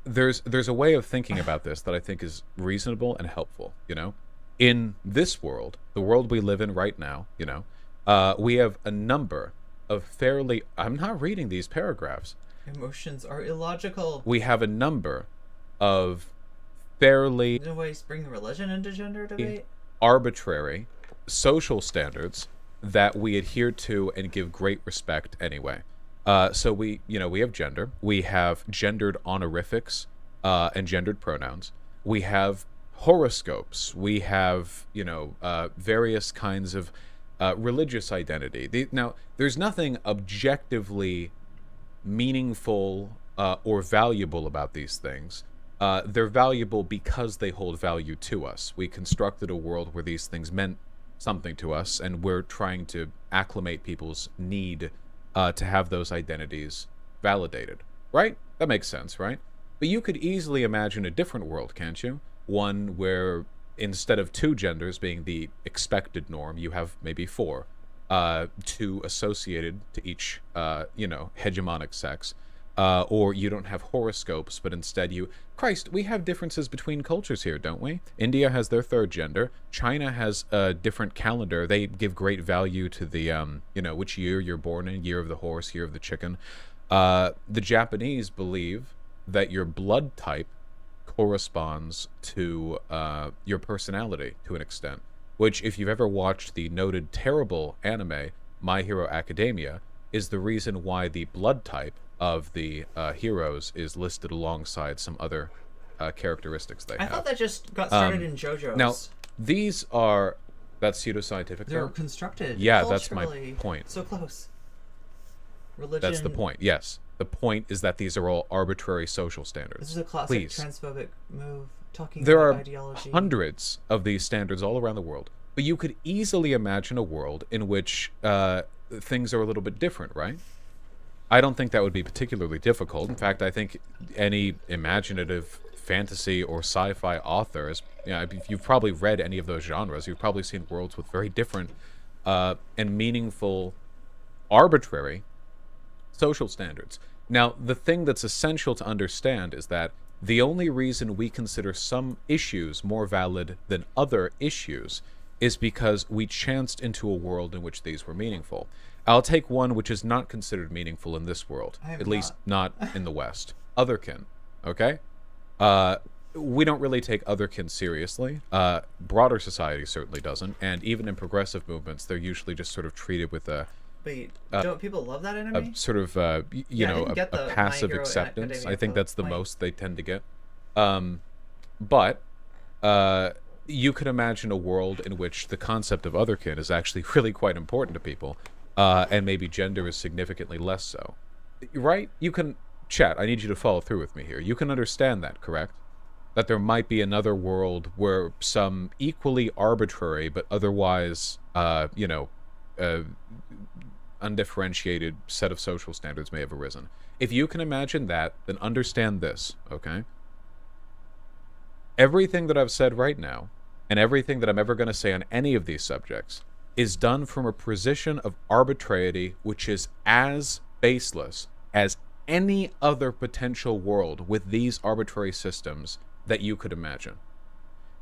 There's a way of thinking about this that I think is reasonable and helpful, you know? In this world, the world we live in right now, you know, we have a number of fairly... I'm not reading these paragraphs. Emotions are illogical. We have a number of fairly No way bring religion into gender debate. arbitrary social standards that we adhere to and give great respect anyway. So we have gender. We have gendered honorifics and gendered pronouns. We have horoscopes. We have, various kinds of religious identity. Now, there's nothing objectively meaningful or valuable about these things. They're valuable because they hold value to us. We constructed a world where these things meant something to us, and we're trying to acclimate people's need to have those identities validated. Right? That makes sense, right? But you could easily imagine a different world, can't you? One where instead of 2 genders being the expected norm, you have maybe 4. 2 associated to each, hegemonic sex. Or you don't have horoscopes, but instead Christ, we have differences between cultures here, don't we? India has their 3rd gender. China has a different calendar. They give great value to the, which year you're born in, year of the horse, year of the chicken. The Japanese believe that your blood type corresponds to your personality to an extent, which if you've ever watched the noted terrible anime My Hero Academia, is the reason why the blood type of the heroes is listed alongside some other characteristics they have. I thought that just got started in JoJo's. Now, these are... That's pseudoscientific, They're though? constructed. Yeah, that's my culturally. point. So close. Religion. That's the point, yes. The point is that these are all arbitrary social standards. This is a classic transphobic move. Talking There about are ideology. hundreds of these standards all around the world. But you could easily imagine a world in which things are a little bit different, right? I don't think that would be particularly difficult. In fact, I think any imaginative fantasy or sci-fi author, if you've probably read any of those genres, you've probably seen worlds with very different and meaningful, arbitrary social standards. Now, the thing that's essential to understand is that the only reason we consider some issues more valid than other issues is because we chanced into a world in which these were meaningful. I'll take one which is not considered meaningful in this world, at least not in the West. Otherkin, okay? We don't really take otherkin seriously. Broader society certainly doesn't, and even in progressive movements, they're usually just sort of treated with a... Wait, don't people love that anime? A sort of, a passive acceptance. I think that's the most they tend to get. But you could imagine a world in which the concept of otherkin is actually really quite important to people, and maybe gender is significantly less so. Right? You can... Chat, I need you to follow through with me here. You can understand that, correct? That there might be another world where some equally arbitrary but otherwise, undifferentiated set of social standards may have arisen. If you can imagine that, then understand this, okay? Everything that I've said right now, and everything that I'm ever going to say on any of these subjects, is done from a position of arbitrarity which is as baseless as any other potential world with these arbitrary systems that you could imagine.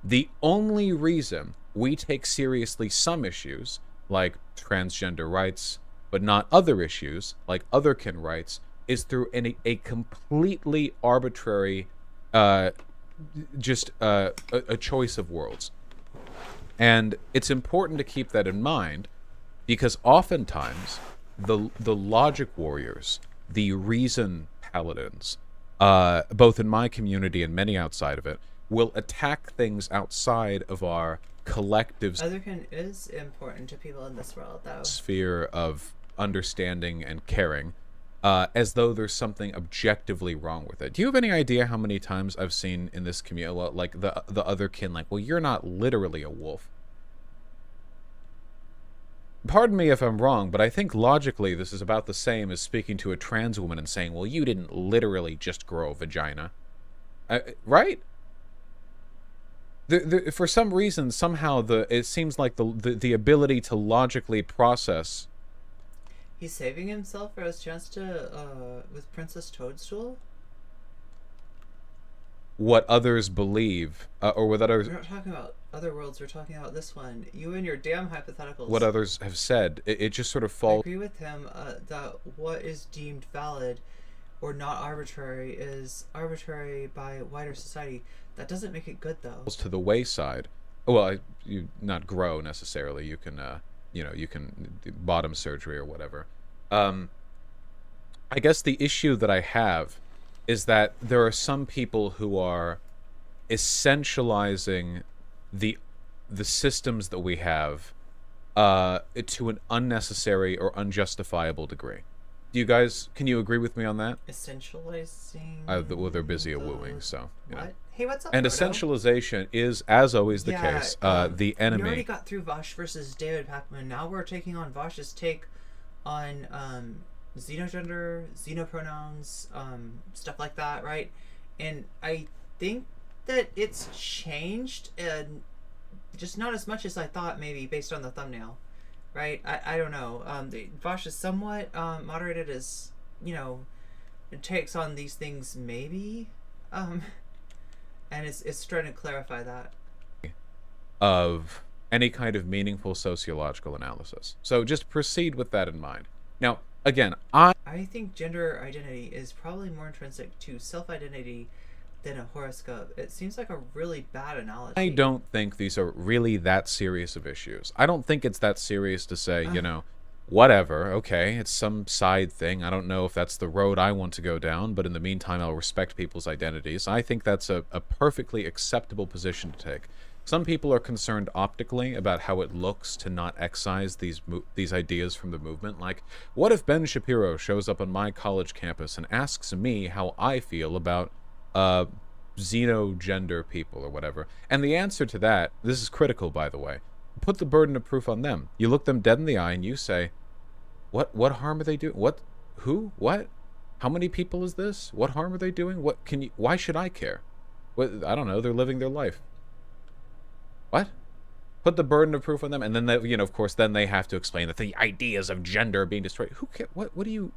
The only reason we take seriously some issues, like transgender rights, but not other issues, like otherkin rights, is through a completely arbitrary, a choice of worlds. And it's important to keep that in mind, because oftentimes the logic warriors, the reason paladins, both in my community and many outside of it, will attack things outside of our collective Otherkin is important to people in this world, though. Sphere of understanding and caring, as though there's something objectively wrong with it. Do you have any idea how many times I've seen in this community, like the otherkin, like, well, you're not literally a wolf. Pardon me if I'm wrong, but I think logically this is about the same as speaking to a trans woman and saying, well, you didn't literally just grow a vagina. Right? For some reason, somehow, it seems like the ability to logically process... He's saving himself for his chance to, with Princess Toadstool? What others believe, or what others... We're not talking about other worlds, we're talking about this one. You and your damn hypotheticals. What others have said. It just sort of falls... I agree with him that what is deemed valid or not arbitrary is arbitrary by wider society. That doesn't make it good, though. ...to the wayside. Well, you not grow, necessarily. You can, you can bottom surgery or whatever. I guess the issue that I have is that there are some people who are essentializing the systems that we have to an unnecessary or unjustifiable degree. Do you guys, can you agree with me on that? Essentializing... well, they're busy wooing, so, you know. What? Hey, what's up, And Proto? essentialization is, as always the case, the enemy... We already got through Vaush versus David Pakman. Now we're taking on Vaush's take on xenogender, xenopronouns, stuff like that, right? And I think that it's changed, and just not as much as I thought, maybe, based on the thumbnail. Right? I don't know. The Vaush is somewhat moderated as, you know, it takes on these things, maybe. And it's trying to clarify that. Of any kind of meaningful sociological analysis. So just proceed with that in mind. Now, again, I think gender identity is probably more intrinsic to self-identity than a horoscope. It seems like a really bad analogy. I don't think these are really that serious of issues. I don't think it's that serious to say, you know, whatever, okay, it's some side thing. I don't know if that's the road I want to go down, but in the meantime, I'll respect people's identities. I think that's a perfectly acceptable position to take. Some people are concerned optically about how it looks to not excise these ideas from the movement. Like, what if Ben Shapiro shows up on my college campus and asks me how I feel about xenogender people or whatever? And the answer to that, this is critical, by the way, put the burden of proof on them. You look them dead in the eye and you say, what harm are they doing? What? Who? What? How many people is this? What harm are they doing? What can you? Why should I care? What? I don't know. They're living their life. What? Put the burden of proof on them, and then they, you know, of course, then they have to explain that the ideas of gender are being destroyed. Who cares? What do you?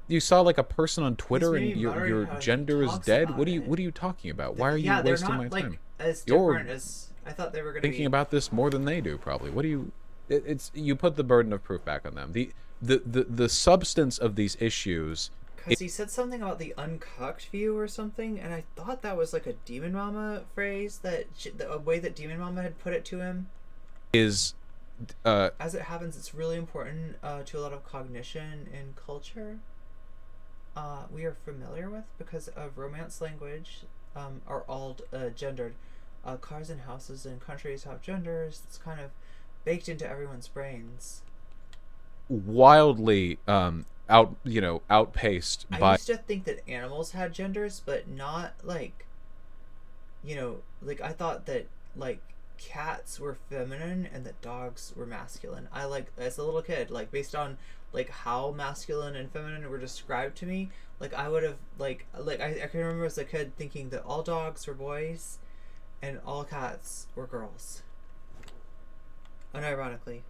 You saw like a person on Twitter and your gender is dead. What are you talking about? Why are you wasting my time? As different as I thought they were going to be. Thinking about this more than they do, probably. What do you? You put the burden of proof back on them. The substance of these issues. Because he said something about the uncucked view or something, and I thought that was like a Demon Mama phrase, that a way that Demon Mama had put it to him. Is as it happens, it's really important to a lot of cognition and culture. We are familiar with because of Romance language are all gendered. Cars and houses and countries have genders. It's kind of baked into everyone's brains. Wildly outpaced by... I used to think that animals had genders, but not like, like I thought that like cats were feminine and that dogs were masculine. I as a little kid, like based on like how masculine and feminine were described to me, like I would have I can remember as a kid thinking that all dogs were boys and all cats were girls. Unironically.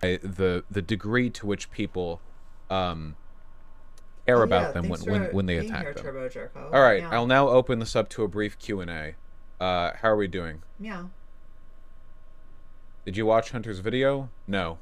The degree to which people care Oh, about yeah, them thanks when they being attack here, them. Turbo Jerko. All right, Yeah. I'll now open this up to a brief Q&A. How are we doing? Yeah. Did you watch Hunter's video? No.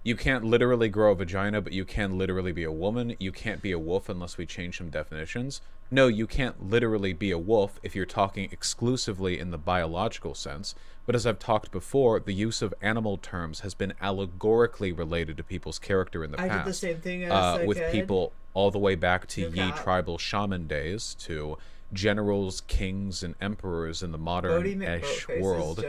You can't literally grow a vagina, but you can literally be a woman. You can't be a wolf unless we change some definitions. No, you can't literally be a wolf if you're talking exclusively in the biological sense. But as I've talked before, the use of animal terms has been allegorically related to people's character in the past. I did the same thing as a with kid. people all the way back to No Yi cap. tribal shaman days, to generals, kings, and emperors in the modern-ish world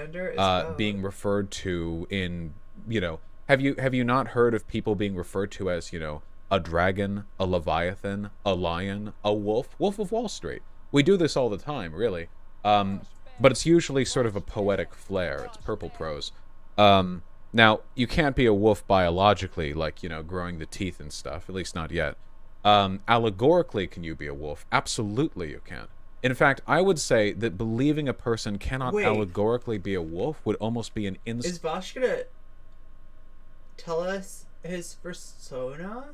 being referred to in, you know, have you not heard of people being referred to as, you know, a dragon, a leviathan, a lion, a wolf of Wall Street? We do this all the time, really. But it's usually sort of a poetic flair. It's purple prose. Now, you can't be a wolf biologically, like, you know, growing the teeth and stuff, at least not yet. Allegorically, can you be a wolf? Absolutely you can. In fact, I would say that believing a person cannot allegorically be a wolf would almost be an Is Vaush gonna tell us his persona?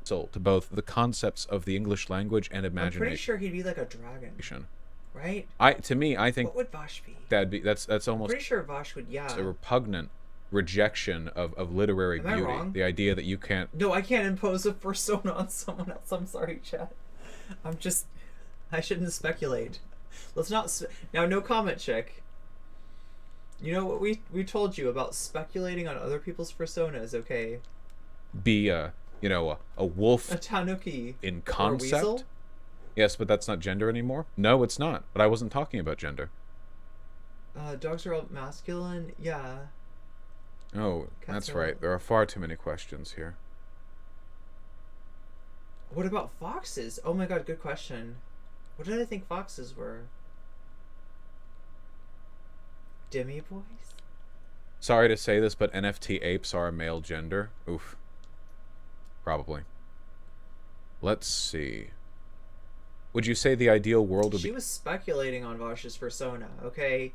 insult to both the concepts of the English language and imagination. I'm pretty sure he'd be like a dragon, right? To me, I think what would Vaush be? that's almost. I'm pretty sure Vaush would. Yeah. A repugnant rejection of literary Am I beauty. wrong? The idea that you can't. No, I can't impose a persona on someone else. I'm sorry, Chad. I shouldn't speculate. Let's not. Now, no comment, chick. You know what we told you about speculating on other people's personas, okay? Be you know, a wolf. A tanuki. In Or a concept. weasel? Yes, but that's not gender anymore. No, it's not. But I wasn't talking about gender. Dogs are all masculine. Yeah. Oh, Cats that's are- right. There are far too many questions here. What about foxes? Oh my god, good question. What did I think foxes were? Demi boys? Sorry to say this, but NFT apes are a male gender. Oof. Probably. Let's see. Would you say the ideal world would She be... was speculating on Vaush's persona, okay?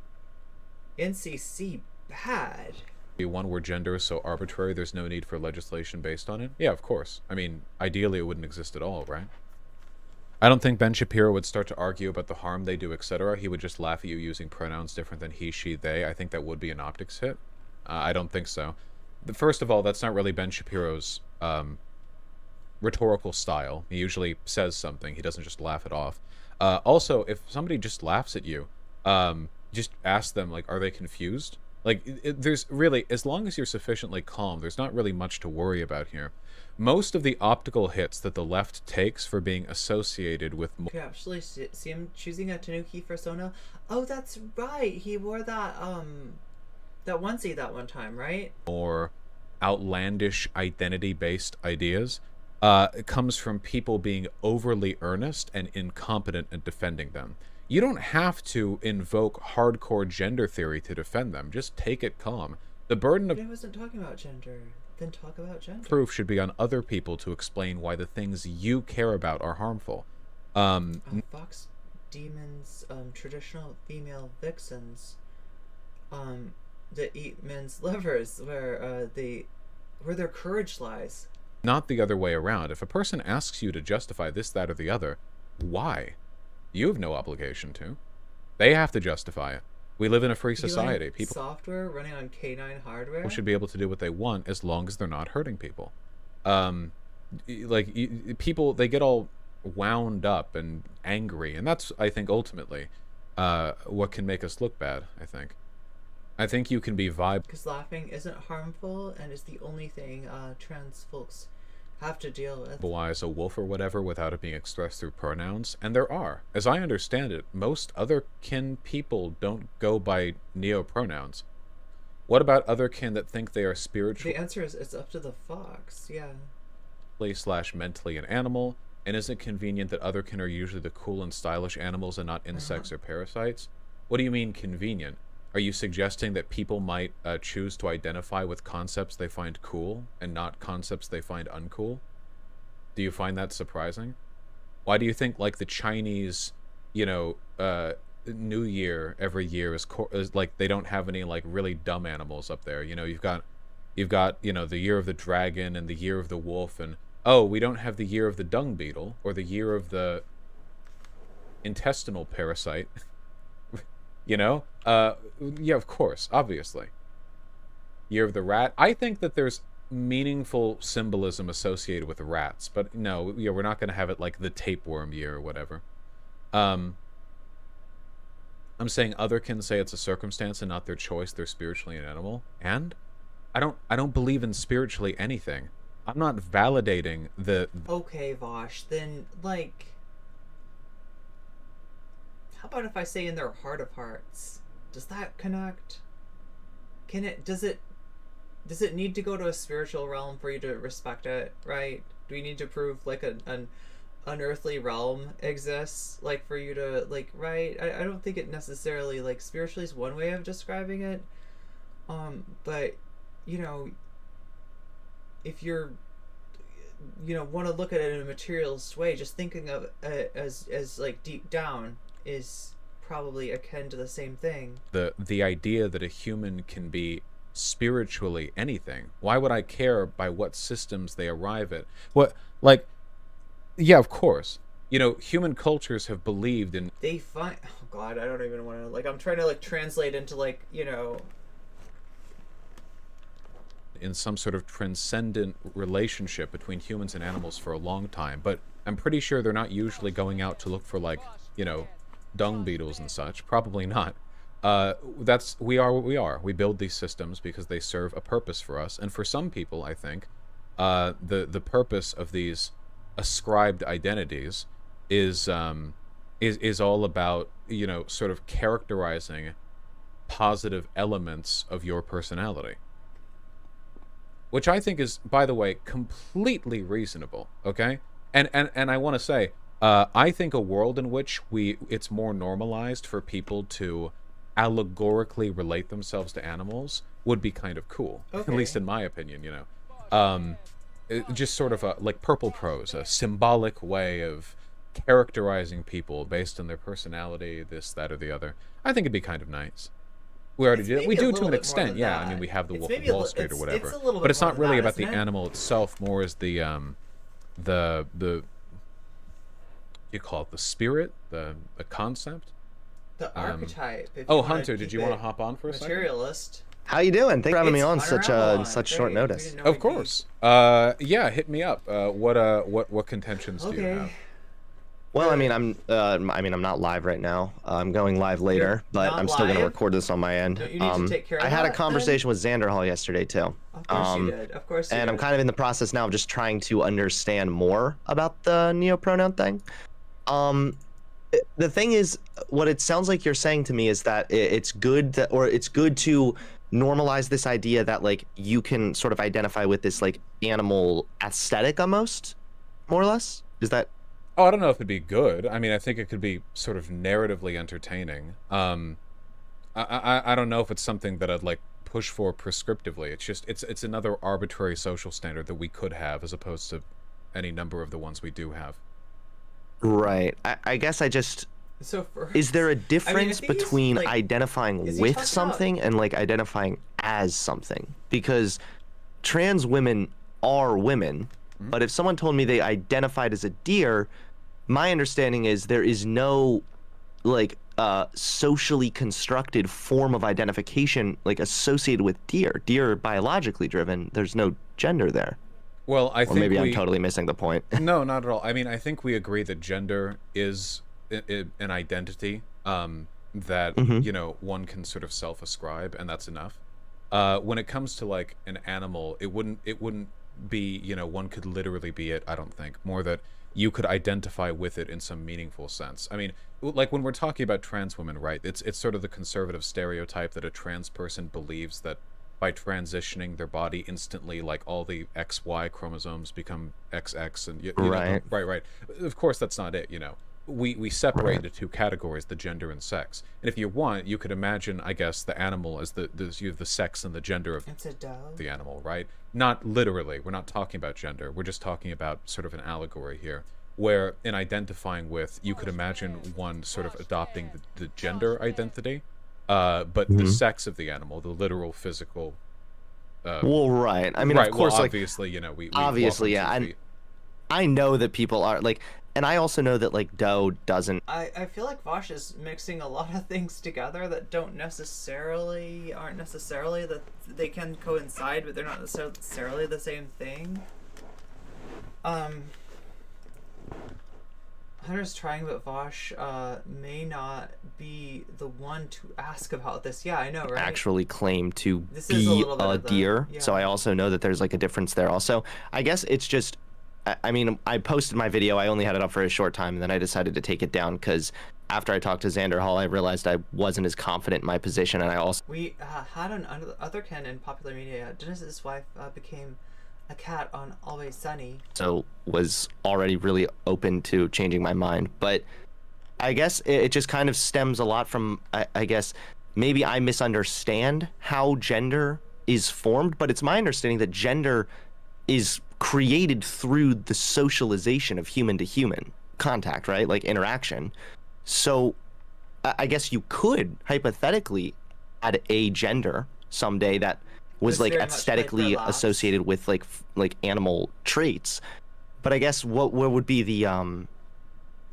NCC bad. be one where gender is so arbitrary there's no need for legislation based on it? Yeah, of course. I mean, ideally it wouldn't exist at all, right? I don't think Ben Shapiro would start to argue about the harm they do, etc. He would just laugh at you using pronouns different than he, she, they. I think that would be an optics hit. I don't think so. First of all, that's not really Ben Shapiro's rhetorical style. He usually says something. He doesn't just laugh it off. Also, if somebody just laughs at you, just ask them, like, are they confused? Like, there's really, as long as you're sufficiently calm, there's not really much to worry about here. Most of the optical hits that the left takes for being associated with... You could actually see him choosing a Tanuki persona. Oh, that's right. He wore that onesie that one time, right? More outlandish identity-based ideas, it comes from people being overly earnest and incompetent at defending them. You don't have to invoke hardcore gender theory to defend them. Just take it calm. The burden of But I wasn't talking about gender. Then talk about gender. proof should be on other people to explain why the things you care about are harmful. Fox demons, traditional female vixens, that eat men's livers, where their courage lies. Not the other way around. If a person asks you to justify this, that, or the other, why? You have no obligation to. They have to justify it. We live in a free society. People Software running on K9 hardware? should be able to do what they want as long as they're not hurting people. People, they get all wound up and angry, and that's, I think, ultimately what can make us look bad, I think you can be Because laughing isn't harmful and is the only thing trans folks have to deal with. Wise a wolf or whatever without it being expressed through pronouns, and there are. As I understand it, most other kin people don't go by neopronouns. What about other kin that think they are spiritually The answer is it's up to the fox, yeah. / mentally an animal, and isn't convenient that other kin are usually the cool and stylish animals and not insects or parasites? What do you mean convenient? Are you suggesting that people might choose to identify with concepts they find cool and not concepts they find uncool? Do you find that surprising? Why do you think, like, the Chinese, New Year every year is like they don't have any, like, really dumb animals up there? You know, you've got You've got, you know, the year of the dragon and the year of the wolf, and oh, we don't have the year of the dung beetle or the year of the intestinal parasite. You know? Yeah, of course, obviously. Year of the rat. I think that there's meaningful symbolism associated with rats, but no, yeah, we're not going to have it like the tapeworm year or whatever. I'm saying otherkin say it's a circumstance and not their choice. They're spiritually an animal, and I don't believe in spiritually anything. I'm not validating the. Okay, Vaush. Then like, how about if I say in their heart of hearts? Does that connect? Can it? Does it need to go to a spiritual realm for you to respect it? Right? Do we need to prove like an unearthly realm exists, like for you to like, right? I don't think it necessarily, like, spiritually is one way of describing it, but you know, if you're, you know, want to look at it in a materialist way, just thinking of it as like deep down is probably akin to the same thing. The idea that a human can be spiritually anything. Why would I care by what systems they arrive at? What, like, yeah, of course. You know, human cultures have believed in. They find. Oh God, I don't even want to. Like, I'm trying to like translate into like, you know. In some sort of transcendent relationship between humans and animals for a long time, but I'm pretty sure they're not usually going out to look for, like, you know, dung beetles and such. Probably not. We are what we are. We build these systems because they serve a purpose for us, and for some people, I think, the purpose of these ascribed identities is all about, you know, sort of characterizing positive elements of your personality, which I think is, by the way, completely reasonable. Okay, and I want to say, I think a world in which it's more normalized for people to allegorically relate themselves to animals would be kind of cool. Okay. At least in my opinion, you know. Just sort of a, like, purple prose, a symbolic way of characterizing people based on their personality, this, that, or the other. I think it'd be kind of nice. We already do. We do to an extent, yeah. I mean, we have the Wolf of Wall Street or whatever, but it's not really about the animal itself. More as the you call it the spirit, the concept, the archetype. Oh, Hunter, did you want to hop on for a second? Materialist. How you doing? Thanks for having me on such short notice. Of course. Yeah, hit me up. What contentions do you have? Well, I mean, I'm not live right now. I'm going live later, but I'm still gonna record this on my end. Don't you need to take care of I had a that, conversation with Xander Hall yesterday too. Of course you did. Of course you did. And I'm kind of in the process now of just trying to understand more about the neopronoun thing. The thing is, what it sounds like you're saying to me is that it's good to normalize this idea that, like, you can sort of identify with this, like, animal aesthetic almost, more or less. Is that? Oh, I don't know if it'd be good. I mean, I think it could be sort of narratively entertaining. I don't know if it's something that I'd, like, push for prescriptively. It's just it's another arbitrary social standard that we could have as opposed to any number of the ones we do have. Right. I guess I just. So is there a difference between like, identifying with something and, like, identifying as something? Because trans women are women, but if someone told me they identified as a deer, my understanding is there is no, like, socially constructed form of identification, like, associated with deer. Deer are biologically driven. There's no gender there. Well, I think maybe I'm totally missing the point. No, not at all. I mean, I think we agree that gender is an identity that you know, one can sort of self-ascribe, and that's enough. When it comes to, like, an animal, it wouldn't be, you know, one could literally be it. I don't think. More that you could identify with it in some meaningful sense. I mean, like, when we're talking about trans women, right? It's sort of the conservative stereotype that a trans person believes that by transitioning their body instantly, like, all the XY chromosomes become XX, and you right. Know, right. Of course, that's not it. You know, we separate into two categories: the gender and sex. And if you want, you could imagine, I guess, the animal as you have the sex and the gender of the animal, right? Not literally. We're not talking about gender. We're just talking about sort of an allegory here, where in identifying with, you could imagine one sort of adopting the gender identity. But the sex of the animal, the literal physical well, right. I mean, right, of course, well, like obviously, you know, we obviously, walk on yeah, 2 and feet. I know that people are like, and I also know that like Doe doesn't. I feel like Vaush is mixing a lot of things together that aren't necessarily that they can coincide, but they're not necessarily the same thing. Hunter's trying, but Vaush may not be the one to ask about this. Yeah, I know, right? Actually claim to This is be a a deer, yeah. so I also know that there's like a difference there. Also, I guess it's just. I mean, I posted my video. I only had it up for a short time, and then I decided to take it down because after I talked to Xander Hall, I realized I wasn't as confident in my position, and I also we had an other Ken in popular media. Dennis's wife became a cat on Always Sunny. So was already really open to changing my mind. But I guess it just kind of stems a lot from, I guess, maybe I misunderstand how gender is formed, but it's my understanding that gender is created through the socialization of human to human contact, right? Like interaction. So I guess you could hypothetically add a gender someday that was like aesthetically associated with like animal traits. But I guess what would be the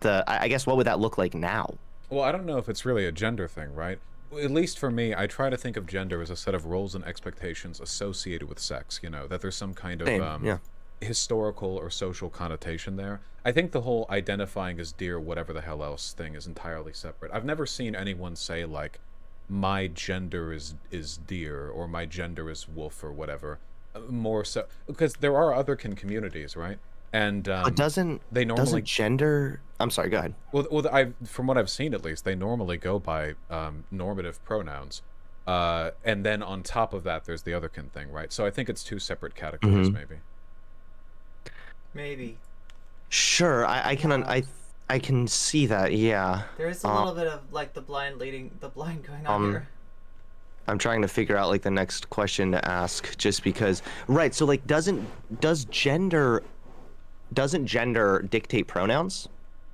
I guess what would that look like now? Well, I don't know if it's really a gender thing, right? At least for me, I try to think of gender as a set of roles and expectations associated with sex, you know, that there's some kind of historical or social connotation there. I think the whole identifying as deer, whatever the hell else thing is entirely separate. I've never seen anyone say like, my gender is deer, or my gender is wolf, or whatever. More so because there are other communities, right? And doesn't gender? I'm sorry, go ahead. Well, from what I've seen at least, they normally go by normative pronouns, and then on top of that, there's the otherkin thing, right? So I think it's 2 separate categories, Maybe. Sure, I can see that. Yeah. There is a little bit of like the blind going on here. I'm trying to figure out like the next question to ask, just because. Right. So like, doesn't gender dictate pronouns,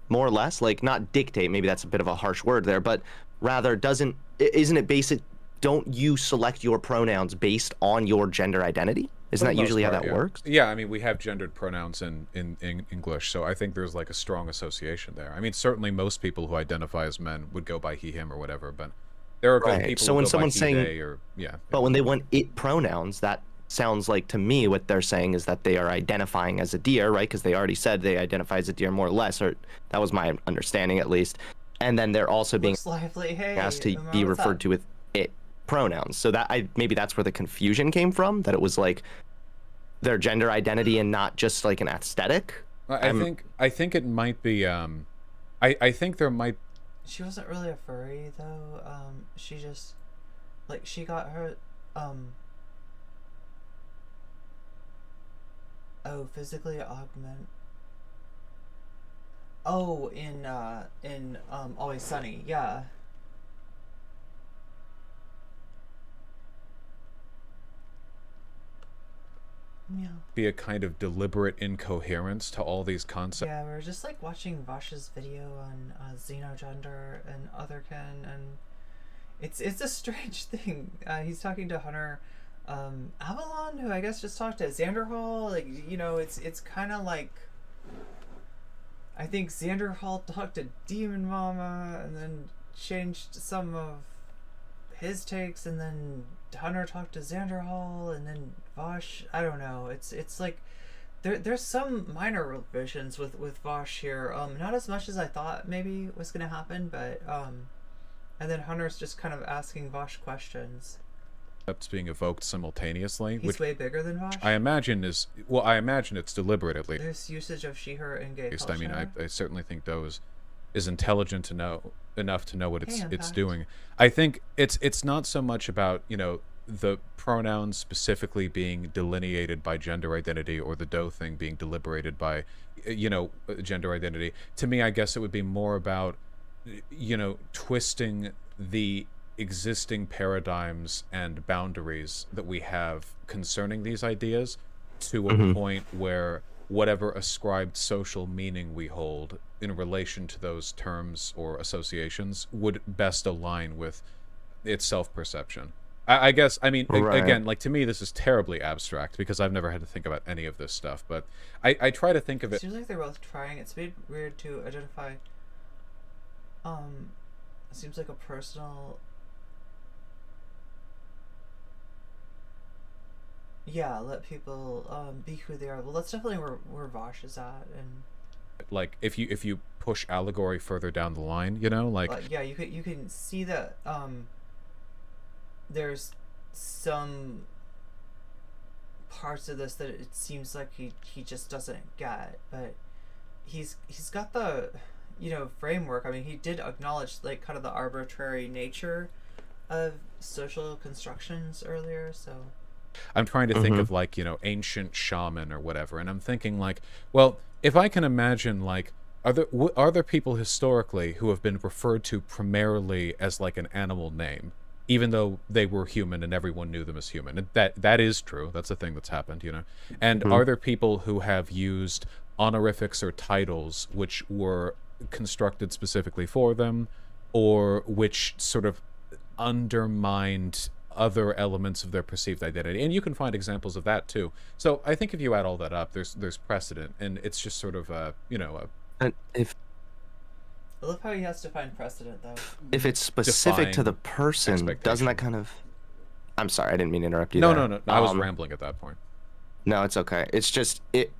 more or less? Like, not dictate. Maybe that's a bit of a harsh word there, but rather isn't it basic? Don't you select your pronouns based on your gender identity? Isn't that usually how that works? Yeah, I mean, we have gendered pronouns in English, so I think there's like a strong association there. I mean, certainly most people who identify as men would go by he, him, or whatever, but there are people so who when go someone's by he, saying, they, or but when they want it pronouns, that sounds like to me what they're saying is that they are identifying as a deer, right? Because they already said they identify as a deer more or less, or that was my understanding at least. And then they're also being asked to be referred to with it pronouns. So that maybe that's where the confusion came from, that it was like their gender identity and not just like an aesthetic. I think it might be I think there might. She wasn't really a furry though. She just like she got her physically augment. Oh, in Always Sunny, yeah. Yeah. Be a kind of deliberate incoherence to all these concepts. Yeah, we were just like watching Vaush's video on xenogender and otherkin, and it's a strange thing. He's talking to Hunter Avalon, who I guess just talked to Xander Hall. Like, you know, it's kind of like, I think Xander Hall talked to Demon Mama and then changed some of his takes, and then Hunter talked to Xander Hall, and then Vaush. I don't know. It's like there's some minor revisions with Vaush here. Not as much as I thought maybe was gonna happen, but and then Hunter's just kind of asking Vaush questions. That's being evoked simultaneously. He's way bigger than Vaush. I imagine it's deliberate at least. There's usage of she, her, and gay culture. I mean, I certainly think those is intelligent enough to know what it's doing. I think it's not so much about, you know, the pronouns specifically being delineated by gender identity, or the doe thing being deliberated by, you know, gender identity. To me, I guess it would be more about, you know, twisting the existing paradigms and boundaries that we have concerning these ideas to a point where whatever ascribed social meaning we hold in relation to those terms or associations would best align with its self-perception. I guess, I mean, Right. again, like, to me, this is terribly abstract because I've never had to think about any of this stuff, but I try to think of it. It seems like they're both trying. It's weird to identify. It seems like a personal. Yeah, let people be who they are. Well, that's definitely where Vaush is at, and like if you push allegory further down the line, you know, like yeah, you can see that there's some parts of this that it seems like he just doesn't get, but he's got the framework. I mean, he did acknowledge like kind of the arbitrary nature of social constructions earlier, so I'm trying to think of like, ancient shaman or whatever, and I'm thinking like, well, if I can imagine like, are there people historically who have been referred to primarily as like an animal name, even though they were human and everyone knew them as human? And that is true. That's a thing that's happened, And are there people who have used honorifics or titles which were constructed specifically for them, or which sort of undermined other elements of their perceived identity? And you can find examples of that too. So I think if you add all that up, there's precedent, and it's just sort of And if I love how he has to find precedent though. if it's specific to the person, doesn't that kind of? I'm sorry, I didn't mean to interrupt you. No. I was rambling at that point. No, it's okay. It's just it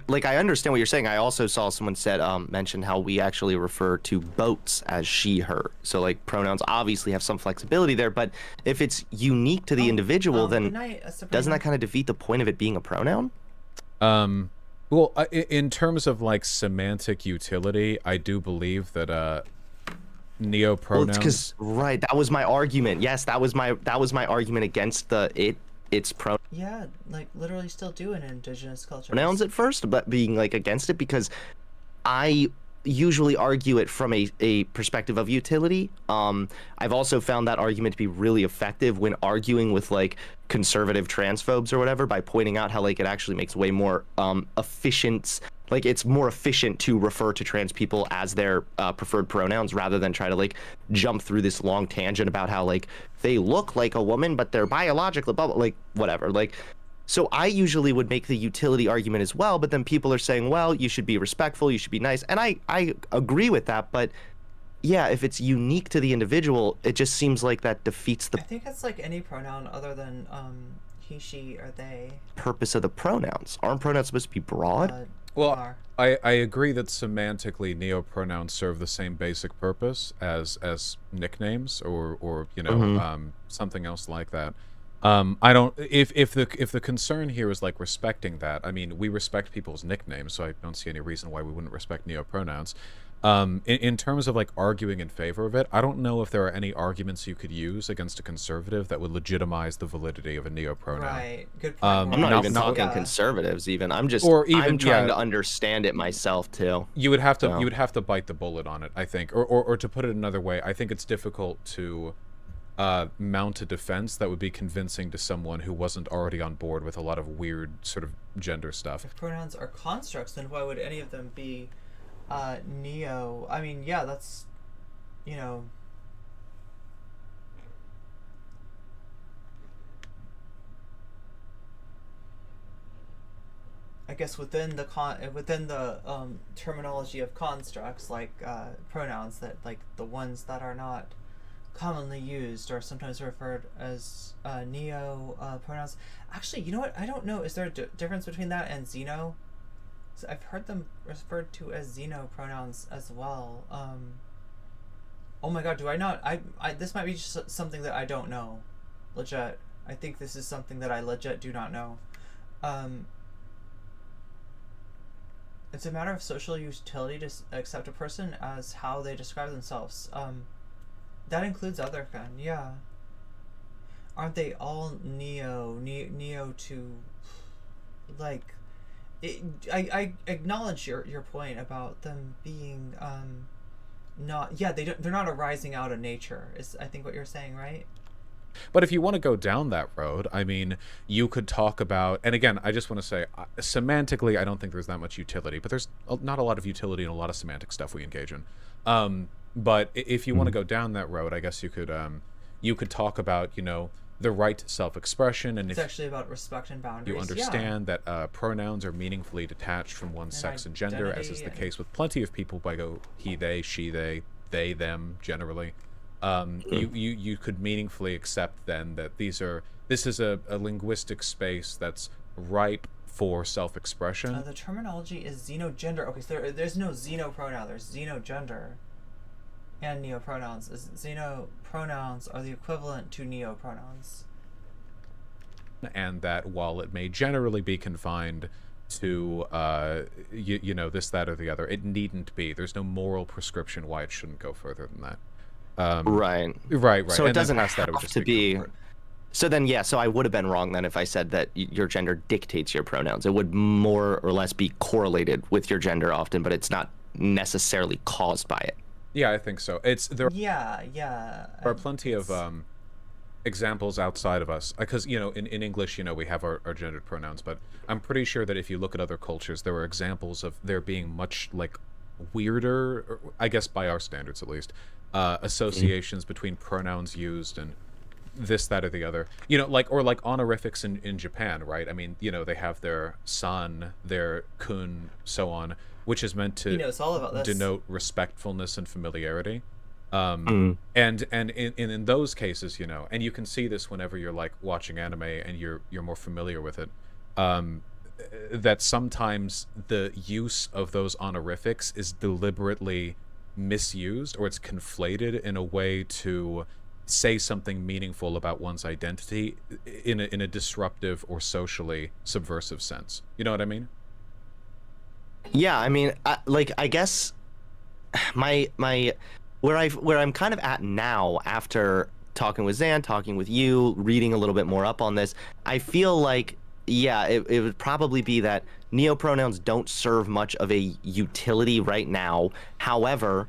like, I understand what you're saying. I also saw someone said mention how we actually refer to boats as she, her. So like pronouns obviously have some flexibility there, but if it's unique to the individual, then doesn't that kind of defeat the point of it being a pronoun? Well, in terms of like semantic utility, I do believe that neopronouns. Well, because right, that was my argument. Yes, that was my argument against it's pronouns. Yeah, like literally still do in indigenous culture. Pronouns at first, but being like against it because I usually argue it from a perspective of utility. I've also found that argument to be really effective when arguing with like conservative transphobes or whatever, by pointing out how like it actually makes way more efficient. Like it's more efficient to refer to trans people as their preferred pronouns rather than try to like jump through this long tangent about how like they look like a woman but they're biologically blah, blah, like whatever. Like, so I usually would make the utility argument as well, but then people are saying, well, you should be respectful, you should be nice, and I agree with that. But yeah, if it's unique to the individual, it just seems like that defeats the I think it's like any pronoun other than he, she, or they. Purpose of the pronouns. Aren't pronouns supposed to be broad? Well, I agree that semantically neopronouns serve the same basic purpose as nicknames or something else like that. I don't. If the concern here is like respecting that, I mean, we respect people's nicknames, so I don't see any reason why we wouldn't respect neopronouns. In terms of like arguing in favor of it, I don't know if there are any arguments you could use against a conservative that would legitimize the validity of a neopronoun. Right. Good point. I'm not even talking conservatives. Even I'm trying to understand it myself too. You would have to bite the bullet on it, I think, or to put it another way, I think it's difficult to mount a defense that would be convincing to someone who wasn't already on board with a lot of weird sort of gender stuff. If pronouns are constructs, then why would any of them be neo? I mean, yeah, that's, I guess within the terminology of constructs, like pronouns, that like the ones that are not commonly used or sometimes referred as neo pronouns. Actually, you know what? I don't know. Is there a difference between that and xeno? So I've heard them referred to as xeno pronouns as well. Oh my god, do I not? I this might be just something that I don't know. Legit. I think this is something that I legit do not know. It's a matter of social utility to accept a person as how they describe themselves. That includes other fen, yeah. Aren't they all neo to, like, I acknowledge your point about them being not, yeah, they're not arising out of nature, is I think what you're saying, right? But if you want to go down that road, I mean, you could talk about, and again, I just want to say, semantically, I don't think there's that much utility, but there's not a lot of utility in a lot of semantic stuff we engage in. But if you want to go down that road, I guess you could talk about, the right to self-expression, and it's actually about respect and boundaries. You understand that pronouns are meaningfully detached from one's sex and gender, as is the case with plenty of people by go he, they, she, they, them, generally. You could meaningfully accept then that this is a linguistic space that's ripe for self-expression. The terminology is xenogender. Okay, so there's no xenopronoun. There's xenogender and neopronouns. Xenopronouns are the equivalent to neopronouns. And that while it may generally be confined to this, that, or the other, it needn't be. There's no moral prescription why it shouldn't go further than that. Right. So it doesn't have to be. So then, so I would have been wrong then if I said that your gender dictates your pronouns. It would more or less be correlated with your gender often, but it's not necessarily caused by it. Yeah, I think so. There are plenty of examples outside of us, because in English we have our gendered pronouns, but I'm pretty sure that if you look at other cultures, there are examples of there being much like weirder, I guess by our standards at least, associations between pronouns used and this, that, or the other. Like honorifics in Japan, right? I mean, they have their san, their kun, so on, which is meant to denote respectfulness and familiarity. And in those cases, and you can see this whenever you're like watching anime and you're more familiar with it, that sometimes the use of those honorifics is deliberately misused, or it's conflated in a way to say something meaningful about one's identity in a disruptive or socially subversive sense. You know what I mean? Yeah, I mean, I guess my where I'm kind of at now, after talking with Zan, talking with you, reading a little bit more up on this, I feel like it would probably be that neopronouns don't serve much of a utility right now. However,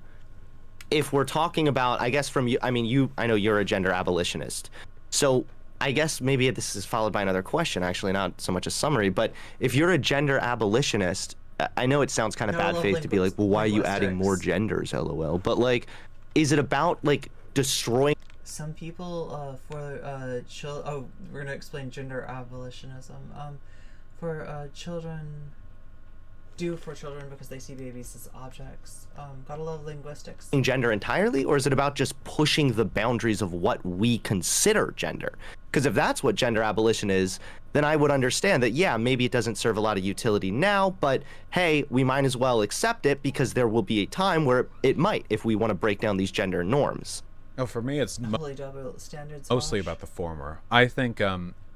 if we're talking about, I guess from you, I know you're a gender abolitionist, so I guess maybe this is followed by another question, actually, not so much a summary, but if you're a gender abolitionist, I know it sounds kind of bad faith to be like, well, why are you adding more genders, lol, but like, is it about like destroying some people we're gonna explain gender abolitionism for children because they see babies as objects. Gotta love linguistics. Gender entirely, or is it about just pushing the boundaries of what we consider gender? Because if that's what gender abolition is, then I would understand that, maybe it doesn't serve a lot of utility now, but hey, we might as well accept it because there will be a time where it might, if we want to break down these gender norms. No, for me, it's standards mostly about the former. I think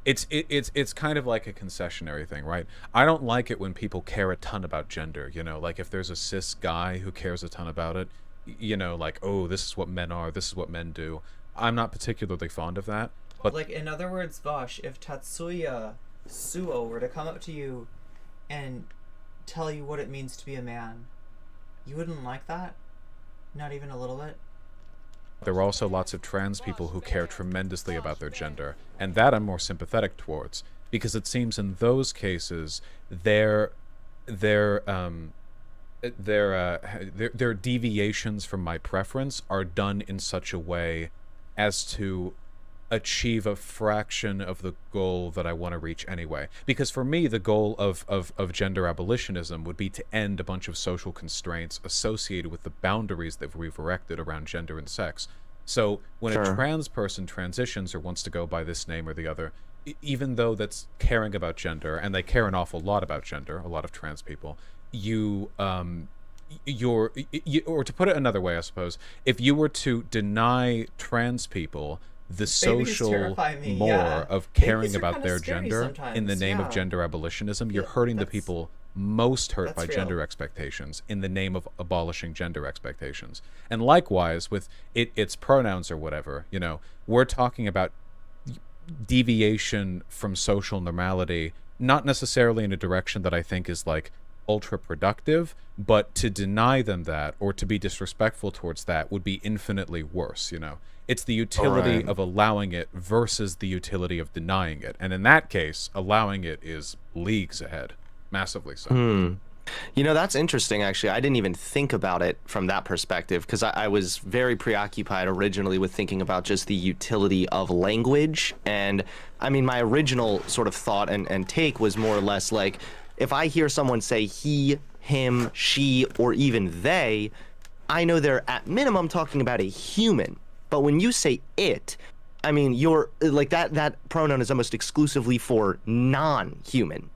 it's kind of like a concessionary thing, right? I don't like it when people care a ton about gender, like if there's a cis guy who cares a ton about it, like, oh, this is what men are, this is what men do. I'm not particularly fond of that. But like, in other words, Vaush, if Tatsuya Suo were to come up to you and tell you what it means to be a man, you wouldn't like that? Not even a little bit? There are also lots of trans people who care tremendously about their gender, and that I'm more sympathetic towards, because it seems in those cases their deviations from my preference are done in such a way as to achieve a fraction of the goal that I want to reach anyway. Because for me, the goal of gender abolitionism would be to end a bunch of social constraints associated with the boundaries that we've erected around gender and sex. So when a trans person transitions or wants to go by this name or the other, even though that's caring about gender, and they care an awful lot about gender, a lot of trans people, or to put it another way, I suppose, if you were to deny trans people the social more of caring about their gender in the name of gender abolitionism, you're hurting the people most hurt by gender expectations in the name of abolishing gender expectations. And likewise with its pronouns or whatever, we're talking about deviation from social normality, not necessarily in a direction that I think is like ultra productive, but to deny them that or to be disrespectful towards that would be infinitely worse. It's the utility of allowing it versus the utility of denying it, and in that case allowing it is leagues ahead, massively so. You know, that's interesting, actually. I didn't even think about it from that perspective because I was very preoccupied originally with thinking about just the utility of language. And I mean, my original sort of thought and take was more or less like, if I hear someone say he, him, she, or even they, I know they're at minimum talking about a human. But when you say it, I mean, you're like that pronoun is almost exclusively for non-human.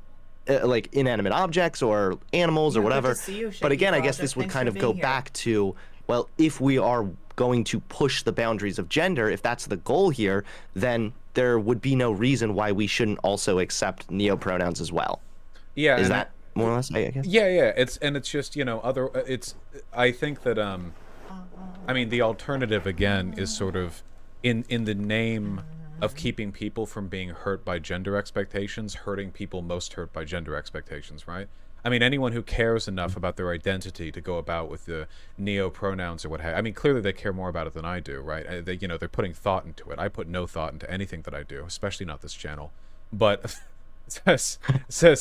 Like inanimate objects or animals or whatever. But again, I guess this would kind of go back to, well, if we are going to push the boundaries of gender, if that's the goal here, then there would be no reason why we shouldn't also accept neopronouns as well. Yeah. Is that more or less, I guess? Yeah. It's just, you know, I think that, I mean, the alternative again is sort of in the name of keeping people from being hurt by gender expectations, hurting people most hurt by gender expectations, right? I mean, anyone who cares enough about their identity to go about with the neo-pronouns or what have you, I mean, clearly they care more about it than I do, right? They, you know, they're putting thought into it. I put no thought into anything that I do, especially not this channel. But says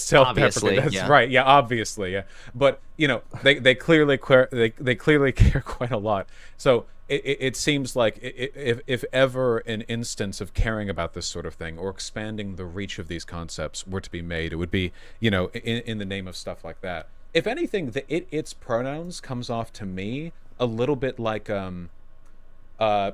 self-deprecating. That's yeah. right. Yeah, obviously. Yeah. But, you know, they clearly they clearly care quite a lot. So it seems like if ever an instance of caring about this sort of thing or expanding the reach of these concepts were to be made, it would be, you know, in the name of stuff like that. If anything, the its pronouns comes off to me a little bit like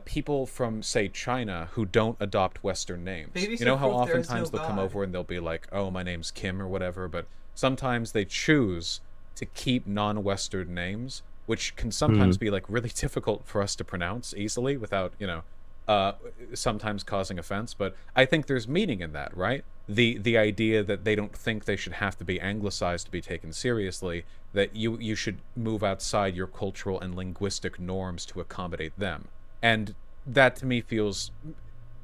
people from, say, China who don't adopt Western names. You know how oftentimes they'll come over and they'll be like, oh, my name's Kim or whatever, but sometimes they choose to keep non-Western names, which can sometimes be like really difficult for us to pronounce easily without, you know, sometimes causing offense. But I think there's meaning in that, right? The idea that they don't think they should have to be anglicized to be taken seriously, that you should move outside your cultural and linguistic norms to accommodate them. And that to me feels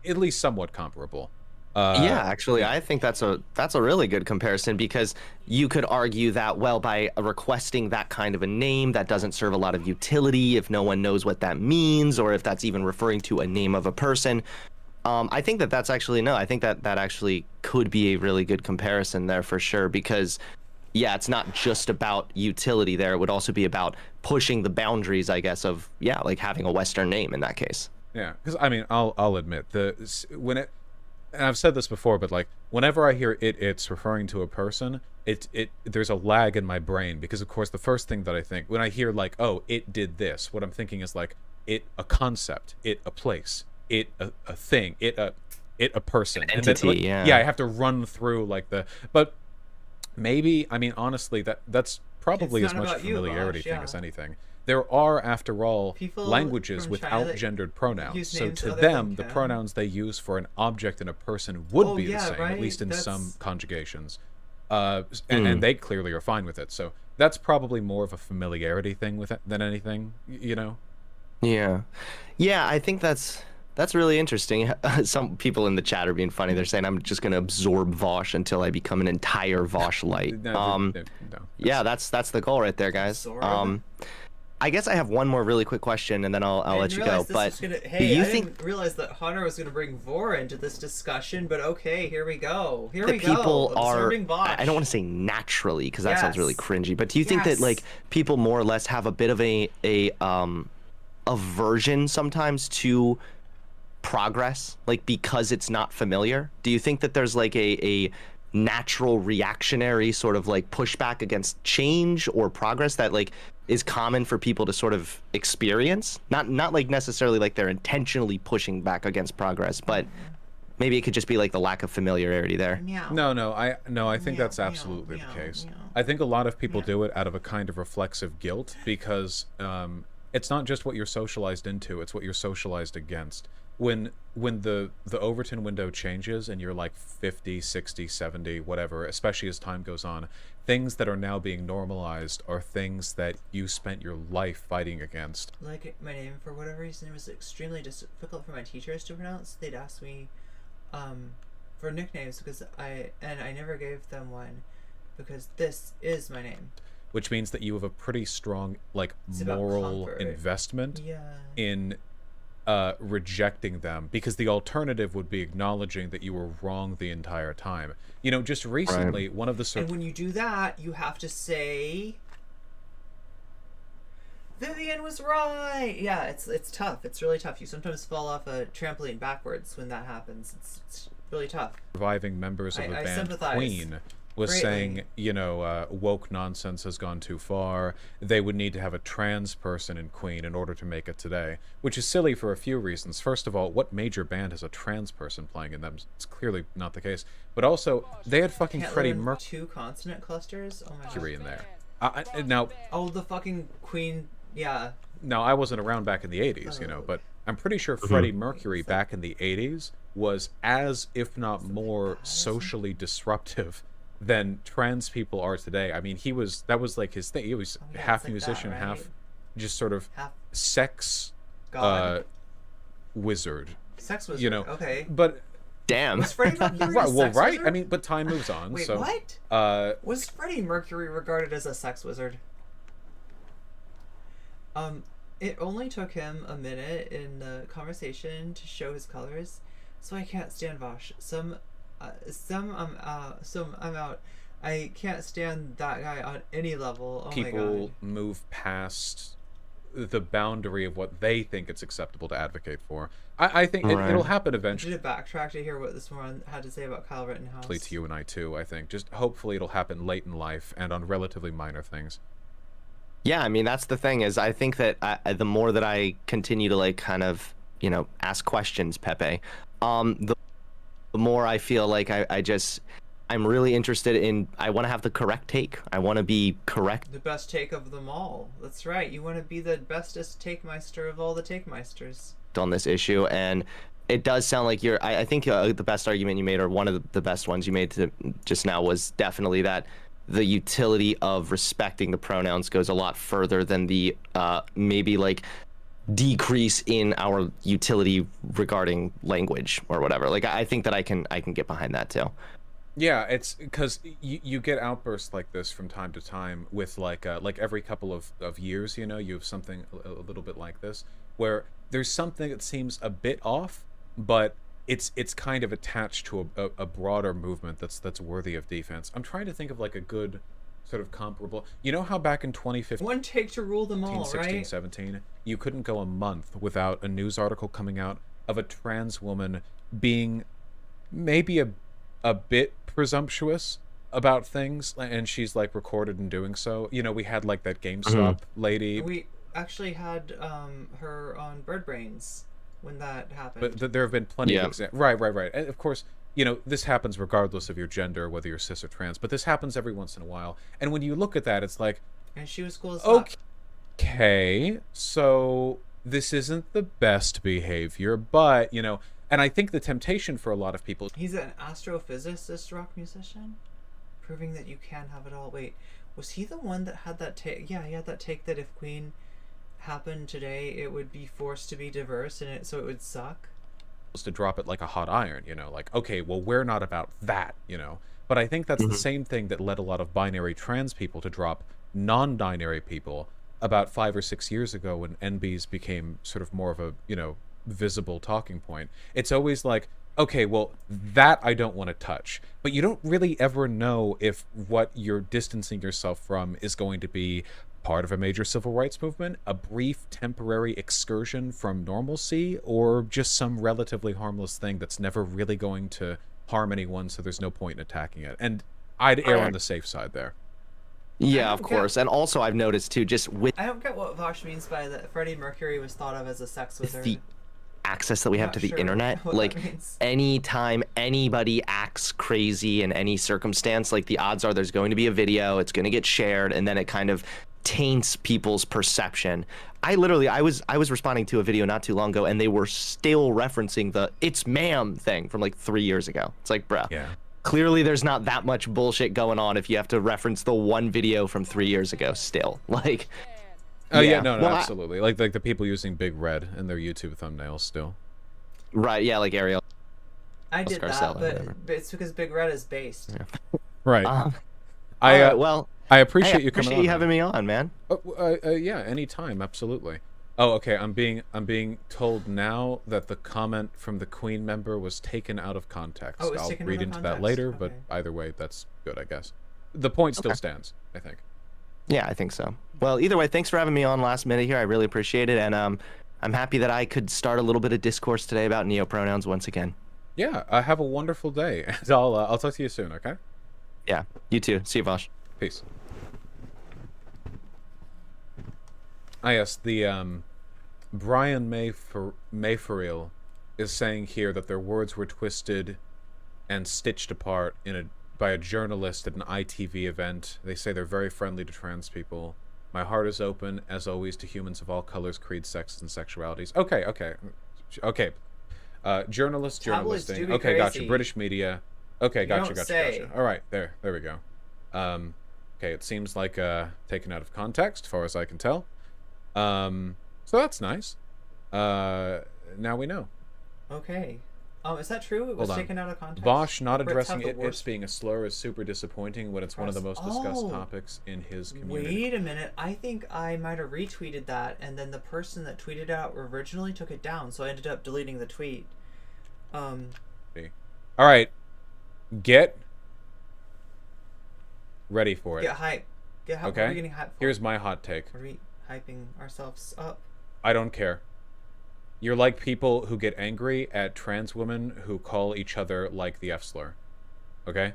at least somewhat comparable. Yeah, actually, I think that's a really good comparison, because you could argue that, well, by requesting that kind of a name that doesn't serve a lot of utility if no one knows what that means, or if that's even referring to a name of a person. I think that's actually, no, I think that actually could be a really good comparison there for sure, because yeah, it's not just about utility there. It would also be about pushing the boundaries, I guess, of, yeah, like having a Western name in that case. Yeah, because I mean, I'll admit, and I've said this before, but like whenever I hear it's referring to a person, there's a lag in my brain, because of course the first thing that I think when I hear like, oh, it did this, what I'm thinking is like a concept, a place, a thing, a person, an entity, and then, like, yeah, I have to run through like but maybe, I mean, honestly, that's probably as much familiarity thing as anything. There are, after all, people languages without gendered pronouns. So to them, the pronouns they use for an object and a person would be the same, right? At least in some conjugations. And they clearly are fine with it. So that's probably more of a familiarity thing with it than anything, you know? Yeah. Yeah, I think that's really interesting. Some people in the chat are being funny. They're saying I'm just going to absorb Vaush until I become an entire Vaush light. No, yeah, that's the goal right there, guys. I guess I have one more really quick question, and then I'll let you go. But hey, I didn't realize that Hunter was going to bring Vor into this discussion, but okay, here we go. Here we go. People are, I don't want to say naturally, because that sounds really cringy, but do you think that like people more or less have a bit of a aversion sometimes to progress, like because it's not familiar? Do you think that there's like a natural reactionary sort of like pushback against change or progress that like is common for people to sort of experience? Not like necessarily like they're intentionally pushing back against progress, but maybe it could just be like the lack of familiarity there. No, I think that's absolutely the case. I think a lot of people do it out of a kind of reflexive guilt, because it's not just what you're socialized into, it's what you're socialized against. When the Overton window changes and you're like 50, 60, 70, whatever, especially as time goes on, things that are now being normalized are things that you spent your life fighting against. Like my name, for whatever reason, it was extremely difficult for my teachers to pronounce. They'd ask me for nicknames because I never gave them one, because this is my name. Which means that you have a pretty strong like moral investment in rejecting them, because the alternative would be acknowledging that you were wrong the entire time. You know, just recently, one of the... And when you do that, you have to say... Vivian was right! Yeah, it's tough. It's really tough. You sometimes fall off a trampoline backwards when that happens. It's really tough. Surviving members of the band Queen was saying, you know, woke nonsense has gone too far. They would need to have a trans person in Queen in order to make it today, which is silly for a few reasons. First of all, what major band has a trans person playing in them? It's clearly not the case. But also, they had fucking Freddie Mercury. 2 consonant clusters? Oh my god. In there. Now... Oh, the fucking Queen... Yeah. Now, I wasn't around back in the 80s, you know, but I'm pretty sure Freddie Mercury back in the 80s was as, if not more, socially disruptive than trans people are today. I mean, that was like his thing. He was half musician, half just sort of sex wizard. Sex wizard, you know. Okay. But damn. Was Freddie Mercury right, a well, sex right? wizard? I mean, but time moves on. Wait, so, what? Was Freddie Mercury regarded as a sex wizard? It only took him a minute in the conversation to show his colors, so I can't stand Vaush. Some I'm out. I can't stand that guy on any level. Oh my god. People move past the boundary of what they think it's acceptable to advocate for. I think it'll happen eventually. Did it backtrack to hear what this one had to say about Kyle Rittenhouse? To you and I too, I think. Just hopefully it'll happen late in life and on relatively minor things. Yeah, I mean, that's the thing is I think that the more that I continue to like kind of, you know, ask questions, Pepe, the more I feel like I'm really interested in, I want to have the correct take. I want to be correct. The best take of them all. That's right. You want to be the bestest take-meister of all the take-meisters. On this issue, and it does sound like I think the best argument you made, or one of the best ones you made just now, was definitely that the utility of respecting the pronouns goes a lot further than the maybe like decrease in our utility regarding language or whatever. Like I think that I can get behind that too. Yeah, it's because you get outbursts like this from time to time with like every couple of years, you know, you have something a little bit like this where there's something that seems a bit off, but it's kind of attached to a broader movement that's worthy of defense. I'm trying to think of like a good sort of comparable. You know how back in 2015, one take to rule them all, 16, right? 17, you couldn't go a month without a news article coming out of a trans woman being maybe a bit presumptuous about things, and she's like recorded in doing so. You know, we had like that GameStop lady. We actually had her on Bird Brains when that happened. But there have been plenty of examples. Right. And of course, you know, this happens regardless of your gender, whether you're cis or trans, but this happens every once in a while. And when you look at that, it's like... And she was cool as fuck. Okay, so this isn't the best behavior, but, you know... And I think the temptation for a lot of people... He's an astrophysicist rock musician? Proving that you can have it all. Wait, was he the one that had that take? Yeah, he had that take that if Queen happened today, it would be forced to be diverse, and so it would suck? To drop it like a hot iron, you know, like, okay, well, we're not about that, you know. But I think that's the same thing that led a lot of binary trans people to drop non-binary people about 5 or 6 years ago when NBs became sort of more of a, you know, visible talking point. It's always like, okay, well, that I don't want to touch. But you don't really ever know if what you're distancing yourself from is going to be part of a major civil rights movement, a brief temporary excursion from normalcy, or just some relatively harmless thing that's never really going to harm anyone, so there's no point in attacking it. And I'd err on the safe side there. Yeah, of course. And also I've noticed too, just with... I don't get what Vaush means by that Freddie Mercury was thought of as a sex wizard. The access that we have to the internet, like anytime anybody acts crazy in any circumstance, like the odds are there's going to be a video, it's going to get shared, and then it kind of taints people's perception. I was responding to a video not too long ago, and they were still referencing the "it's ma'am" thing from like 3 years ago. It's like, bruh, clearly there's not that much bullshit going on if you have to reference the one video from 3 years ago still. Like, no, absolutely. Like the people using Big Red in their YouTube thumbnails still. Right, yeah, like Ariel. I did that, but it's because Big Red is based. Yeah. Right. Well, I appreciate you coming on. Appreciate you having me on, man. Yeah, anytime, absolutely. Oh, okay. I'm being told now that the comment from the Queen member was taken out of context. Oh, it was I'll taken read out of into that context. later, Okay. but either way, that's good, I guess. The point still stands, I think. Yeah, I think so. Well, either way, thanks for having me on last minute here. I really appreciate it, and I'm happy that I could start a little bit of discourse today about neopronouns once again. Yeah, have a wonderful day, and I'll talk to you soon. Okay. Yeah, you too. See you, Vaush. Peace. Ah, yes, the Brian Mayferil is saying here that their words were twisted and stitched apart by a journalist at an ITV event. They say they're very friendly to trans people. My heart is open, as always, to humans of all colors, creeds, sexes, and sexualities. Okay. Journalisting. Okay, gotcha. British media. Okay, gotcha. All right, there we go. Okay, it seems like taken out of context, as far as I can tell. So that's nice. Now we know. Okay. Is that true? It was taken out of context? Vaush not addressing it's being a slur is super disappointing when it's one of the most discussed topics in his community. Wait a minit. I think I might have retweeted that, and then the person that tweeted out originally took it down, so I ended up deleting the tweet. All right. Get ready for it. Get hype. Get hype. Okay. What are we getting hype for? Here's my hot take. Are we hyping ourselves up? I don't care. You're like people who get angry at trans women who call each other like the F slur. Okay?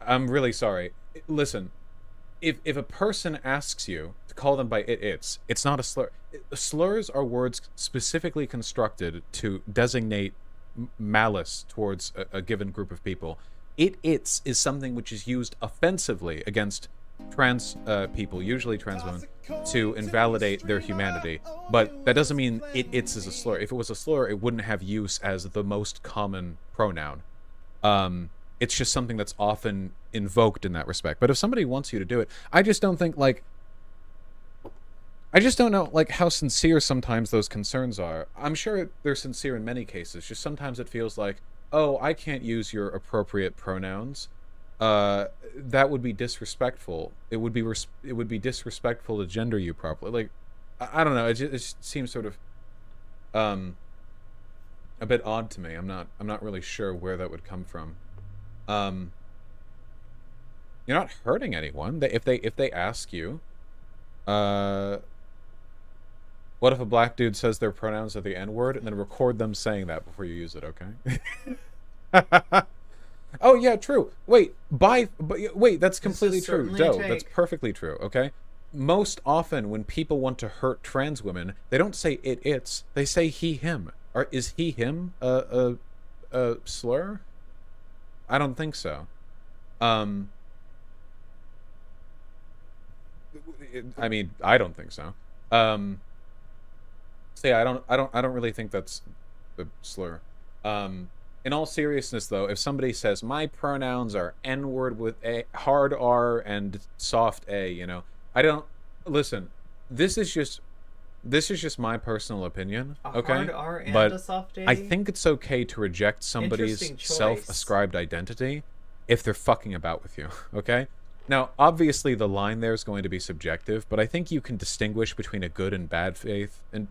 I'm really sorry. Listen, if a person asks you to call them by it's not a slur. Slurs are words specifically constructed to designate malice towards a given group of people. It's is something which is used offensively against trans people, usually trans women, to invalidate their humanity. But that doesn't mean it's is a slur. If it was a slur, it wouldn't have use as the most common pronoun. It's just something that's often invoked in that respect. But if somebody wants you to do it, I just don't know how sincere sometimes those concerns are. I'm sure they're sincere in many cases. Just sometimes it feels like, oh, I can't use your appropriate pronouns. That would be disrespectful. It would be disrespectful to gender you properly. Like, I don't know. It just seems sort of a bit odd to me. I'm not really sure where that would come from. You're not hurting anyone. If they ask you, what if a black dude says their pronouns are the N-word, and then record them saying that before you use it? Okay. Oh yeah, true. Wait, that's completely true. That's perfectly true. Okay. Most often, when people want to hurt trans women, they don't say it's. They say he, him. Or is he, him a slur? I don't think so. I mean, I don't think so. So yeah, I don't really think that's a slur. In all seriousness, though, if somebody says my pronouns are N-word with a hard R and soft A, I don't listen. This is just my personal opinion, okay? Hard R and but a soft A? I think it's okay to reject somebody's self-ascribed identity if they're fucking about with you, okay? Now, obviously, the line there is going to be subjective, but I think you can distinguish between a good and bad faith, and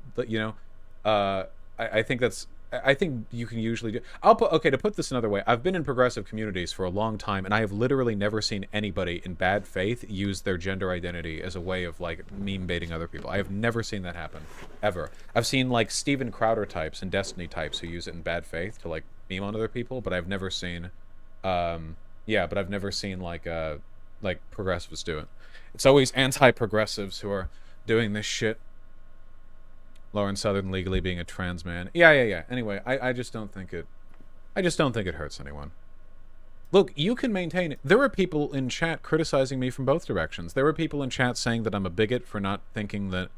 I think you can usually do. To put this another way, I've been in progressive communities for a long time, and I have literally never seen anybody in bad faith use their gender identity as a way of meme baiting other people. I have never seen that happen, ever. I've seen Steven Crowder types and Destiny types who use it in bad faith to meme on other people, but I've never seen, progressives do it. It's always anti-progressives who are doing this shit. Lauren Southern legally being a trans man. Yeah. Anyway, I just don't think it hurts anyone. Look, you can maintain it. There were people in chat criticizing me from both directions. There were people in chat saying that I'm a bigot for not thinking that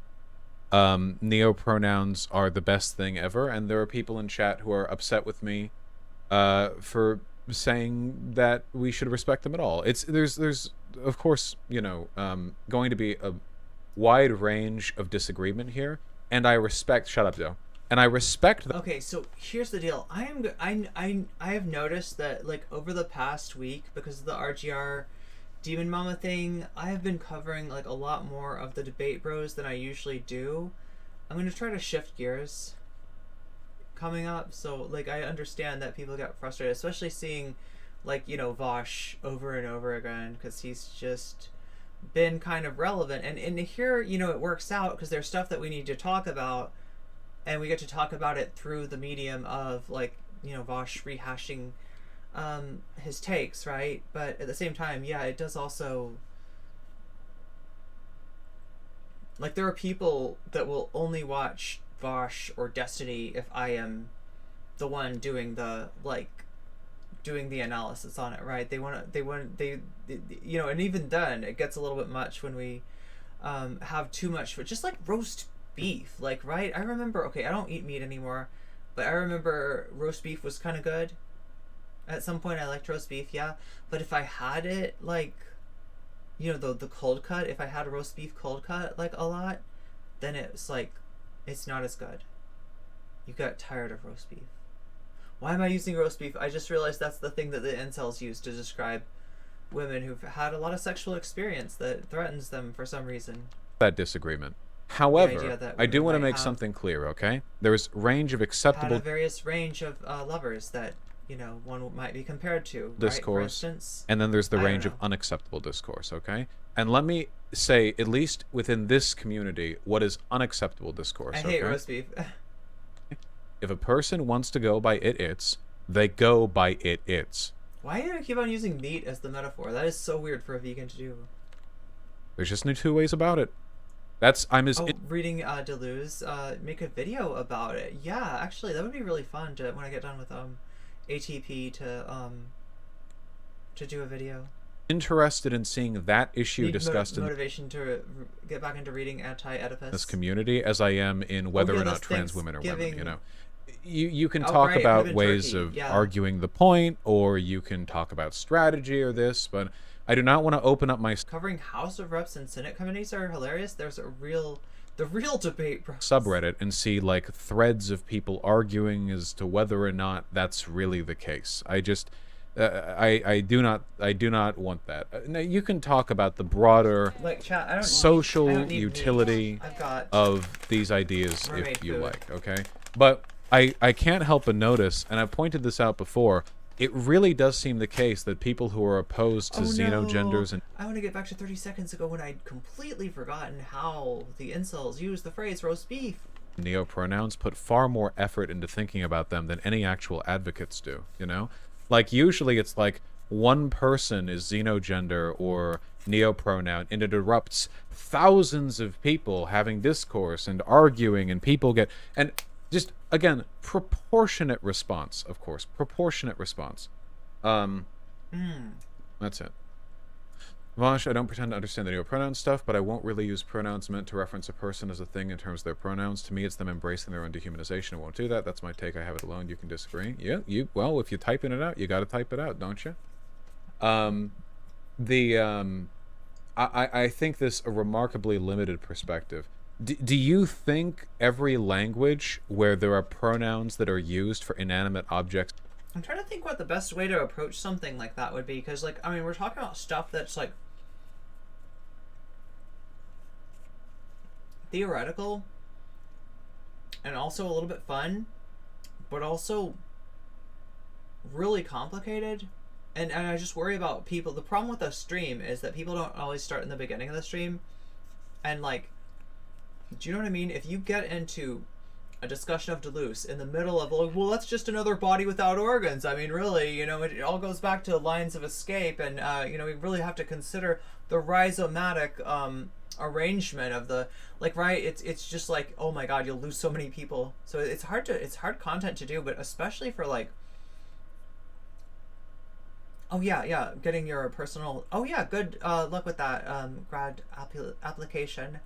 neopronouns are the best thing ever, and there are people in chat who are upset with me for saying that we should respect them at all. There's of course, going to be a wide range of disagreement here. And I respect. Shut up, Joe. And I respect. Okay, so here's the deal. I have noticed that over the past week, because of the RGR Demon Mama thing, I have been covering a lot more of the debate bros than I usually do. I'm gonna try to shift gears coming up. So like I understand that people get frustrated, especially seeing like, you know, Vaush over and over again, because he's just been kind of relevant. And here, you know, it works out because there's stuff that we need to talk about, and we get to talk about it through the medium of, like, you know, Vaush rehashing his takes, right? But at the same time, yeah, it does also, like, there are people that will only watch Vaush or Destiny if I am the one doing the, like, doing the analysis on it, right? They you know, and even then it gets a little bit much when we have too much, but just like roast beef, like, right? I remember, okay, I don't eat meat anymore, but I remember roast beef was kind of good. At some point I liked roast beef, yeah, but if I had it, like, you know, the cold cut, if I had a roast beef cold cut like a lot, then it's like, it's not as good. You got tired of roast beef. Why am I using roast beef? I just realized that's the thing that the incels use to describe women who've had a lot of sexual experience that threatens them for some reason. That disagreement. However, I do want to make something clear, okay? There's range of acceptable... Had a various range of lovers that, you know, one might be compared to, discourse, right? For instance, and then there's the range of unacceptable discourse, okay? And let me say, at least within this community, what is unacceptable discourse, I hate roast beef. If a person wants to go by it's, they go by it's. Why do I keep on using meat as the metaphor? That is so weird for a vegan to do. There's just no two ways about it. Reading Deleuze, make a video about it. Yeah, actually, that would be really fun to, when I get done with ATP, to do a video. Interested in seeing that issue discussed in motivation to get back into reading Anti-Oedipus. This community, as I am in whether or not trans women are women, you know. You can talk about ways of arguing the point, or you can talk about strategy or this, but I do not want to open up my... Covering House of Reps and Senate committees are hilarious. There's the real debate, bro. Subreddit and see like threads of people arguing as to whether or not that's really the case. I just... I do not want that. Now, you can talk about the broader social utility of these ideas if you like, okay? But I can't help but notice, and I've pointed this out before, it really does seem the case that people who are opposed to xenogenders and... I want to get back to 30 seconds ago when I'd completely forgotten how the incels use the phrase roast beef. Neopronouns put far more effort into thinking about them than any actual advocates do, you know? Like, usually it's like one person is xenogender or neopronoun, and it erupts thousands of people having discourse and arguing, and people get... And just, again, proportionate response, of course. Proportionate response. That's it. Vaush, I don't pretend to understand the neopronoun stuff, but I won't really use pronouns meant to reference a person as a thing in terms of their pronouns. To me, it's them embracing their own dehumanization. I won't do that. That's my take. I have it alone. You can disagree. Yeah, well, if you're typing it out, you got to type it out, don't you? I think this a remarkably limited perspective. Do you think every language where there are pronouns that are used for inanimate objects... I'm trying to think what the best way to approach something like that would be, because, like, I mean, we're talking about stuff that's, like, theoretical and also a little bit fun, but also really complicated. And I just worry about people. The problem with a stream is that people don't always start in the beginning of the stream. And, like, do you know what I mean? If you get into a discussion of Deleuze in the middle of, well, that's just another body without organs. I mean, really, you know, it all goes back to lines of escape, and you know, we really have to consider the rhizomatic arrangement of the, like, right? It's just like, oh my God, you'll lose so many people. So it's hard content to do, but especially for, like, oh yeah, getting your personal. Oh yeah, good luck with that grad application.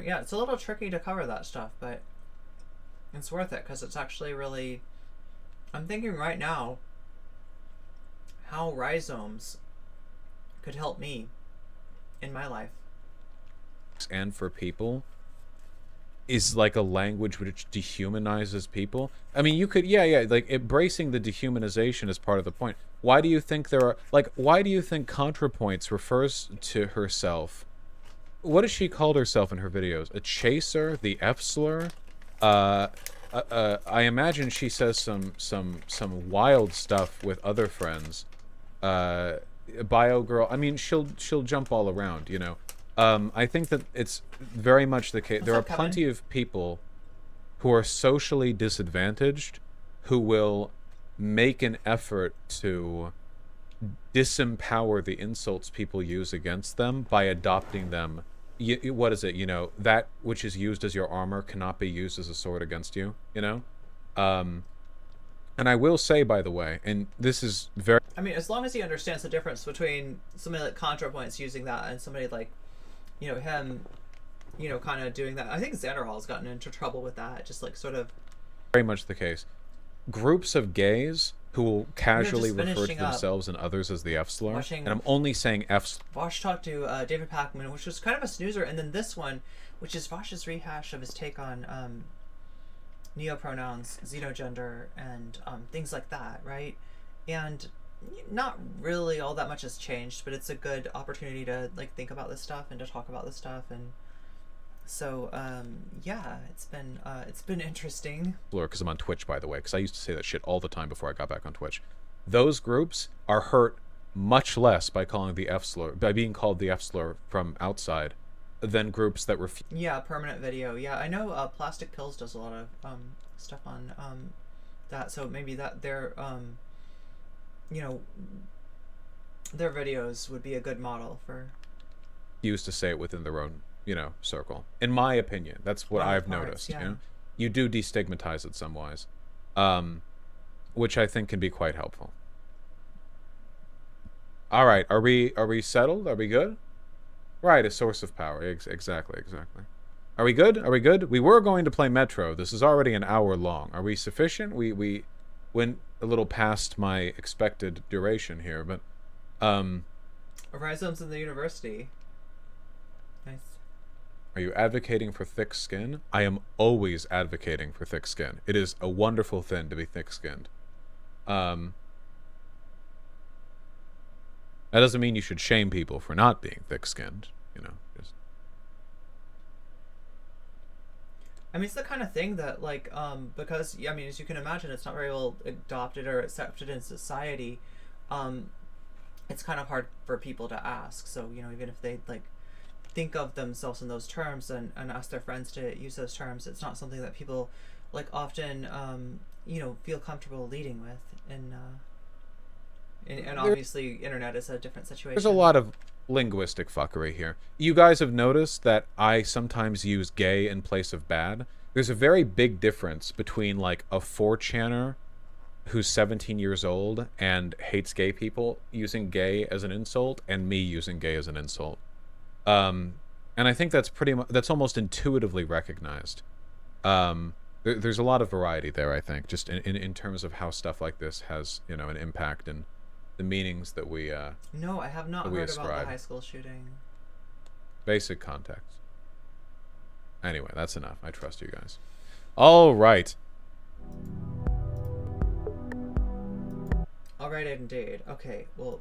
Yeah, it's a little tricky to cover that stuff, but it's worth it because it's actually really... I'm thinking right now how rhizomes could help me in my life. And for people, is like a language which dehumanizes people. I mean, you could, yeah, like embracing the dehumanization is part of the point. Why do you think there are, like, why do you think ContraPoints refers to herself? What does she call herself in her videos? A chaser, the F slur? I imagine she says some wild stuff with other friends. Bio girl. I mean, she'll jump all around, you know. I think that it's very much the case. There are plenty of people who are socially disadvantaged who will make an effort to disempower the insults people use against them by adopting them. What is it? You know, that which is used as your armor cannot be used as a sword against you, you know? And I will say, by the way, and this is very... I mean, as long as he understands the difference between somebody like ContraPoints using that and somebody like, you know, him, you know, kind of doing that. I think Xanderhall's gotten into trouble with that, just like sort of... Very much the case. Groups of gays who will casually refer to themselves and others as the F slur, and I'm only saying F slur. Vaush talked to David Pakman, which was kind of a snoozer, and then this one, which is Vaush's rehash of his take on neopronouns, xenogender, and things like that, right? And not really all that much has changed, but it's a good opportunity to like think about this stuff and to talk about this stuff, and so yeah, it's been interesting. Because I'm on Twitch, by the way, because I used to say that shit all the time before I got back on Twitch. Those groups are hurt much less by calling the F slur, by being called the F slur from outside, than groups that refuse. Yeah, permanent video. Yeah, I know Plastic Pills does a lot of stuff on that, so maybe that their you know, their videos would be a good model for... Used to say it within their own, you know, circle. In my opinion, that's what I've noticed. Yeah. You know? You do destigmatize it some wise, which I think can be quite helpful. All right, are we settled? Are we good? Right, a source of power. Exactly. Are we good? Are we good? We were going to play Metro. This is already an hour long. Are we sufficient? We went a little past my expected duration here, but Rhizomes in the university. Nice. Are you advocating for thick skin? I am always advocating for thick skin. It is a wonderful thing to be thick-skinned. That doesn't mean you should shame people for not being thick-skinned, you know. Just... I mean, it's the kind of thing that, like, because, I mean, as you can imagine, it's not very well adopted or accepted in society. It's kind of hard for people to ask. So, you know, even if they, like, think of themselves in those terms and ask their friends to use those terms, it's not something that people, like, often, you know, feel comfortable leading with. And obviously, internet is a different situation. There's a lot of linguistic fuckery here. You guys have noticed that I sometimes use gay in place of bad. There's a very big difference between, like, a 4chaner who's 17 years old and hates gay people using gay as an insult and me using gay as an insult. And I think that's that's almost intuitively recognized. There's a lot of variety there, I think, just in terms of how stuff like this has, you know, an impact and the meanings that we No, I have not heard about the high school shooting. Basic context. Anyway, that's enough. I trust you guys. All right. All right, indeed. Okay, well...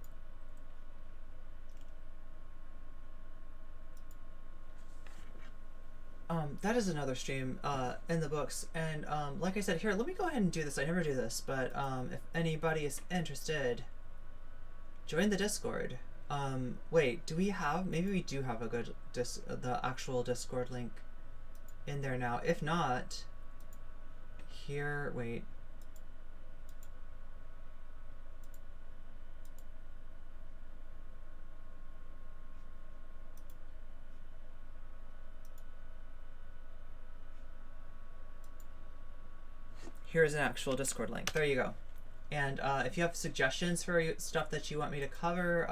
that is another stream in the books, and like I said, here, let me go ahead and do this. I never do this, but if anybody is interested, join the Discord. Wait, do we have, maybe we do have a good the actual Discord link in there now. If not, here, wait. Here's an actual Discord link. There you go. And if you have suggestions for stuff that you want me to cover,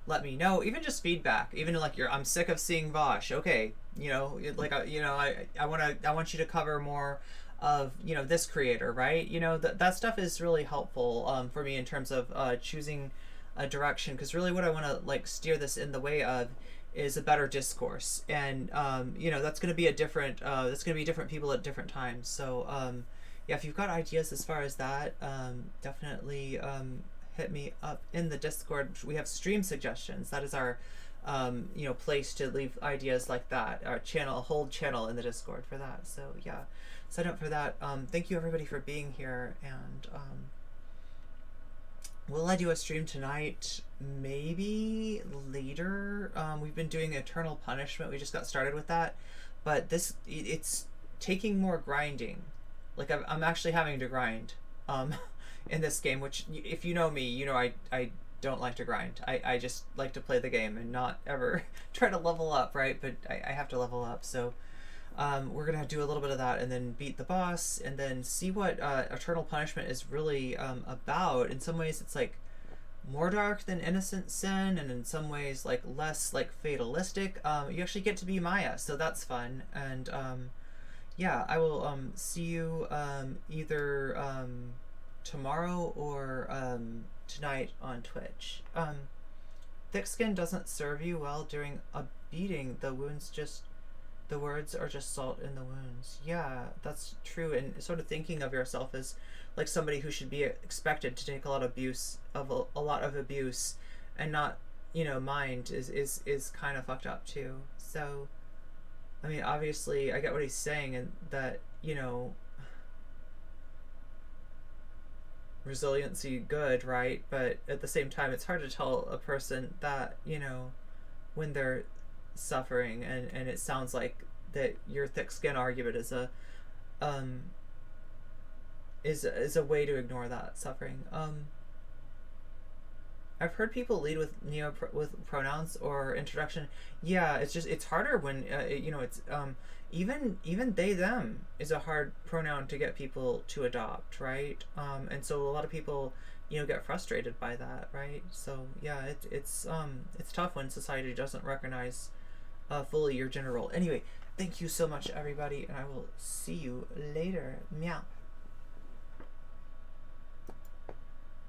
let me know. Even just feedback. Even like I'm sick of seeing Vaush. Okay, you know, like you know, I want you to cover more of, you know, this creator, right? You know, that stuff is really helpful for me in terms of choosing a direction, because really what I want to like steer this in the way of is a better discourse, and you know, that's going to be different people at different times. So yeah, if you've got ideas as far as that, definitely hit me up in the Discord. We have stream suggestions. That is our you know, place to leave ideas like that. Our channel, a whole channel in the Discord for that. So yeah, sign up for that. Thank you everybody for being here, and will I do a stream tonight? Maybe later. We've been doing Eternal Punishment. We just got started with that, but it's taking more grinding. Like I'm actually having to grind in this game, which if you know me, you know I don't like to grind. I just like to play the game and not ever try to level up, right? But I have to level up, so we're gonna do a little bit of that, and then beat the boss, and then see what Eternal Punishment is really about. In some ways, it's like more dark than Innocent Sin, and in some ways like less like fatalistic. You actually get to be Maya, so that's fun. And yeah, I will see you either tomorrow or tonight on Twitch. Thick skin doesn't serve you well during a beating. The words are just salt in the wounds. Yeah, that's true. And sort of thinking of yourself as like somebody who should be expected to take a lot of abuse and not, you know, mind is kind of fucked up too. So I mean, obviously I get what he's saying, and that, you know, resiliency good, right? But at the same time, it's hard to tell a person that, you know, when they're suffering, and it sounds like that your thick skin argument is a way to ignore that suffering. I've heard people lead with with pronouns or introduction. Yeah, it's harder when you know, it's even they them is a hard pronoun to get people to adopt, right? And so a lot of people, you know, get frustrated by that, right? So yeah, it's tough when society doesn't recognize fully your gender role. Anyway, thank you so much, everybody, and I will see you later. Meow.